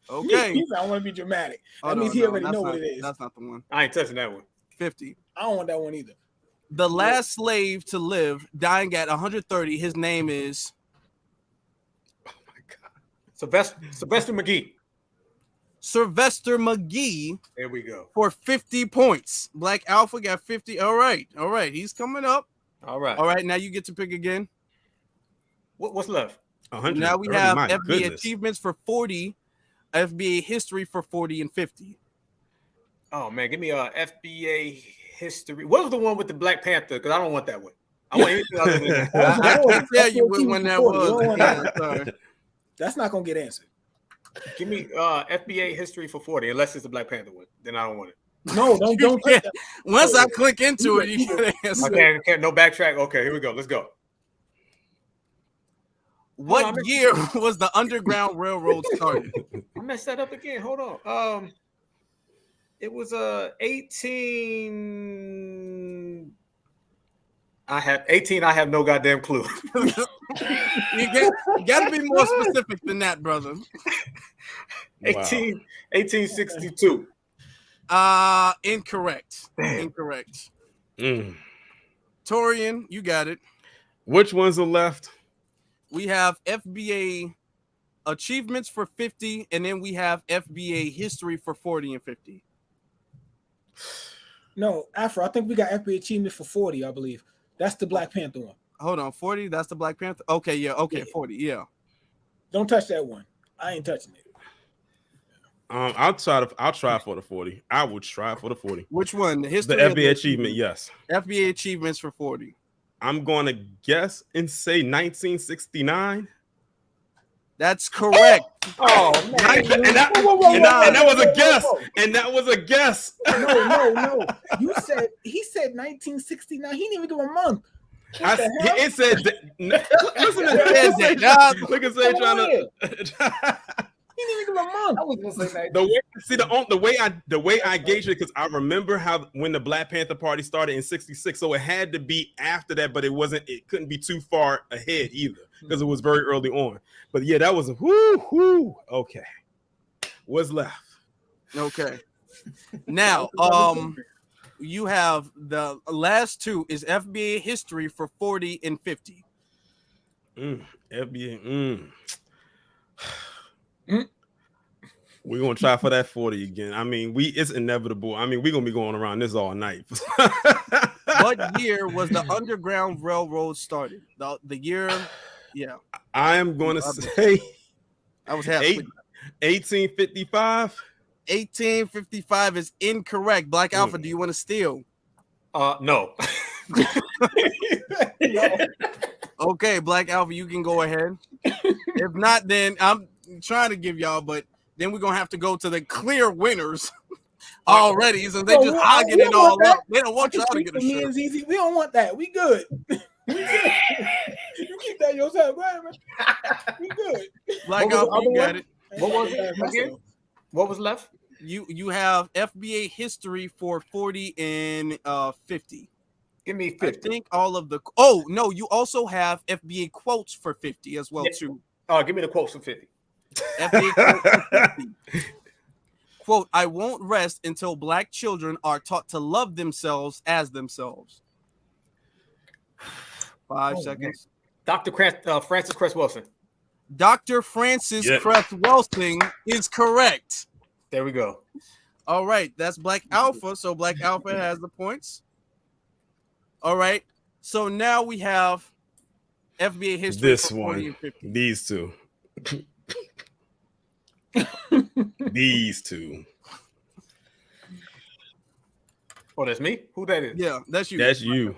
Speaker 2: Okay.
Speaker 5: He said, I want to be dramatic. That
Speaker 2: Oh,
Speaker 5: means he already know what it is.
Speaker 2: That's not the one.
Speaker 6: I ain't touching that one.
Speaker 2: 50.
Speaker 5: I don't want that one either.
Speaker 2: The last slave to live, dying at 130. His name is.
Speaker 6: Oh my God. Sylvester McGee.
Speaker 2: Sylvester McGee.
Speaker 6: There we go.
Speaker 2: For 50 points. Black Alpha got 50. All right. He's coming up. All right. Now you get to pick again.
Speaker 6: What's left?
Speaker 3: 100.
Speaker 2: Now we have FBA achievements for 40, FBA history for 40 and 50.
Speaker 6: Oh man, give me a FBA history. What was the one with the Black Panther? Because I don't want that one. I want anything other than that.
Speaker 2: I can't tell you which one that was. Sorry.
Speaker 5: That's not gonna get answered.
Speaker 6: Give me FBA history for 40, unless it's the Black Panther one. Then I don't want it.
Speaker 5: No, don't click that.
Speaker 2: Once I click into it, you can answer.
Speaker 6: Okay, no backtrack. Okay, here we go. Let's go.
Speaker 2: What year was the Underground Railroad started?
Speaker 6: I messed that up again. Hold on. It was 18. I have no goddamn clue.
Speaker 2: You got to be more specific than that, brother.
Speaker 6: 1862.
Speaker 2: Incorrect. Incorrect. Torian, you got it.
Speaker 3: Which ones are left?
Speaker 2: We have FBA achievements for 50, and then we have FBA history for 40 and 50.
Speaker 5: No, Afro, I think we got FBA achievement for 40, I believe. That's the Black Panther one.
Speaker 2: Hold on, 40, that's the Black Panther? Okay, yeah, 40, yeah.
Speaker 5: Don't touch that one. I ain't touching it.
Speaker 3: I'll try for the 40. I would try for the 40.
Speaker 2: Which one? The history?
Speaker 3: The FBA achievement, yes.
Speaker 2: FBA achievements for 40.
Speaker 3: I'm going to guess and say 1969.
Speaker 2: That's correct.
Speaker 5: Oh man!
Speaker 3: And that was a guess. And that was a guess.
Speaker 5: No. He said 1969. He didn't even give a month.
Speaker 3: It said. Listen to that. Look at Zay trying to.
Speaker 5: He didn't even give a month. I was gonna say that.
Speaker 3: The way I gauge it, because I remember when the Black Panther Party started in '66, so it had to be after that, but it couldn't be too far ahead either, because it was very early on. But yeah, that was a whoo. Okay, what's left?
Speaker 2: Okay, now you have the last two is FBA history for 40 and 50.
Speaker 3: FBA. We're gonna try for that 40 again. I mean, it's inevitable. I mean, we're gonna be going around this all night.
Speaker 2: What year was the Underground Railroad started? The year, yeah.
Speaker 3: I am gonna say
Speaker 2: I was happy.
Speaker 3: 1855.
Speaker 2: 1855 is incorrect. Black Alpha, do you want to steal?
Speaker 6: No.
Speaker 2: Okay, Black Alpha, you can go ahead. If not, then I'm trying to give y'all, but then we're gonna have to go to the clear winners already. So they just hogging it all up. They don't want y'all to get a share.
Speaker 5: We don't want that. We good. We good. You keep that yourself, right, man? We good.
Speaker 2: Black Alpha, you got it.
Speaker 6: What was again? What was left?
Speaker 2: You have FBA history for 40 and 50.
Speaker 6: Give me 50.
Speaker 2: I think all of the. Oh no, you also have FBA quotes for 50 as well too.
Speaker 6: Give me the quotes for 50.
Speaker 2: FBA quotes for 50. Quote: I won't rest until Black children are taught to love themselves as themselves. 5 seconds.
Speaker 6: Dr. Francis Cress Wilson.
Speaker 2: Dr. Francis Cress Wilson is correct.
Speaker 6: There we go.
Speaker 2: All right, that's Black Alpha. So Black Alpha has the points. All right. So now we have FBA history.
Speaker 3: This one. These two. These two.
Speaker 6: Oh, that's me? Who that is?
Speaker 2: Yeah, that's you.
Speaker 3: That's you.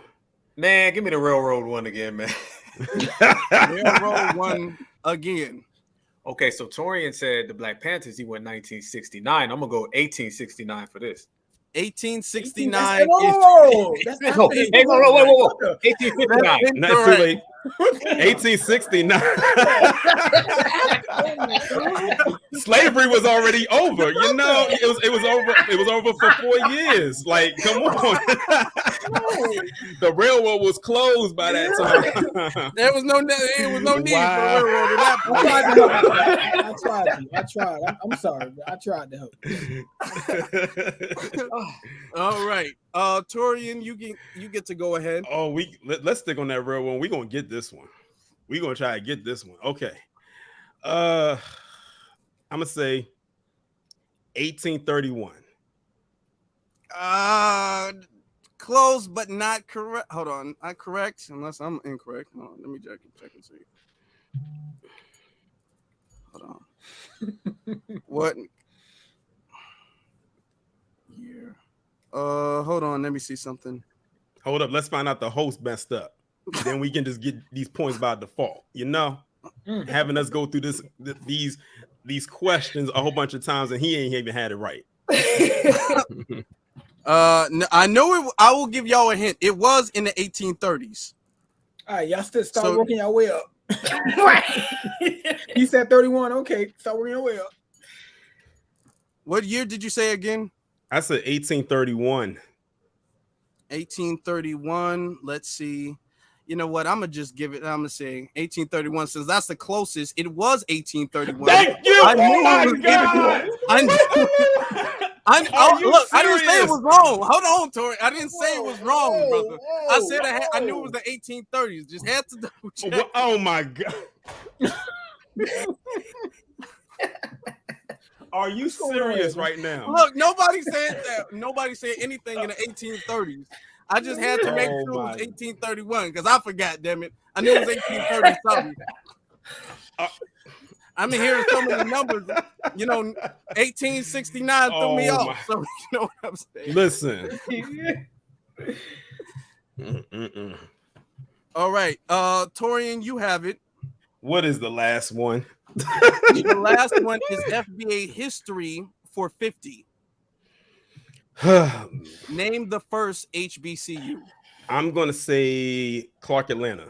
Speaker 6: Man, give me the railroad one again, man.
Speaker 2: Railroad one again.
Speaker 6: Okay, so Torian said the Black Panthers, he went 1969. I'm going to go 1869 for this.
Speaker 2: 1869
Speaker 5: whoa.
Speaker 6: 1859.
Speaker 3: Not too late. 1869. Slavery was already over. You know, it was over. It was over for 4 years. Like, come on. The railroad was closed by that time.
Speaker 2: There was no need for the railroad at that point.
Speaker 5: I tried. I'm sorry. I tried to help.
Speaker 2: All right. Torian, you get to go ahead.
Speaker 3: Oh, let's stick on that railroad. We're gonna get this one. We're gonna try to get this one. Okay. I'm gonna say 1831.
Speaker 2: Close but not correct. Hold on. I correct unless I'm incorrect. Hold on, let me check and see. Hold on. What year? Hold on, let me see something.
Speaker 3: Hold up, let's find out the host messed up. Then we can just get these points by default. You know, having us go through these questions a whole bunch of times and he ain't even had it right.
Speaker 2: I know it. I will give y'all a hint. It was in the 1830s.
Speaker 5: All right, y'all still start working your way up. Right. He said 31. Okay, start working your way up.
Speaker 2: What year did you say again?
Speaker 3: I said 1831.
Speaker 2: 1831. Let's see. You know what? I'm gonna just give it. I'm gonna say 1831 since that's the closest. It was 1831.
Speaker 3: Thank you.
Speaker 2: I knew
Speaker 3: Oh
Speaker 2: it was
Speaker 3: my God.
Speaker 2: Look, I didn't say it was wrong. Hold on, Tori. I didn't say it was wrong, brother. I said I knew it was the 1830s. Just had to double check.
Speaker 3: Oh my God. Are you serious right now?
Speaker 2: Look, nobody said that. Nobody said anything in the 1830s. I just had to make sure it was 1831 because I forgot, damn it. I knew it was 1830 something. I'm hearing so many numbers. You know, 1869 threw me off. So you know what I'm saying.
Speaker 3: Listen.
Speaker 2: All right. Torian, you have it.
Speaker 3: What is the last one?
Speaker 2: The last one is FBA history for 50. Name the first HBCU.
Speaker 3: I'm gonna say Clark Atlanta.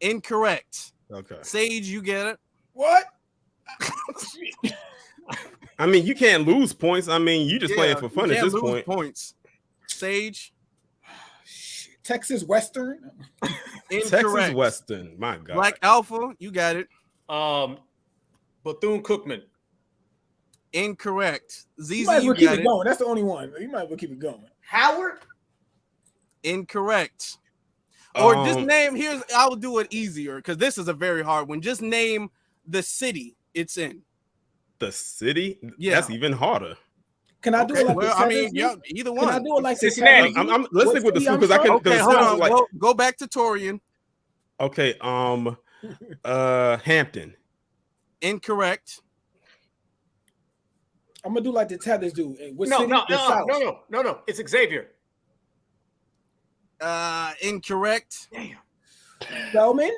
Speaker 2: Incorrect.
Speaker 3: Okay.
Speaker 2: Sage, you get it.
Speaker 5: What?
Speaker 3: I mean, you can't lose points. I mean, you just playing for fun at this point.
Speaker 2: Points. Sage.
Speaker 5: Texas Western.
Speaker 2: Incorrect.
Speaker 3: Texas Western. My God.
Speaker 2: Black Alpha, you got it.
Speaker 6: Bethune-Cookman.
Speaker 2: Incorrect. Zeze,
Speaker 5: You might as well
Speaker 2: you
Speaker 5: keep
Speaker 2: got
Speaker 5: it
Speaker 2: it.
Speaker 5: going. That's the only one. You might as well keep it going.
Speaker 4: Howard.
Speaker 2: Incorrect. Or just name. I will do it easier because this is a very hard one. Just name the city it's in.
Speaker 3: The city?
Speaker 2: Yeah.
Speaker 3: That's even harder.
Speaker 5: Can I do it like
Speaker 2: well, I mean, yeah, either one.
Speaker 5: Can I do it like
Speaker 6: Cincinnati?
Speaker 3: Let's stick with the school because I can.
Speaker 2: Okay, hold on.
Speaker 3: Like,
Speaker 2: go back to Torian.
Speaker 3: Okay. Hampton.
Speaker 2: Incorrect.
Speaker 5: I'm gonna do like the Tethers do.
Speaker 6: No. It's Xavier.
Speaker 2: Incorrect.
Speaker 6: Damn.
Speaker 5: Spelman.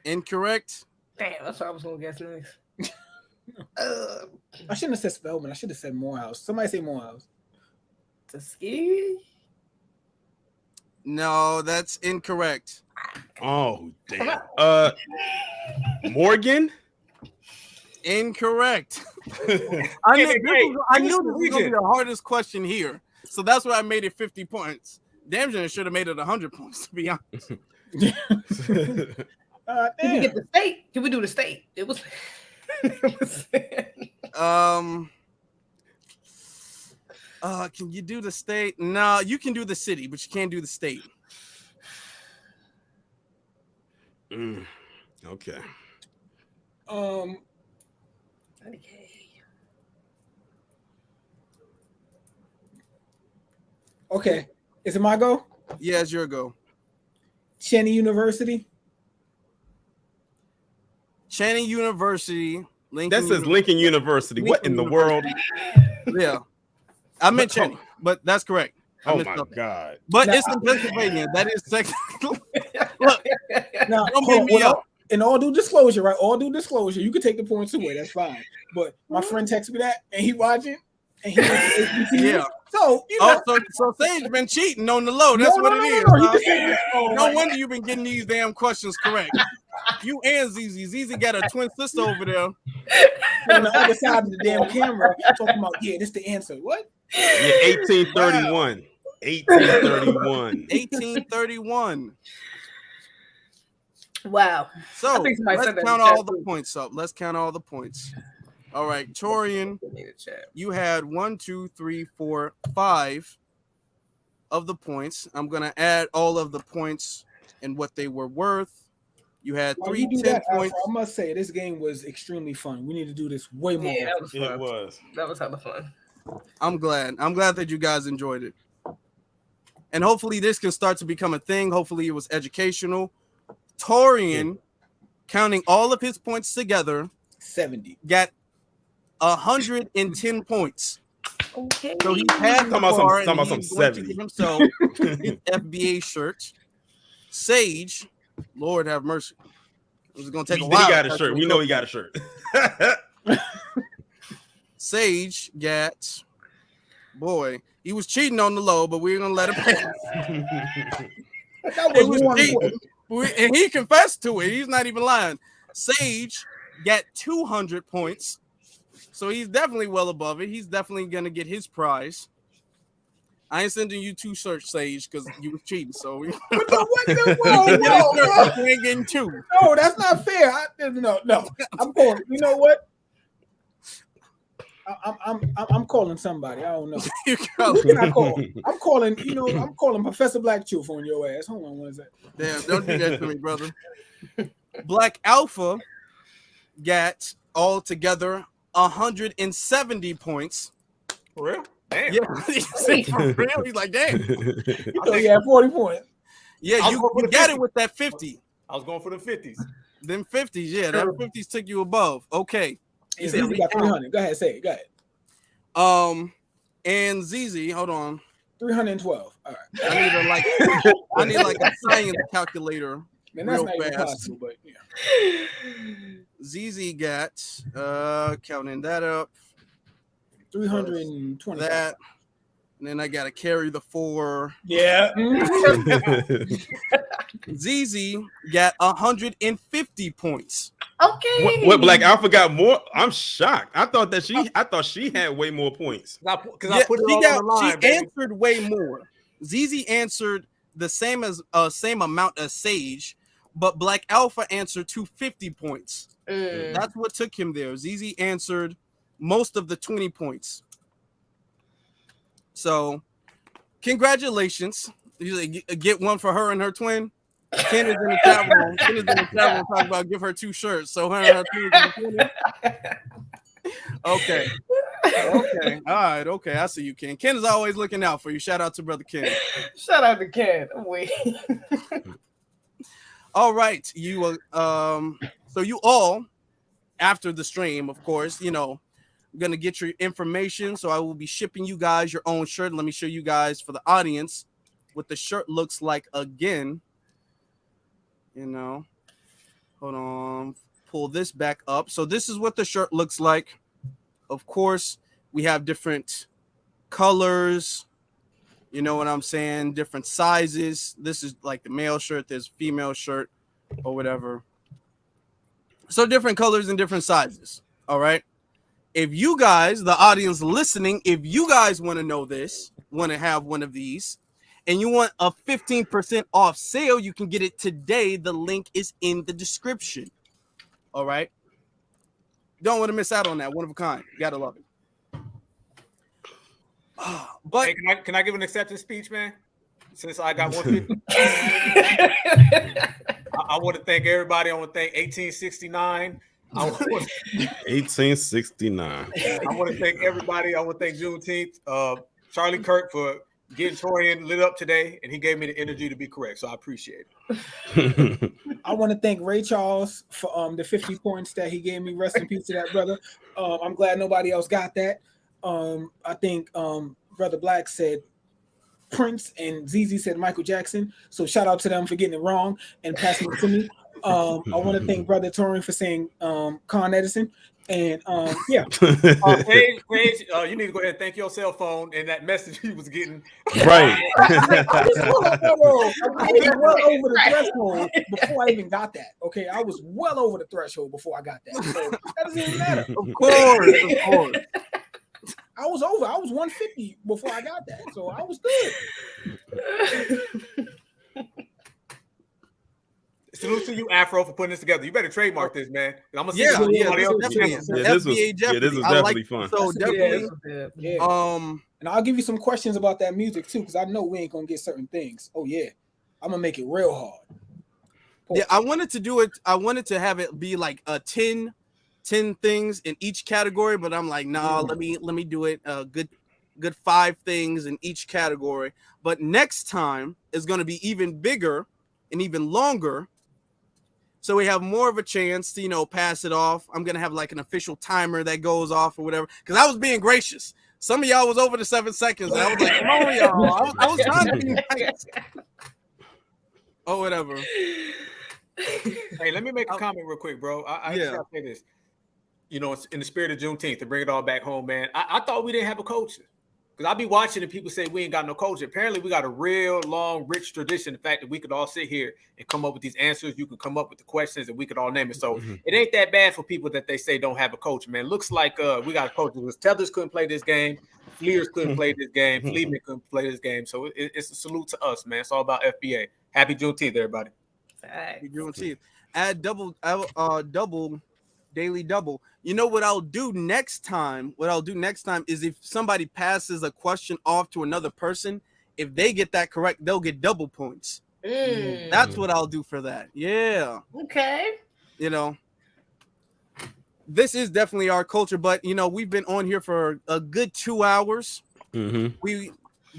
Speaker 2: Incorrect.
Speaker 4: Damn, that's what I was gonna guess next.
Speaker 5: I shouldn't have said Spelman. I should have said Morehouse. Somebody say Morehouse.
Speaker 4: Tuskegee.
Speaker 2: No, that's incorrect.
Speaker 3: Oh damn. Morgan.
Speaker 2: Incorrect. I knew this was gonna be the hardest question here, so that's why I made it 50 points. Damn, should have made it 100 points to be honest.
Speaker 4: Did we get the state? Did we do the state? It was.
Speaker 2: Can you do the state? No, you can do the city, but you can't do the state.
Speaker 3: Okay.
Speaker 5: Okay. Is it my go?
Speaker 2: Yeah, it's your go.
Speaker 5: Cheney University.
Speaker 2: Channing University.
Speaker 3: That says Lincoln University. What in the world?
Speaker 2: Yeah. I meant Channing, but that's correct.
Speaker 3: Oh my God.
Speaker 2: But it's in Pennsylvania. That is technical. Look,
Speaker 5: now,
Speaker 2: don't beat me up.
Speaker 5: In all due disclosure, right? All due disclosure, you can take the points away. That's fine. But my friend texted me that, and he watching. And he went to HBCU.
Speaker 2: Yeah.
Speaker 5: So you know,
Speaker 2: so Sage been cheating on the low. That's what it is. No wonder you've been getting these damn questions correct. You and Zeze. Zeze got a twin sister over there
Speaker 5: on the other side of the damn camera talking about, yeah, this the answer. What?
Speaker 3: Yeah, 1831. Wow. 1831.
Speaker 2: 1831.
Speaker 4: Wow.
Speaker 2: So let's count all the points up. Let's count all the points. All right, Torian, you had 1, 2, 3, 4, 5 of the points. I'm gonna add all of the points and what they were worth. You had 3 10 points.
Speaker 5: I must say this game was extremely fun. We need to do this way more.
Speaker 4: Yeah, that was fun.
Speaker 3: It was.
Speaker 4: That was hella fun.
Speaker 2: I'm glad that you guys enjoyed it. And hopefully this can start to become a thing. Hopefully it was educational. Torian, counting all of his points together,
Speaker 5: 70.
Speaker 2: Got 110 points.
Speaker 4: Okay.
Speaker 2: So he had
Speaker 3: some 70
Speaker 2: himself his FBA shirt. Sage, Lord have mercy. It was gonna take a while.
Speaker 3: He got a shirt. We know he got a shirt.
Speaker 2: Sage got, boy, he was cheating on the low, but we're gonna let him pass.
Speaker 5: That was cheating.
Speaker 2: And he confessed to it. He's not even lying. Sage got 200 points. So he's definitely well above it. He's definitely going to get his prize. I ain't sending you 2 shirts, Sage, because you was cheating. So you ain't getting 2.
Speaker 5: No, that's not fair. No. I'm calling. You know what? I'm calling somebody. I don't know. I'm calling. You know, I'm calling Professor Black Truth on your ass. Hold on, what is that?
Speaker 2: Damn, don't do that to me, brother. Black Alpha got all together 170 points.
Speaker 6: For real? Damn.
Speaker 2: Yeah, for real. He's like, damn.
Speaker 5: You thought he had 40 points.
Speaker 2: Yeah, you got it with that 50.
Speaker 6: I was going for the 50s.
Speaker 2: Them 50s, yeah, that 50s took you above. Okay.
Speaker 5: He said he got 300. Go ahead, say it. Go ahead.
Speaker 2: And Zeze, hold on.
Speaker 5: 312. All right.
Speaker 2: I need like a science calculator.
Speaker 5: Man, that's not even possible, but yeah.
Speaker 2: Zeze got counting that up.
Speaker 5: 320.
Speaker 2: That, and then I gotta carry the 4.
Speaker 5: Yeah.
Speaker 2: Zeze got 150 points.
Speaker 4: Okay.
Speaker 3: What Black Alpha got more? I'm shocked. I thought she had way more points.
Speaker 6: I put it all on the line.
Speaker 2: She answered way more. Zeze answered the same amount as Sage, but Black Alpha answered 250 points. That's what took him there. Zeze answered most of the 20 points. So, congratulations. You get one for her and her twin. Ken is in the chat room. Talking about give her 2 shirts. So her and her twin is in the Okay. All right. Okay. I see you, Ken. Ken is always looking out for you. Shout out to brother Ken.
Speaker 4: Shout out to Ken. Wait.
Speaker 2: All right. You so you all, after the stream, of course, you know, I'm gonna get your information. So I will be shipping you guys your own shirt. Let me show you guys for the audience what the shirt looks like again. You know, hold on, pull this back up. So this is what the shirt looks like. Of course, we have different colors. You know what I'm saying? Different sizes. This is like the male shirt. There's female shirt or whatever. So different colors and different sizes. All right. If you guys, the audience listening, if you guys want to know this, want to have one of these, and you want a 15% off sale, you can get it today. The link is in the description. All right. Don't want to miss out on that. One of a kind. You gotta love it. But
Speaker 6: hey, can I give an acceptance speech, man? Since I got 150. I want to thank everybody. I want to thank 1869.
Speaker 3: 1869.
Speaker 6: I want to thank everybody. I want to thank Juneteenth. Charlie Kirk for getting Torian lit up today, and he gave me the energy to be correct, so I appreciate it.
Speaker 5: I want to thank Ray Charles for the 50 points that he gave me. Rest in peace to that brother. I'm glad nobody else got that. I think Brother Black said Prince and Zeze said Michael Jackson, so shout out to them for getting it wrong and passing it to me. I want to thank Brother Torian for saying Con Edison. And yeah.
Speaker 6: Paige, you need to go ahead and thank your cell phone and that message he was getting.
Speaker 3: Right.
Speaker 5: I was well over the threshold before I even got that. Okay, I was well over the threshold before I got that. So that doesn't even matter.
Speaker 2: Of course.
Speaker 5: I was over. I was 150 before I got that. So I was good.
Speaker 6: Salute to you, Afro, for putting this together. You better trademark this, man. I'm gonna see
Speaker 2: this
Speaker 6: this
Speaker 2: was
Speaker 3: definitely fun.
Speaker 2: So definitely,
Speaker 5: and I'll give you some questions about that music too, because I know we ain't gonna get certain things. Oh yeah, I'm gonna make it real hard.
Speaker 2: Yeah, I wanted to do it. I wanted to have it be like a 10 things in each category, but I'm like, nah, let me do it good 5 things in each category. But next time is going to be even bigger and even longer, so we have more of a chance to, you know, pass it off. I'm gonna have like an official timer that goes off or whatever, because I was being gracious. Some of y'all was over the 7 seconds, and I was like, come on, y'all. I was trying to be nice. Oh, whatever.
Speaker 6: Hey, let me make a comment real quick, bro. I just gotta say this. You know, in the spirit of Juneteenth, to bring it all back home, man. I thought we didn't have a culture. Because I'll be watching and people say we ain't got no culture. Apparently, we got a real long, rich tradition. The fact that we could all sit here and come up with these answers. You can come up with the questions and we could all name it. So it ain't that bad for people that they say don't have a culture, man. Looks like we got a culture. Because Tethers couldn't play this game. Fleers couldn't play this game. Fleetman couldn't play this game. So it's a salute to us, man. It's all about FBA. Happy Juneteenth, everybody.
Speaker 2: Happy Juneteenth. Add double daily double. You know what I'll do next time? What I'll do next time is, if somebody passes a question off to another person, if they get that correct, they'll get double points. That's what I'll do for that. Yeah.
Speaker 4: Okay.
Speaker 2: You know, this is definitely our culture, but you know, we've been on here for a good 2 hours. We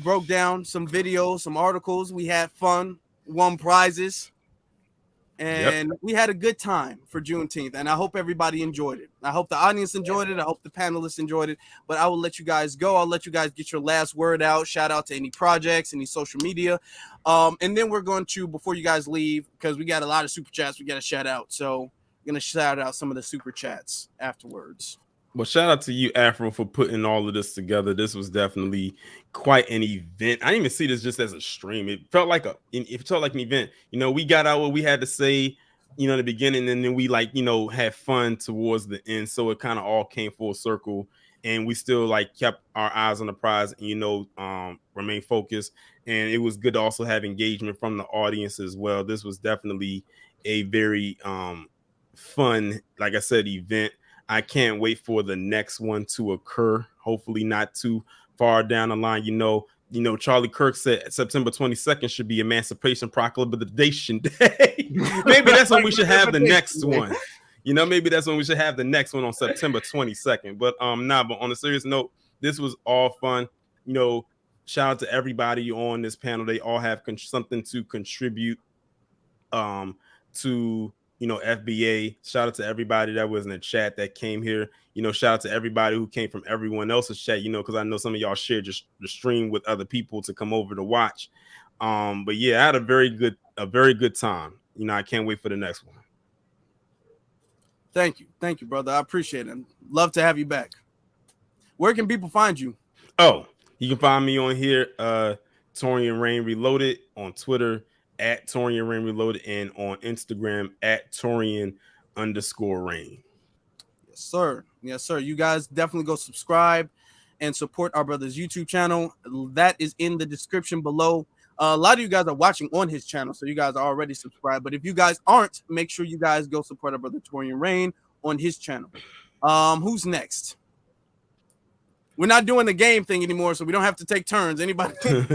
Speaker 2: broke down some videos, some articles. We had fun, won prizes. And we had a good time for Juneteenth, and I hope everybody enjoyed it. I hope the audience enjoyed it. I hope the panelists enjoyed it. But I will let you guys go. I'll let you guys get your last word out. Shout out to any projects, any social media. And then we're going to, before you guys leave, because we got a lot of super chats we got to shout out. So I'm going to shout out some of the super chats afterwards.
Speaker 3: Well, shout out to you, Afro, for putting all of this together. This was definitely quite an event. I didn't even see this just as a stream. It felt like an event. You know, we got out what we had to say, you know, in the beginning, and then we had fun towards the end. So it kind of all came full circle, and we still kept our eyes on the prize and, remain focused. And it was good to also have engagement from the audience as well. This was definitely a very fun, like I said, event. I can't wait for the next one to occur. Hopefully not too far down the line. You know, Charlie Kirk said September 22nd should be Emancipation Proclamation Day. Maybe that's when we should have the next one. You know, maybe that's when we should have the next one on September 22nd. But but on a serious note, this was all fun. You know, shout out to everybody on this panel. They all have something to contribute to FBA. Shout out to everybody that was in the chat that came here. You know, shout out to everybody who came from everyone else's chat, because I know some of y'all shared just the stream with other people to come over to watch. But yeah, I had a very good time. You know, I can't wait for the next one.
Speaker 2: Thank you, brother. I appreciate it. Love to have you back. Where can people find you?
Speaker 3: Oh, you can find me on here, Torian Rain Reloaded, on Twitter at Torian Rain Reloaded, and on Instagram at Torian_Rain.
Speaker 2: Yes, sir. You guys definitely go subscribe and support our brother's YouTube channel. That is in the description below. A lot of you guys are watching on his channel, so you guys are already subscribed. But if you guys aren't, make sure you guys go support our brother Torian Rain on his channel. Who's next? We're not doing the game thing anymore, so we don't have to take turns. Anybody go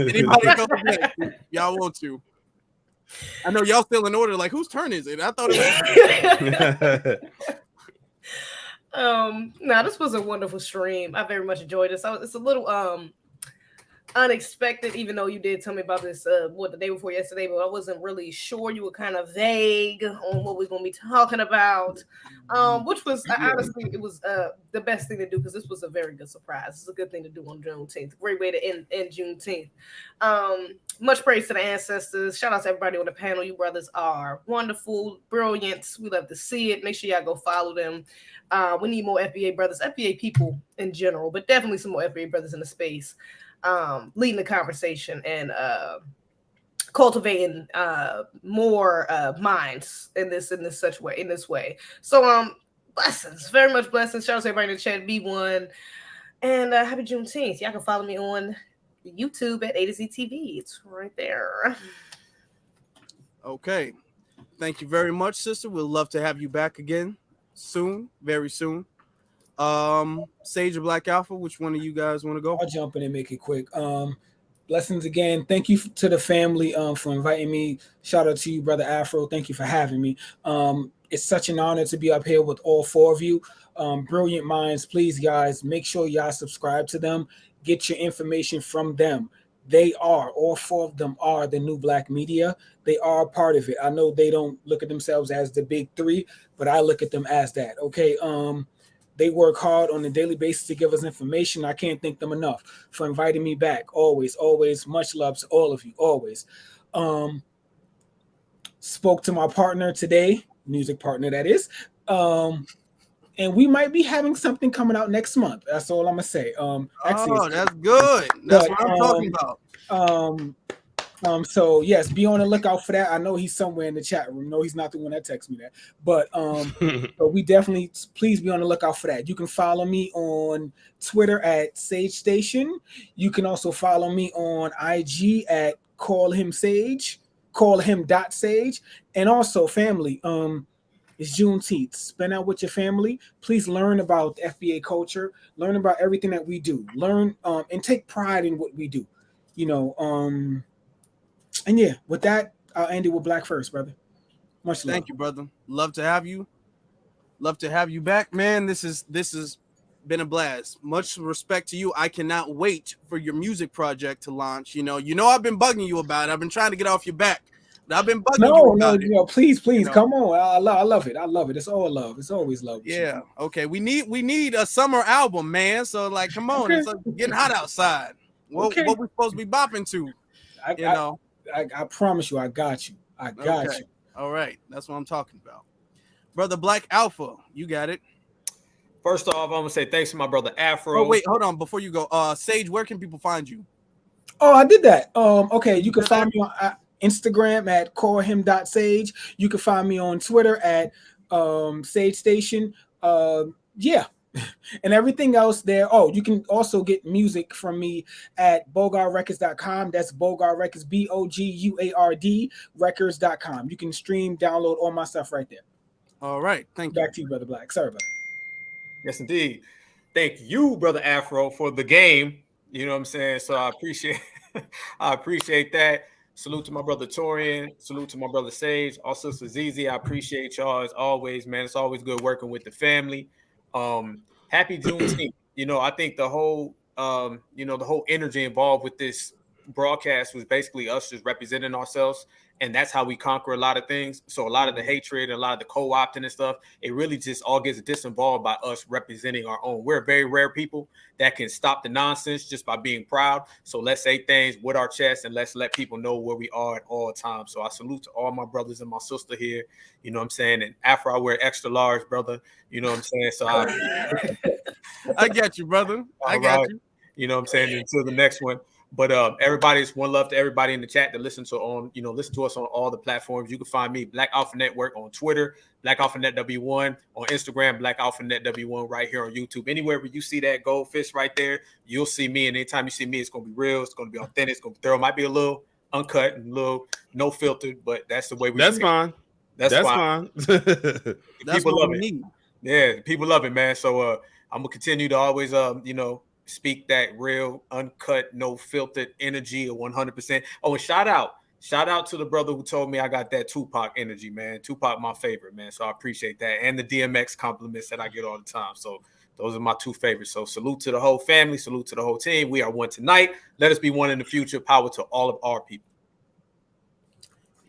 Speaker 2: next? Y'all want to? I know y'all still in order. Like, whose turn is it? I thought it was.
Speaker 4: No, this was a wonderful stream. I very much enjoyed this. It's a little unexpected, even though you did tell me about this the day before yesterday, but I wasn't really sure. You were kind of vague on what we're going to be talking about, which was honestly, it was the best thing to do because this was a very good surprise. It's a good thing to do on Juneteenth. Great way to end Juneteenth. Much praise to the ancestors. Shout out to everybody on the panel. You brothers are wonderful, brilliant. We love to see it. Make sure y'all go follow them. We need more FBA brothers, FBA people in general, but definitely some more FBA brothers in the space. Leading the conversation and cultivating more minds in this way. So blessings, very much blessings. Shout out to everybody in the chat. B1 and happy Juneteenth. Y'all can follow me on YouTube at A to Z TV. It's right there.
Speaker 2: Okay, thank you very much, sister. We'd love to have you back again soon, very soon. Sage or Black Alpha, which one of you guys want to go?
Speaker 5: I'll jump in and make it quick. Blessings again. Thank you to the family for inviting me. Shout out to you, Brother Afro. Thank you for having me. It's such an honor to be up here with all four of you. Brilliant minds. Please, guys, make sure y'all subscribe to them. Get your information from them. They are, all four of them are the new Black media. They are a part of it. I know they don't look at themselves as the big three, but I look at them as that. Okay. They work hard on a daily basis to give us information. I can't thank them enough for inviting me back. Always, always. Much love to all of you. Always. Spoke to my partner today, music partner that is. And we might be having something coming out next month. That's all I'm gonna say. Actually,
Speaker 2: that's good. That's what I'm talking about.
Speaker 5: So yes, be on the lookout for that. I know he's somewhere in the chat room. No, he's not the one that texts me that. But but we definitely, please be on the lookout for that. You can follow me on Twitter at Sage Station. You can also follow me on IG at Call Him Sage, callhim.sage. And also, family, it's Juneteenth. Spend out with your family. Please learn about FBA culture. Learn about everything that we do. Learn and take pride in what we do. You know, and yeah, with that, I'll end it with Black first, brother. Much love.
Speaker 2: Thank you, brother. Love to have you. Love to have you back, man. This has been a blast. Much respect to you. I cannot wait for your music project to launch. You know, I've been bugging you about it. I've been trying to get off your back. I've been bugging you about it.
Speaker 5: No, please, come on. I love it. I love it. It's all love. It's always love.
Speaker 2: Yeah. Okay. We need a summer album, man. So like, come on. Okay. It's getting hot outside. What we supposed to be bopping to?
Speaker 5: I promise you, I got you. I got you.
Speaker 2: All right. That's what I'm talking about. Brother Black Alpha, you got it.
Speaker 6: First off, I'm going to say thanks to my brother Afro.
Speaker 2: Oh, wait, hold on. Before you go, Sage, where can people find you?
Speaker 5: Oh, I did that. Okay, you can find me on Instagram at callhim.sage. You can find me on Twitter at Sage Station. Yeah. And everything else there. Oh, you can also get music from me at bogarrecords.com. That's Bogard Records, BOGUARD records.com. You can stream, download all my stuff right there.
Speaker 2: All right. Thank you.
Speaker 5: Back to you, Brother Black. Sorry about that.
Speaker 6: Yes, indeed. Thank you, Brother Afro, for the game. You know what I'm saying? So I appreciate that. Salute to my brother Torian. Salute to my brother Sage. Also to Zeze. I appreciate y'all as always, man. It's always good working with the family. Happy Juneteenth. You know, I think the whole the whole energy involved with this broadcast was basically us just representing ourselves, and that's how we conquer a lot of things. So a lot of the hatred and a lot of the co-opting and stuff, it really just all gets disinvolved by us representing our own. We're very rare people that can stop the nonsense just by being proud. So let's say things with our chest and let's let people know where we are at all times. So I salute to all my brothers and my sister here. You know what I'm saying? And after I wear extra large, brother, you know what I'm saying? So
Speaker 2: I get you, brother. I got you.
Speaker 6: You know what I'm saying? Until the next one. But everybody's one love to everybody in the chat that listen to us on all the platforms. You can find me, Black Alpha Network, on Twitter, Black Alpha Net W1, on Instagram, Black Alpha Net W1, right here on YouTube. Anywhere where you see that goldfish right there, you'll see me. And anytime you see me, it's gonna be real, it's gonna be authentic, it's gonna be thorough. Might be a little uncut and a little no filtered, but that's the way we.
Speaker 3: That's fine. That's fine.
Speaker 2: That's
Speaker 6: people
Speaker 2: what
Speaker 6: love
Speaker 2: we
Speaker 6: it.
Speaker 2: need.
Speaker 6: Yeah, people love it, man. So I'm gonna continue to always speak that real, uncut, no filtered energy of 100%. Oh, and shout out to the brother who told me I got that Tupac energy, man. Tupac, my favorite, man. So I appreciate that. And the DMX compliments that I get all the time. So Those are my two favorites. So salute to the whole family. Salute to the whole team. We are one tonight. Let us be one in the future. Power to all of our people.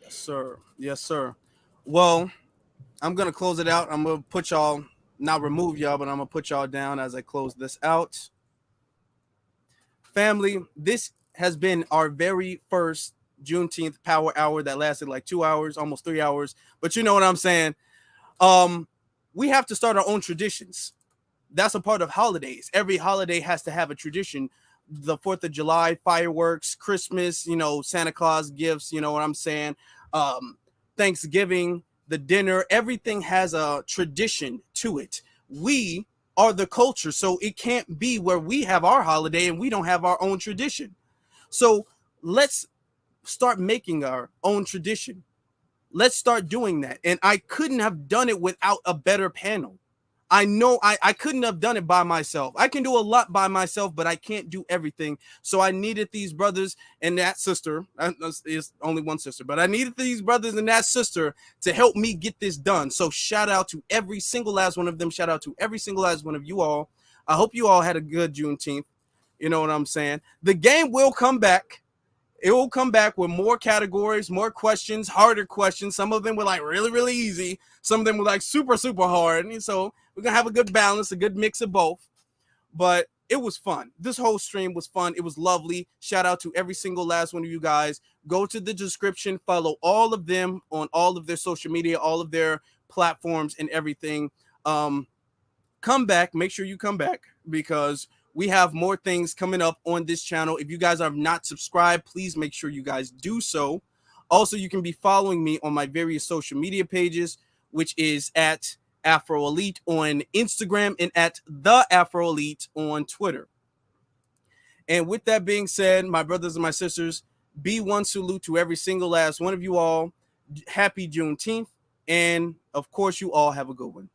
Speaker 2: Yes, sir. Yes, sir. Well, I'm going to close it out. I'm going to put y'all, not remove y'all, but I'm going to put y'all down as I close this out. Family, this has been our very first Juneteenth Power Hour that lasted like 2 hours, almost 3 hours. But you know what I'm saying? We have to start our own traditions. That's a part of holidays. Every holiday has to have a tradition. The 4th of July, fireworks, Christmas, you know, Santa Claus gifts, you know what I'm saying? Thanksgiving, the dinner, everything has a tradition to it. We are the culture, so it can't be where we have our holiday and we don't have our own tradition. So let's start making our own tradition. Let's start doing that. And I couldn't have done it without a better panel. I know I couldn't have done it by myself. I can do a lot by myself, but I can't do everything. So I needed these brothers and that sister. It's only one sister, but I needed these brothers and that sister to help me get this done. So shout out to every single last one of them. Shout out to every single last one of you all. I hope you all had a good Juneteenth. You know what I'm saying? The game will come back. It will come back with more categories, more questions, harder questions. Some of them were like really, really easy. Some of them were like super, super hard. And so we're going to have a good balance, a good mix of both. But it was fun. This whole stream was fun. It was lovely. Shout out to every single last one of you guys. Go to the description. Follow all of them on all of their social media, all of their platforms and everything. Come back. Make sure you come back because we have more things coming up on this channel. If you guys are not subscribed, please make sure you guys do so. Also, you can be following me on my various social media pages, which is at Afro Elite on Instagram and at The Afro Elite on Twitter. And with that being said, my brothers and my sisters, be one salute to every single last one of you all. Happy Juneteenth. And of course, you all have a good one.